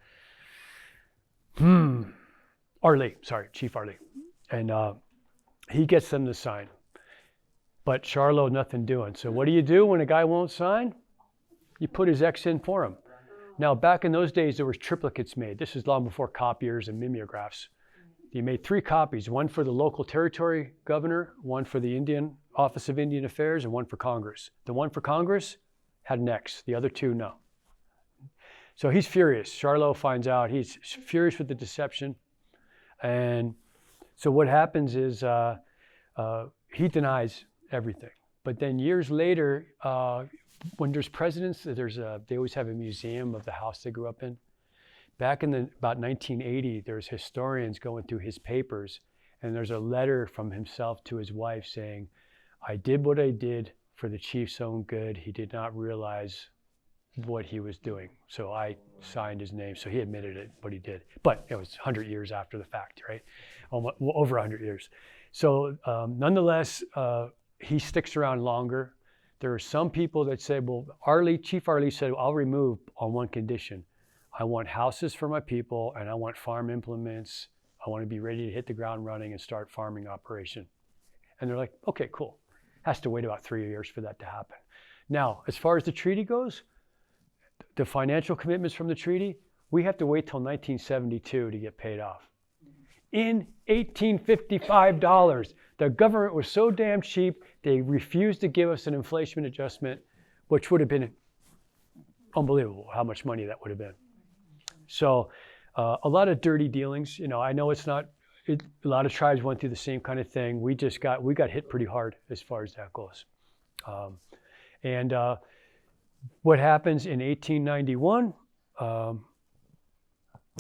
Sorry, Chief Arley. And he gets them to sign. But Charlo, nothing doing. So what do you do when a guy won't sign? You put his X in for him. Now, back in those days, there was triplicates made. This is long before copiers and mimeographs. You made 3 copies, one for the local territory governor, one for the Indian Office of Indian Affairs, and one for Congress. The one for Congress had an X, the other 2, no. So he's furious. Charlo finds out. He's furious with the deception. And so what happens is he denies everything. But then years later, when there's presidents, they always have a museum of the house they grew up in. Back in about 1980, there's historians going through his papers, and there's a letter from himself to his wife saying, "I did what I did for the chief's own good. He did not realize what he was doing. So I signed his name." So he admitted it, what he did. But it was 100 years after the fact, right? Over 100 years. So nonetheless, he sticks around longer. There are some people that say, well, Chief Arley said, "I'll remove on one condition. I want houses for my people, and I want farm implements. I want to be ready to hit the ground running and start farming operation. And they're like, okay, cool. Has to wait about 3 years for that to happen. Now, as far as the treaty goes, the financial commitments from the treaty, we have to wait till 1972 to get paid off. In $1855, the government was so damn cheap, they refused to give us an inflation adjustment, which would have been unbelievable how much money that would have been. So a lot of dirty dealings. You know, I know it's not, a lot of tribes went through the same kind of thing. We got hit pretty hard as far as that goes. What happens in 1891, oh,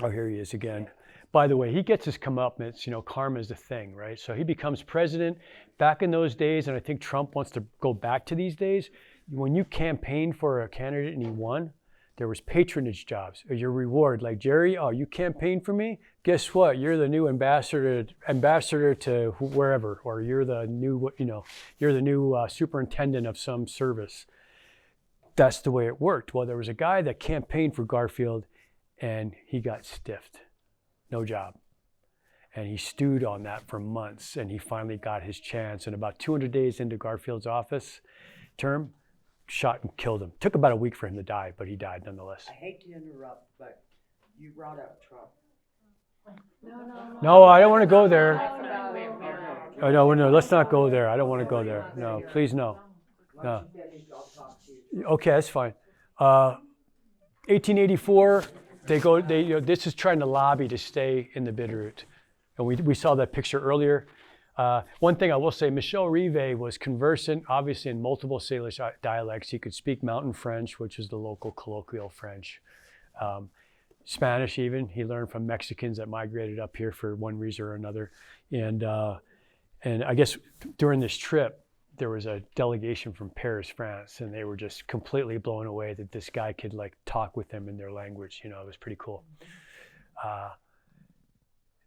here he is again. By the way, he gets his comeuppance, you know, karma's the thing, right? So he becomes president. Back in those days, and I think Trump wants to go back to these days, when you campaigned for a candidate and he won, there was patronage jobs, or your reward. Like, Jerry, oh, you campaigned for me? Guess what? You're the new ambassador to wherever, or you're the new, you know, you're the new superintendent of some service. That's the way it worked. Well, there was a guy that campaigned for Garfield, and he got stiffed. No job. And he stewed on that for months, and he finally got his chance. And about 200 days into Garfield's office term, shot and killed him. Took about a week for him to die, but he died nonetheless. I hate to interrupt, but you brought up Trump. No, I don't want to go there. Oh, no, let's not go there. I don't want to go there. No, please, no. No. Okay, that's fine. 1884, this is trying to lobby to stay in the Bitterroot. And we saw that picture earlier. One thing I will say, Michel Rive was conversant, obviously, in multiple Salish dialects. He could speak Mountain French, which is the local colloquial French. Spanish even, he learned from Mexicans that migrated up here for one reason or another. And I guess during this trip, there was a delegation from Paris, France, and they were just completely blown away that this guy could like talk with them in their language. You know, it was pretty cool.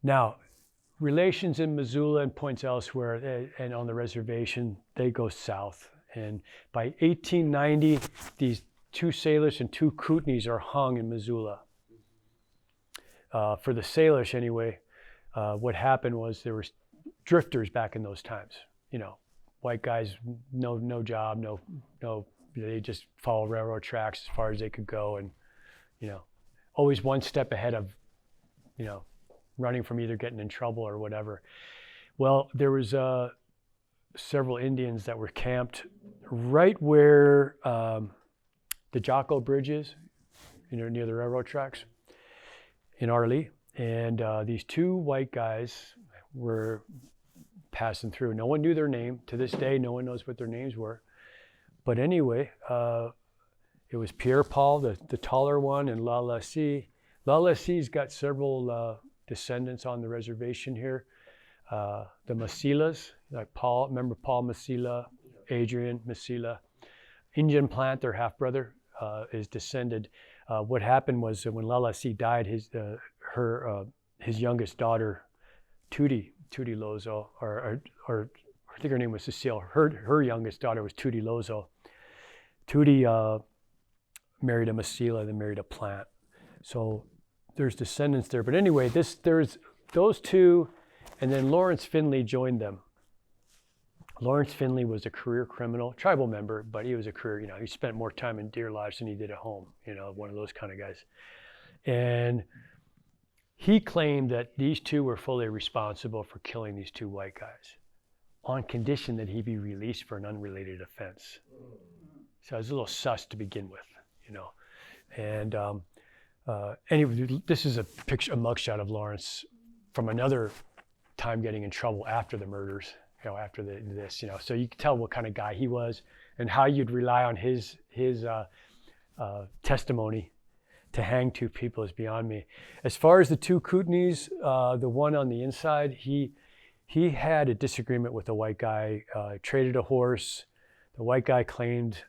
Now, relations in Missoula and points elsewhere and on the reservation, they go south. And by 1890, these 2 Salish and 2 Kootenays are hung in Missoula. For the Salish anyway, what happened was there were drifters back in those times. You know, white guys, no job, no, they just follow railroad tracks as far as they could go, and you know, always one step ahead of, you know, running from either getting in trouble or whatever. Well, there was several Indians that were camped right where the Jocko Bridge is, you know, near the railroad tracks in Arley, and these 2 white guys were passing through. No one knew their name. To this day, no one knows what their names were. But anyway, it was Pierre Paul, the taller one, and La Lassie. La Lassie's got several descendants on the reservation here. The Masilas, like Paul, remember Paul Masila, Adrian Masila. Indian Plant, their half-brother, is descended. What happened was when La Lassie died, his youngest daughter, Tootie Lozo, or I think her name was Cecile. Her youngest daughter was Tootie Lozo. Tootie married a Masila, then married a Plant. So there's descendants there. But anyway, there's those 2, and then Lawrence Finley joined them. Lawrence Finley was a career criminal, tribal member, but he was a career, you know, he spent more time in Deer Lodge than he did at home, you know, one of those kind of guys. And he claimed that these 2 were fully responsible for killing these 2 white guys on condition that he be released for an unrelated offense. So it was a little sus to begin with, you know. And anyway, this is a mugshot of Lawrence from another time getting in trouble after the murders, you know, after this, you know. So you can tell what kind of guy he was and how you'd rely on his testimony to hang 2 people is beyond me. As far as the 2 Kootenays, the one on the inside, he had a disagreement with a white guy, traded a horse. The white guy claimed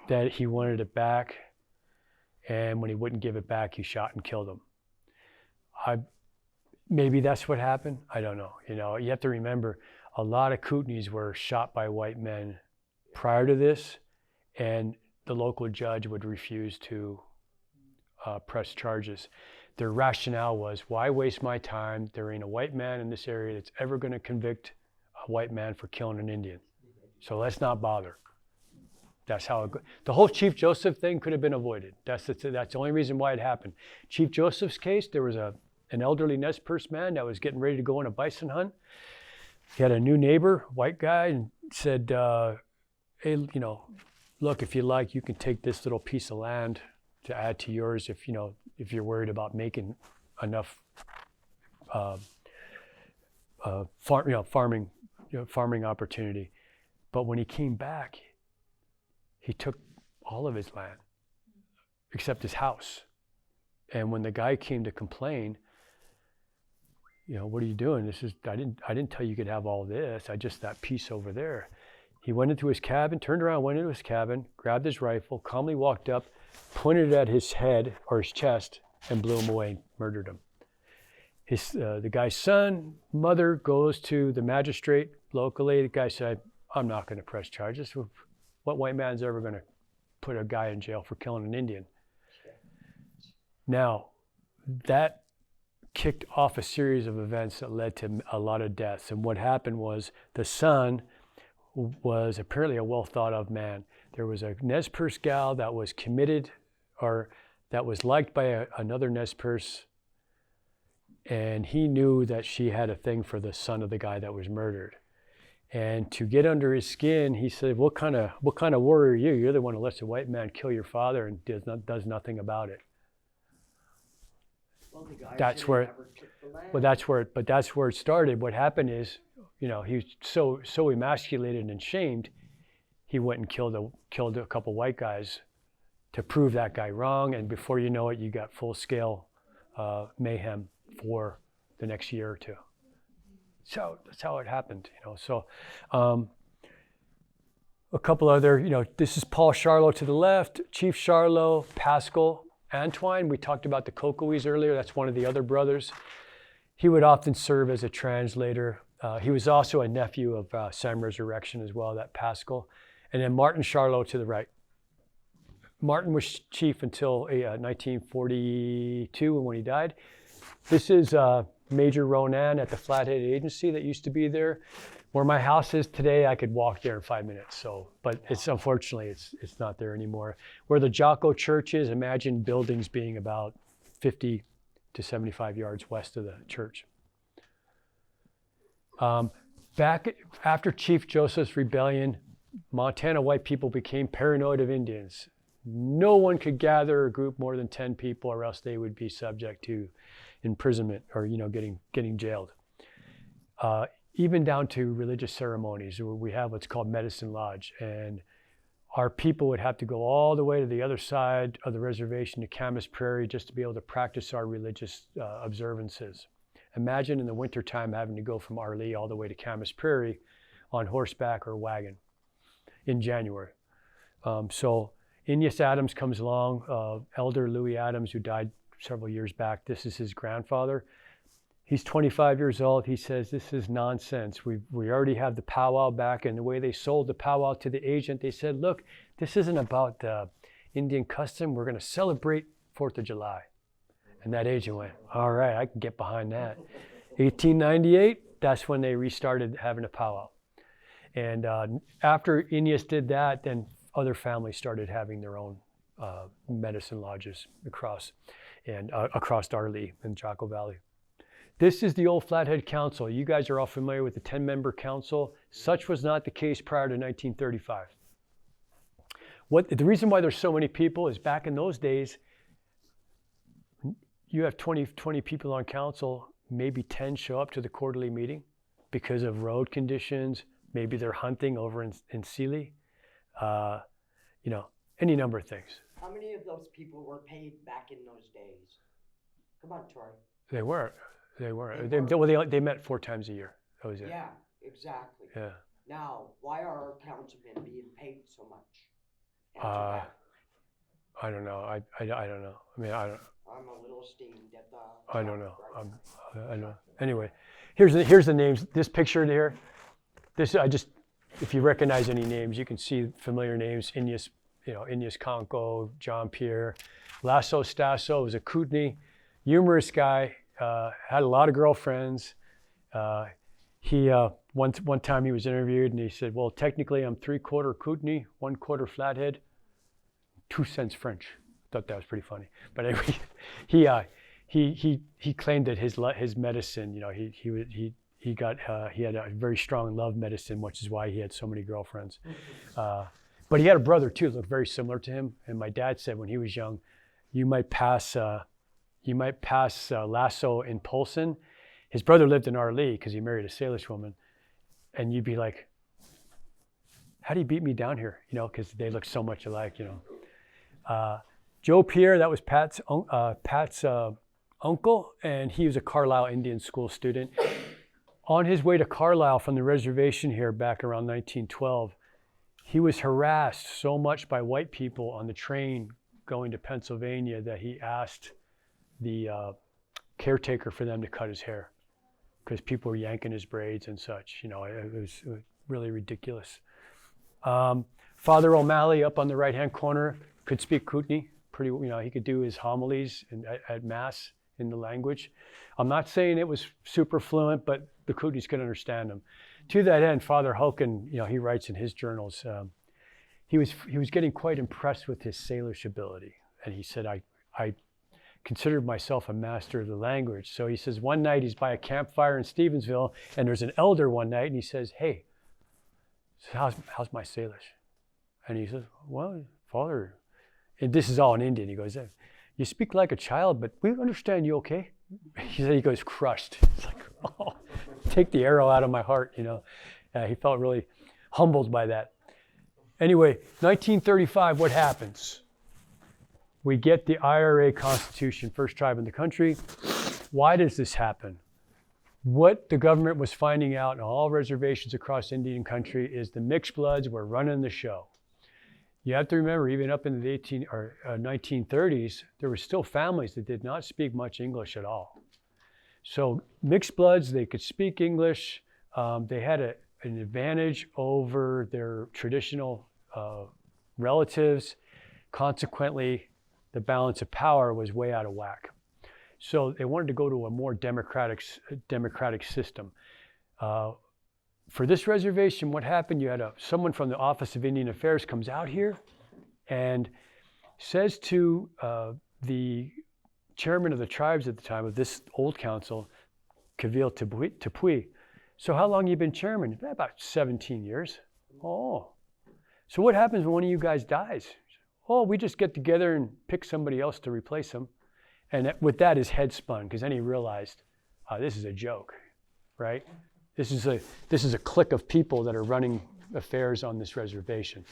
that he wanted it back, and when he wouldn't give it back, he shot and killed him. Maybe that's what happened. I don't know. You know, you have to remember, a lot of Kootenays were shot by white men prior to this, and the local judge would refuse to press charges. Their rationale was, why waste my time? There ain't a white man in this area that's ever going to convict a white man for killing an Indian. So let's not bother. That's how the whole Chief Joseph thing could have been avoided. That's the only reason why it happened. Chief Joseph's case, there was an elderly Nez Perce man that was getting ready to go on a bison hunt. He had a new neighbor, white guy, and said, hey, look, if you like, you can take this little piece of land to add to yours if you're worried about making enough farming opportunity. But when he came back, he took all of his land except his house. And when the guy came to complain, what are you doing? I didn't tell you could have all this. Just that piece over there. He went into his cabin, turned around, went into his cabin, grabbed his rifle, calmly walked up, pointed it at his head or his chest, and blew him away, murdered him. The guy's son, mother goes to the magistrate locally. The guy said, I'm not going to press charges. What white man's ever going to put a guy in jail for killing an Indian? Now, that kicked off a series of events that led to a lot of deaths. And what happened was the son was apparently a well thought of man. There was a Nez Perce gal that was committed or that was liked by another Nez Perce, and he knew that she had a thing for the son of the guy that was murdered. And to get under his skin, he said, what kind of warrior are you? You're the one who lets a white man kill your father and does nothing about it. Well, the guy That's where it started. What happened is, he was so emasculated and shamed, he went and killed a couple white guys to prove that guy wrong. And before you know it, you got full-scale mayhem for the next year or two. So that's how it happened, So a couple other, this is Paul Charlot to the left, Chief Charlot, Pascal, Antoine. We talked about the Cocoese earlier. That's one of the other brothers. He would often serve as a translator. He was also a nephew of Sam Resurrection as well, that Pascal. And then Martin Charlot to the right. Martin was chief until 1942 when he died. This is Major Ronan at the Flathead Agency that used to be there. Where my house is today, I could walk there in 5 minutes. But unfortunately, it's not there anymore. Where the Jocko Church is, imagine buildings being about 50 to 75 yards west of the church. Back after Chief Joseph's rebellion, Montana white people became paranoid of Indians. No one could gather a group more than 10 people, or else they would be subject to imprisonment or getting jailed. Even down to religious ceremonies. We have what's called Medicine Lodge, and our people would have to go all the way to the other side of the reservation to Camas Prairie just to be able to practice our religious observances. Imagine in the wintertime having to go from Arlee all the way to Camas Prairie on horseback or wagon in January. So Inez Adams comes along, Elder Louis Adams, who died several years back. This is his grandfather. He's 25 years old. He says, this is nonsense. We already have the powwow back, and the way they sold the powwow to the agent, they said, look, this isn't about Indian custom. We're going to celebrate 4th of July. And that agent went, all right, I can get behind that. 1898, that's when they restarted having a powwow. And after Inez did that, then other families started having their own medicine lodges across Arlee and Jocko Valley. This is the old Flathead Council. You guys are all familiar with the 10-member council. Such was not the case prior to 1935. The reason why there's so many people is back in those days, you have 20 people on council, maybe 10 show up to the quarterly meeting because of road conditions. Maybe they're hunting over in Sealy. Any number of things. How many of those people were paid back in those days? Come on, Troy. They weren't. They met 4 times a year. That was it. Yeah, exactly. Yeah. Now, why are our councilmen being paid so much? I don't know. I don't know. I mean, I don't. I'm a little steamed at the. I don't know. Right I know. Anyway, here's the names. This picture here. If you recognize any names, you can see familiar names. Inez Ignace Conco, John Pierre. Lasso Stasso was a Kootenai, humorous guy, had a lot of girlfriends. One time he was interviewed and he said, well, technically I'm 3/4 Kootenai, 1/4 Flathead, 2 cents French. Thought that was pretty funny. But anyway, he claimed that his medicine, he had a very strong love medicine, which is why he had so many girlfriends. But he had a brother too, that looked very similar to him. And my dad said when he was young, you might pass Lasso in Polson. His brother lived in Arlee because he married a Salish woman, and you'd be like, how do you beat me down here? Because they look so much alike. Joe Pierre, that was Pat's uncle, and he was a Carlisle Indian School student. On his way to Carlisle from the reservation here back around 1912, he was harassed so much by white people on the train going to Pennsylvania that he asked the caretaker for them to cut his hair because people were yanking his braids and such. It was really ridiculous. Father O'Malley up on the right-hand corner could speak Kootenai. He could do his homilies at Mass in the language. I'm not saying it was super fluent, but the Kootenays could understand him. To that end, Father Hoken, he writes in his journals, he was getting quite impressed with his Salish ability. And he said, I considered myself a master of the language. So he says, one night he's by a campfire in Stevensville, and there's an elder one night, and he says, hey, how's my Salish? And he says, well, Father, and this is all in Indian. He goes, you speak like a child, but we understand you okay? He goes, crushed. It's like, oh, take the arrow out of my heart, He felt really humbled by that. Anyway, 1935, what happens? We get the IRA Constitution, first tribe in the country. Why does this happen? What the government was finding out in all reservations across Indian country is the mixed bloods were running the show. You have to remember, even up in the 1930s, there were still families that did not speak much English at all. So mixed bloods, they could speak English. They had an advantage over their traditional relatives. Consequently, the balance of power was way out of whack. So they wanted to go to a more democratic system. For this reservation, what happened, you had someone from the Office of Indian Affairs comes out here and says to the chairman of the tribes at the time of this old council, Kavil Tupui, so how long have you been chairman? About 17 years. Oh, so what happens when one of you guys dies? Oh, we just get together and pick somebody else to replace him. And with that, his head spun, because then he realized, this is a joke, right? This is a clique of people that are running affairs on this reservation.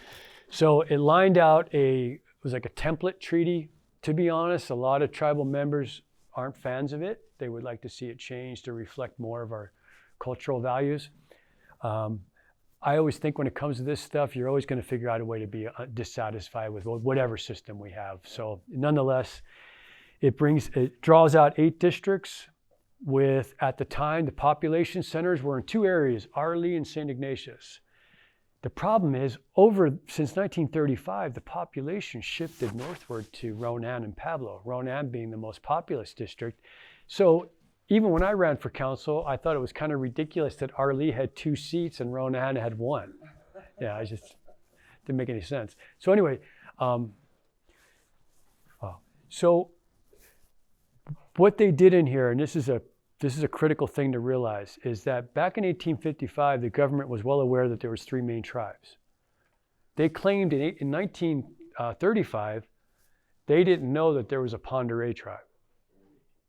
So it lined out it was like a template treaty. To be honest, a lot of tribal members aren't fans of it. They would like to see it changed to reflect more of our cultural values. I always think when it comes to this stuff, you're always going to figure out a way to be dissatisfied with whatever system we have. So nonetheless, it draws out 8 districts with, at the time, the population centers were in 2 areas, Arlee and St. Ignatius. The problem is, since 1935, the population shifted northward to Ronan and Pablo, Ronan being the most populous district. So even when I ran for council, I thought it was kind of ridiculous that Arlee had 2 seats and Ronan had 1. Yeah, I just didn't make any sense. So anyway, so what they did in here, and this is a critical thing to realize, is that back in 1855, the government was well aware that there was 3 main tribes. They claimed in 1935, they didn't know that there was a Pend Oreille tribe.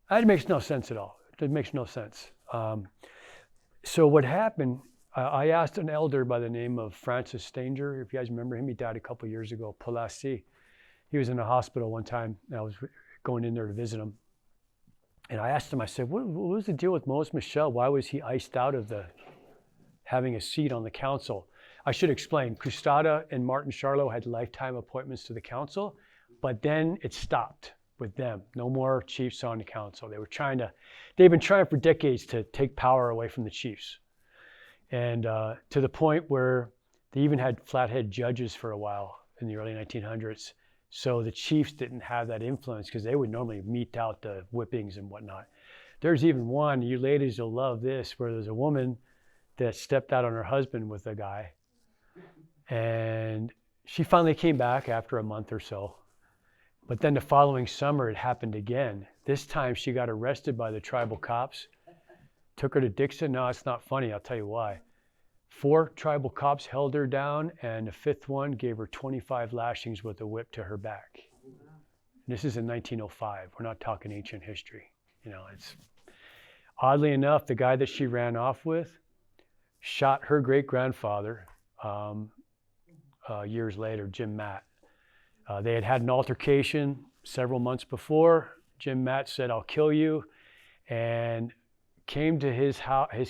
That makes no sense at all. It makes no sense. So what happened, I asked an elder by the name of Francis Stanger, if you guys remember him, he died a couple years ago, Pulaski. He was in a hospital one time, and I was going in there to visit him. And I asked him, I said, what was the deal with Moses Michel? Why was he iced out of having a seat on the council? I should explain, Crustada and Martin Charlot had lifetime appointments to the council, but then it stopped with them. No more chiefs on the council. They've been trying for decades to take power away from the chiefs. And to the point where they even had flathead judges for a while. in the early 1900s. So the chiefs didn't have that influence because they would normally mete out the whippings and whatnot. There's even one, you ladies will love this, where there's a woman that stepped out on her husband with a guy. And she finally came back after a month or so. But then the following summer, it happened again. This time she got arrested by the tribal cops, took her to Dixon. No, it's not funny, I'll tell you why. 4 tribal cops held her down, and the 5th one gave her 25 lashings with a whip to her back. This is in 1905. We're not talking ancient history. You know, it's oddly enough, the guy that she ran off with shot her great-grandfather years later, Jim Matt. They had had an altercation several months before. Jim Matt said, "I'll kill you," and came to his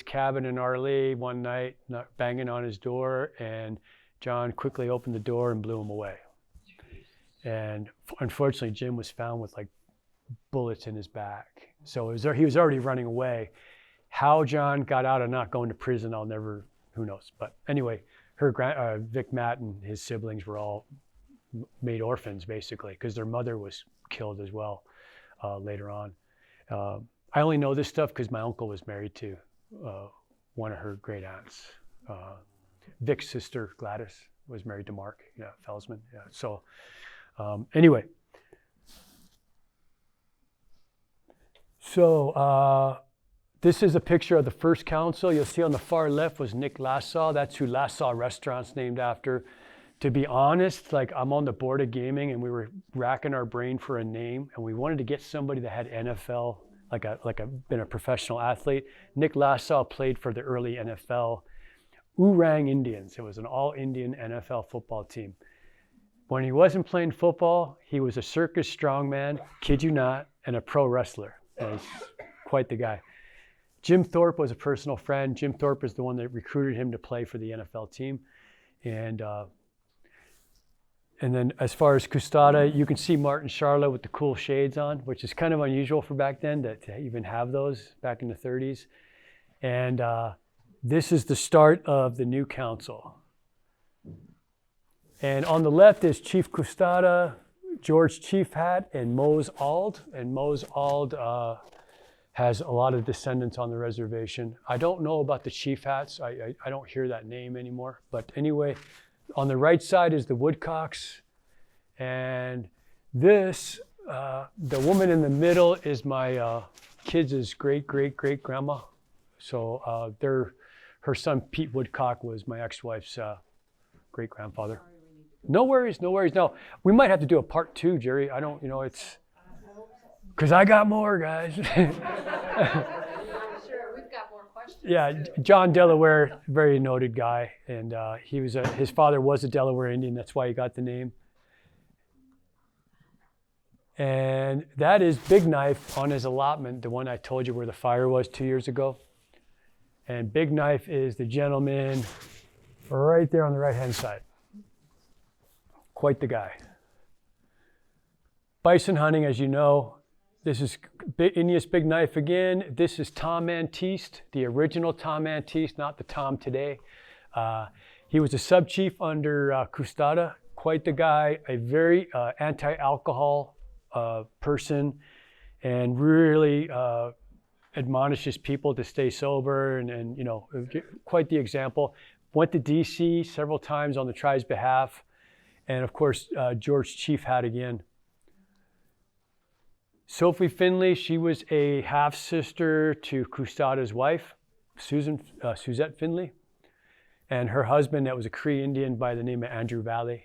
cabin in Arlee one night, banging on his door, and John quickly opened the door and blew him away. And unfortunately, Jim was found with like bullets in his back. So he was already running away. How John got out of not going to prison, who knows. But anyway, Vic Matt and his siblings were all made orphans, basically, because their mother was killed as well later on. I only know this stuff because my uncle was married to one of her great aunts. Vic's sister, Gladys, was married to Mark, Felsman. Yeah. So anyway. So this is a picture of the first council. You'll see on the far left was Nick Lassaw. That's who Lassaw Restaurant's named after. To be honest, like I'm on the board of gaming and we were racking our brain for a name and we wanted to get somebody that had NFL, been a professional athlete. Nick Lassaw played for the early NFL Oorang Indians. It was an all-Indian NFL football team. When he wasn't playing football, he was a circus strongman, kid you not, and a pro wrestler. He was quite the guy. Jim Thorpe was a personal friend. Jim Thorpe is the one that recruited him to play for the NFL team. And then as far as Custada, you can see Martin Charlotte with the cool shades on, which is kind of unusual for back then to even have those back in the 30s. And this is the start of the new council. And on the left is Chief Custada, George Chief Hat, and Mose Ald. And Mose Ald has a lot of descendants on the reservation. I don't know about the Chief Hats. I don't hear that name anymore. But anyway, on the right side is the Woodcocks. And this, the woman in the middle is my kids' great-great-great-grandma. So her son, Pete Woodcock, was my ex-wife's great-grandfather. No worries, no worries. No, we might have to do a part 2, Jerry. I don't, it's, because I got more, guys. Sure, we've got more questions. Yeah, John Delaware, very noted guy, and his father was a Delaware Indian. That's why he got the name. And that is Big Knife on his allotment, the one I told you where the fire was 2 years ago. And Big Knife is the gentleman right there on the right-hand side. Quite the guy. Bison hunting, as you know, this is Indius Big Knife again. This is Tom Antiste, the original Tom Antiste, not the Tom today. He was a sub-chief under Custada, quite the guy, a very anti-alcohol person, and really admonishes people to stay sober and quite the example. Went to DC several times on the tribe's behalf. And of course, George Chief Hat again. Sophie Finley, she was a half-sister to Custada's wife, Suzette Finley. And her husband, that was a Cree Indian by the name of Andrew Valley.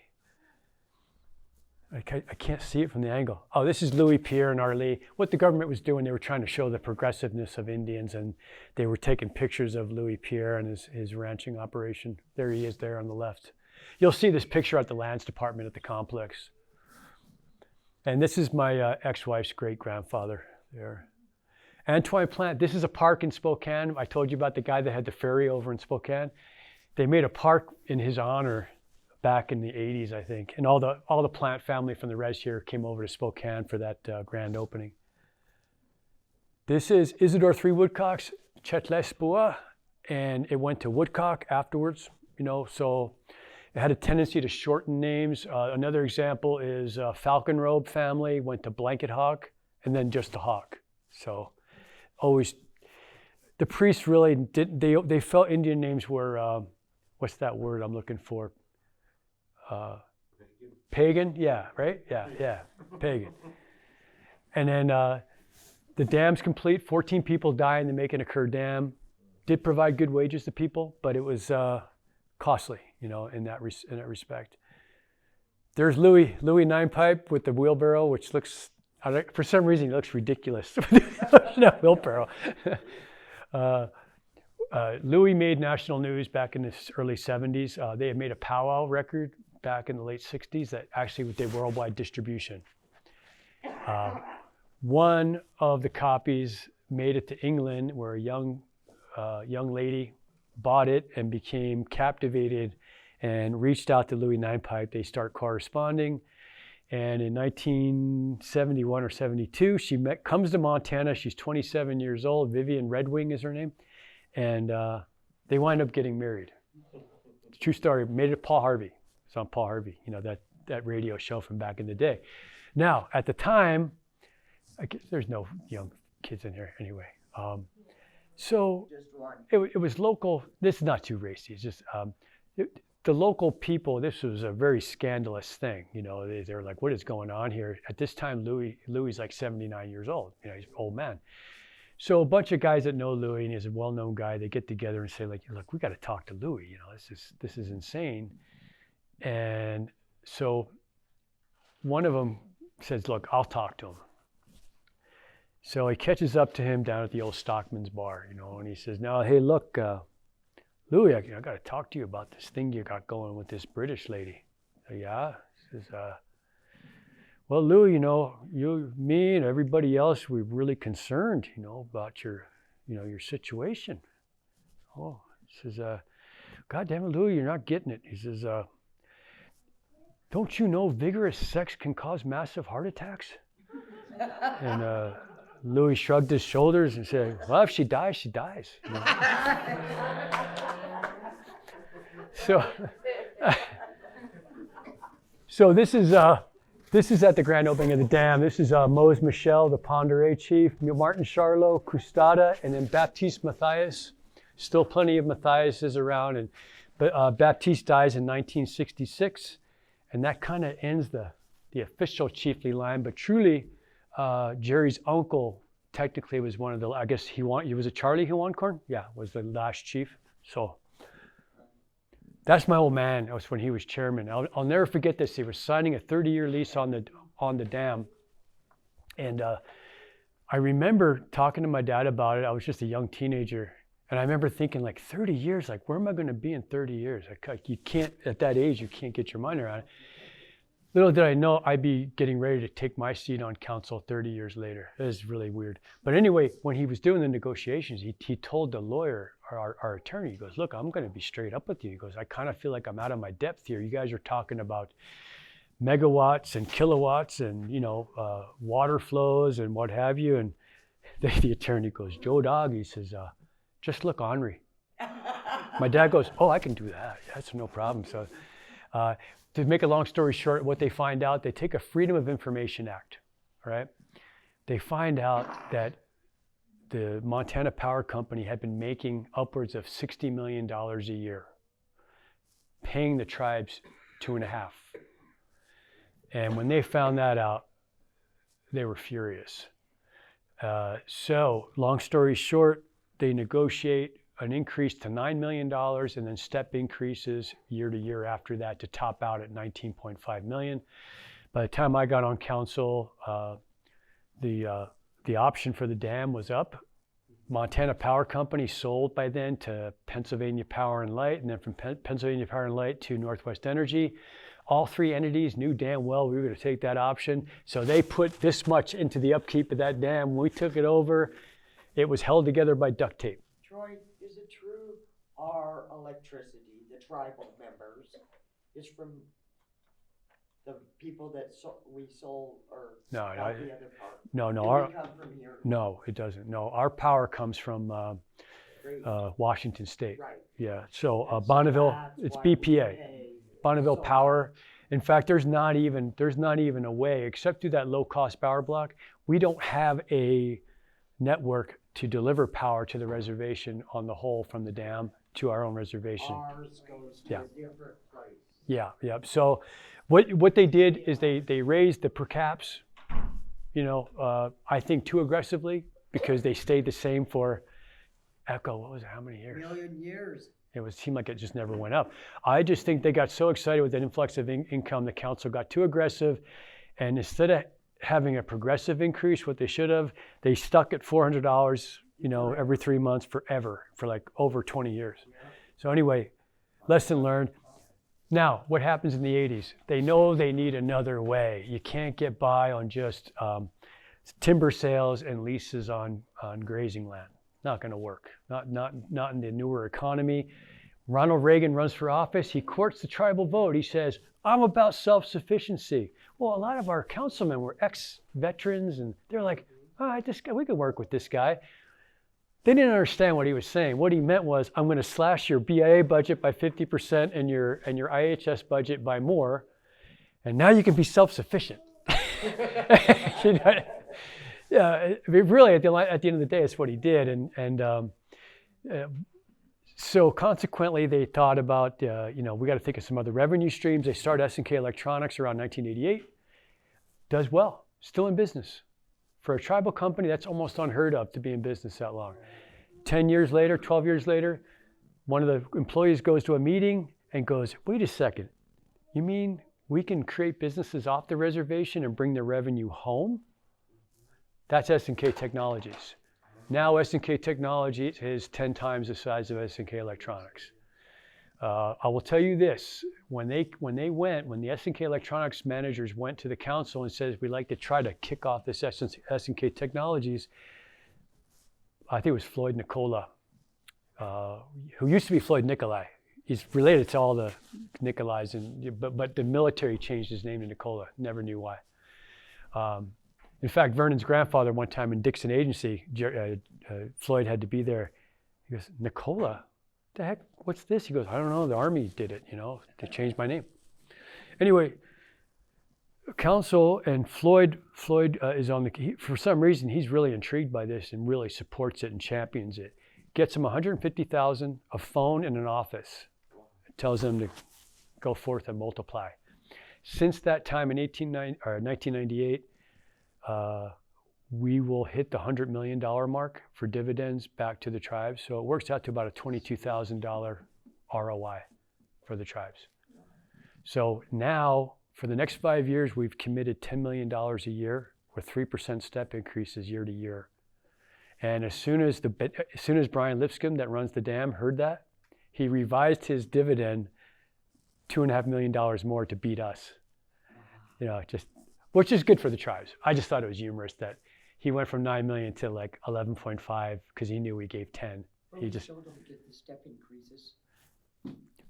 I can't see it from the angle. Oh, this is Louis Pierre and Arlee. What the government was doing, they were trying to show the progressiveness of Indians, and they were taking pictures of Louis Pierre and his ranching operation. There he is there on the left. You'll see this picture at the Lands Department at the complex. And this is my ex-wife's great-grandfather there. Antoine Plant, this is a park in Spokane. I told you about the guy that had the ferry over in Spokane. They made a park in his honor back in the 80s, I think. And all the Plant family from the res here came over to Spokane for that grand opening. This is Isidore 3 Woodcocks, Chetlespua, and it went to Woodcock afterwards, so it had a tendency to shorten names. Another example is Falcon Robe family went to Blanket Hawk, and then just the Hawk. So always, the priests really did. They felt Indian names were what's that word I'm looking for? Pagan. Yeah, right. Yeah, pagan. And then the dam's complete. 14 people die in the Macon Occur Dam. Did provide good wages to people, but it was costly, in that respect. There's Louis Ninepipe with the wheelbarrow, which looks, for some reason, it looks ridiculous. No wheelbarrow. Louis made national news back in the early 70s. They had made a powwow record back in the late 60s that actually did worldwide distribution. One of the copies made it to England, where a young lady bought it and became captivated and reached out to Louis Ninepipe. They start corresponding. And in 1971 or 72, she comes to Montana. She's 27 years old. Vivian Redwing is her name. And they wind up getting married. True story. Made it Paul Harvey. It's on Paul Harvey, that radio show from back in the day. Now, at the time, I guess there's no young kids in here anyway. So Just one. it was local. This is not too racy. It's just the local people. This was a very scandalous thing. They were like, "What is going on here?" At this time, Louis like 79 years old. He's an old man. So a bunch of guys that know Louis, and he's a well-known guy, they get together and say, like, "Look, we got to talk to Louis. This is insane." And so one of them says, "Look, I'll talk to him." So he catches up to him down at the old Stockman's bar, and he says, "Now, hey, look, Louis, I got to talk to you about this thing you got going with this British lady." So, yeah? He says, "Well, Louis, me and everybody else, we're really concerned, about your situation." Oh, he says, "God damn it, Louis, you're not getting it." He says, "Don't you know vigorous sex can cause massive heart attacks?" And Louis shrugged his shoulders and said, "Well, if she dies, she dies." So this is at the grand opening of the dam. This is Mose Michel, the Pondere chief, Martin Charlot, Custada, and then Baptiste Matthias. Still plenty of Matthiases around, but Baptiste dies in 1966, and that kind of ends the official chiefly line. But truly, Jerry's uncle technically was one of the, I guess he was it Charlie Huoncorn? Yeah, was the last chief. So that's my old man. That was when he was chairman. I'll never forget this. He was signing a 30-year lease on the dam. And I remember talking to my dad about it. I was just a young teenager. And I remember thinking, like, 30 years, like, where am I going to be in 30 years? Like, you can't, at that age, you can't get your mind around it. Little did I know I'd be getting ready to take my seat on council 30 years later. It was really weird. But anyway, when he was doing the negotiations, he told the lawyer, our attorney, he goes, "Look, I'm going to be straight up with you." He goes, "I kind of feel like I'm out of my depth here. You guys are talking about megawatts and kilowatts and, water flows and what have you." And the attorney goes, "Joe Dog," he says, "just look ornery." My dad goes, "Oh, I can do that. That's no problem." So to make a long story short, what they find out, they take a Freedom of Information Act, right? They find out that the Montana Power Company had been making upwards of $60 million a year, paying the tribes $2.5 million. And when they found that out, they were furious. So long story short, they negotiate an increase to $9 million and then step increases year to year after that to top out at $19.5 million. By the time I got on council, the option for the dam was up. Montana Power Company sold by then to Pennsylvania Power and Light, and then from Pennsylvania Power and Light to Northwest Energy. All three entities knew damn well we were going to take that option. So they put this much into the upkeep of that dam. When we took it over, it was held together by duct tape. Troy, is it true our electricity, the tribal members, is from the people that we sold, or No, not the other part? No, Do our, we come from here? no, it doesn't. No, our power comes from Great. Washington State. Right. Yeah, so And so Bonneville, that's it's why we BPA. pay Bonneville So Power. In fact, there's not even a way, except through that low-cost power block. We don't have a network to deliver power to the reservation on the whole from the dam to our own reservation. Ours goes to Yeah. a different place. Yeah. So what they did is they raised the per caps, I think too aggressively, because they stayed the same for what was it, how many years? Million years. Seemed like it just never went up. I just think they got so excited with that influx of income, the council got too aggressive, and instead of having a progressive increase, what they should have, they stuck at $400, every 3 months forever, for like over 20 years. So anyway, lesson learned. Now, what happens in the 80s? They know they need another way. You can't get by on just timber sales and leases on grazing land. Not going to work. Not in the newer economy. Ronald Reagan runs for office. He courts the tribal vote. He says, I'm about self-sufficiency. Well, a lot of our councilmen were ex-veterans, and they're like, all right, this guy, we could work with this guy. They didn't understand what he was saying. What he meant was, I'm going to slash your BIA budget by 50% and your IHS budget by more, and now you can be self-sufficient. Yeah, really, at the end of the day, it's what he did, and so consequently, they thought about, we got to think of some other revenue streams. They started S&K Electronics around 1988. Does well, still in business. For a tribal company, that's almost unheard of to be in business that long. 10 years later, 12 years later, one of the employees goes to a meeting and goes, wait a second, you mean we can create businesses off the reservation and bring the revenue home? That's S&K Technologies. Now S&K Technologies is 10 times the size of S&K Electronics. I will tell you this, when the S&K Electronics managers went to the council and said, we'd like to try to kick off this S&K Technologies, I think it was Floyd Nicola, who used to be Floyd Nicolai. He's related to all the Nicolais, but the military changed his name to Nicola, never knew why. In fact, Vernon's grandfather one time in Dixon Agency, Floyd had to be there. He goes, Nicola? The heck, what's this? He goes, I don't know, the Army did it, they changed my name. Anyway, council and Floyd is on for some reason, he's really intrigued by this and really supports it and champions it. Gets him $150,000, a phone and an office. It tells him to go forth and multiply. Since that time in 1998, we will hit the $100 million mark for dividends back to the tribes. So it works out to about a $22,000 ROI for the tribes. So now, for the next 5 years, we've committed $10 million a year with 3% step increases year to year. And as soon as Brian Lipscomb, that runs the dam, heard that, he revised his dividend $2.5 million more to beat us. Which is good for the tribes. I just thought it was humorous that he went from 9 million to like 11.5 because he knew we gave 10. He just still don't get the step increases.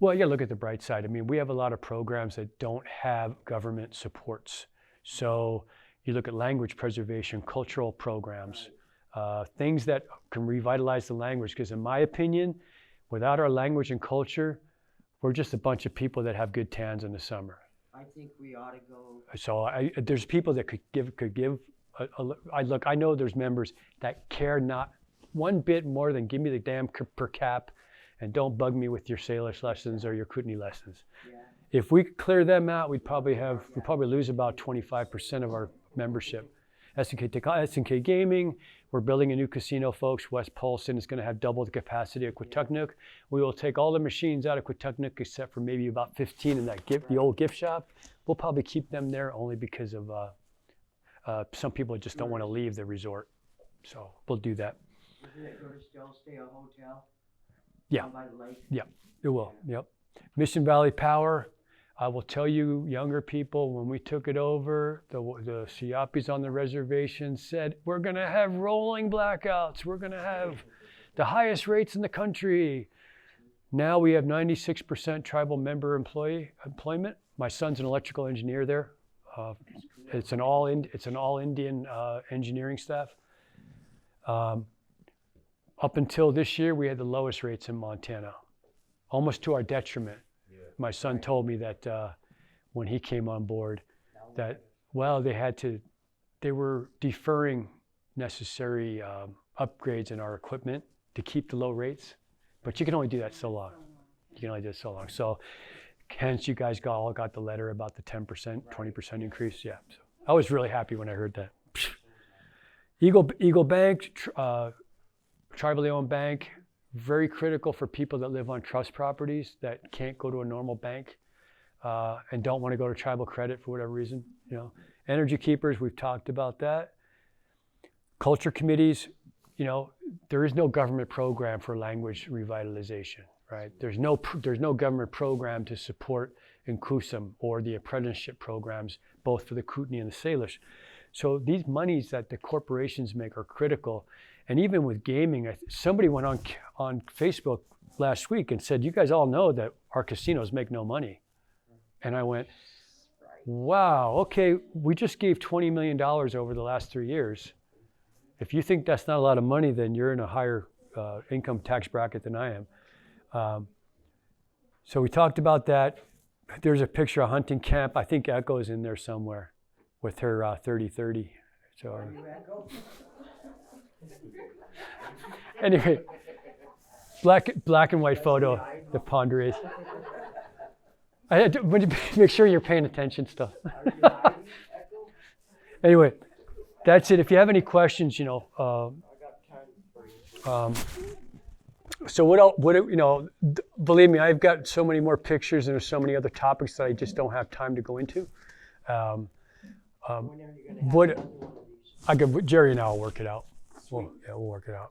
Well, you gotta look at the bright side. I mean, we have a lot of programs that don't have government supports. So you look at language preservation, cultural programs, things that can revitalize the language. Because in my opinion, without our language and culture, we're just a bunch of people that have good tans in the summer. I think we ought to go. So there's people that could give. I know there's members that care not one bit more than give me the damn per cap, and don't bug me with your Salish lessons or your Kootenai lessons. Yeah. If we clear them out, we'd probably lose about 25% of our membership. S&K Gaming, we're building a new casino, folks. West Polson is going to have double the capacity of Quatucknook. We will take all the machines out of Quatucknook except for maybe about 15 in the old gift shop. We'll probably keep them there only because of some people just don't want to leave the resort. So we'll do that. Isn't it going to still stay a hotel? Yeah. Down by the lake? Yeah, it will. Yep. Mission Valley Power. I will tell you, younger people, when we took it over, the Siapis on the reservation said, we're going to have rolling blackouts. We're going to have the highest rates in the country. Now we have 96% tribal member employment. My son's an electrical engineer there. It's an all Indian engineering staff. Up until this year, we had the lowest rates in Montana, almost to our detriment. my son told me that when he came on board, that well, they were deferring necessary upgrades in our equipment to keep the low rates, but you can only do that so long. You can only do it so long. So hence you guys all got the letter about the 10%, 20% increase. Yeah. So I was really happy when I heard that. Eagle Bank, tribally owned bank, very critical for people that live on trust properties that can't go to a normal bank and don't want to go to tribal credit for whatever reason. You know, Energy Keepers, we've talked about that. Culture committees, you know, there is no government program for language revitalization, right? There's no government program to support Inkusum or the apprenticeship programs, both for the Kootenai and the Salish. So these monies that the corporations make are critical. And even with gaming, somebody went on Facebook last week and said, you guys all know that our casinos make no money. And I went, wow, okay, we just gave $20 million over the last 3 years. If you think that's not a lot of money, then you're in a higher income tax bracket than I am. So we talked about that. There's a picture of hunting camp. I think Echo's in there somewhere with her 30-30. So anyway, black and white photo, the Ponderes. I had to make sure you're paying attention stuff. Anyway, that's it. If you have any questions, you know. So what else? You know, believe me, I've got so many more pictures and there's so many other topics that I just don't have time to go into. Jerry and I will work it out. We'll work it out.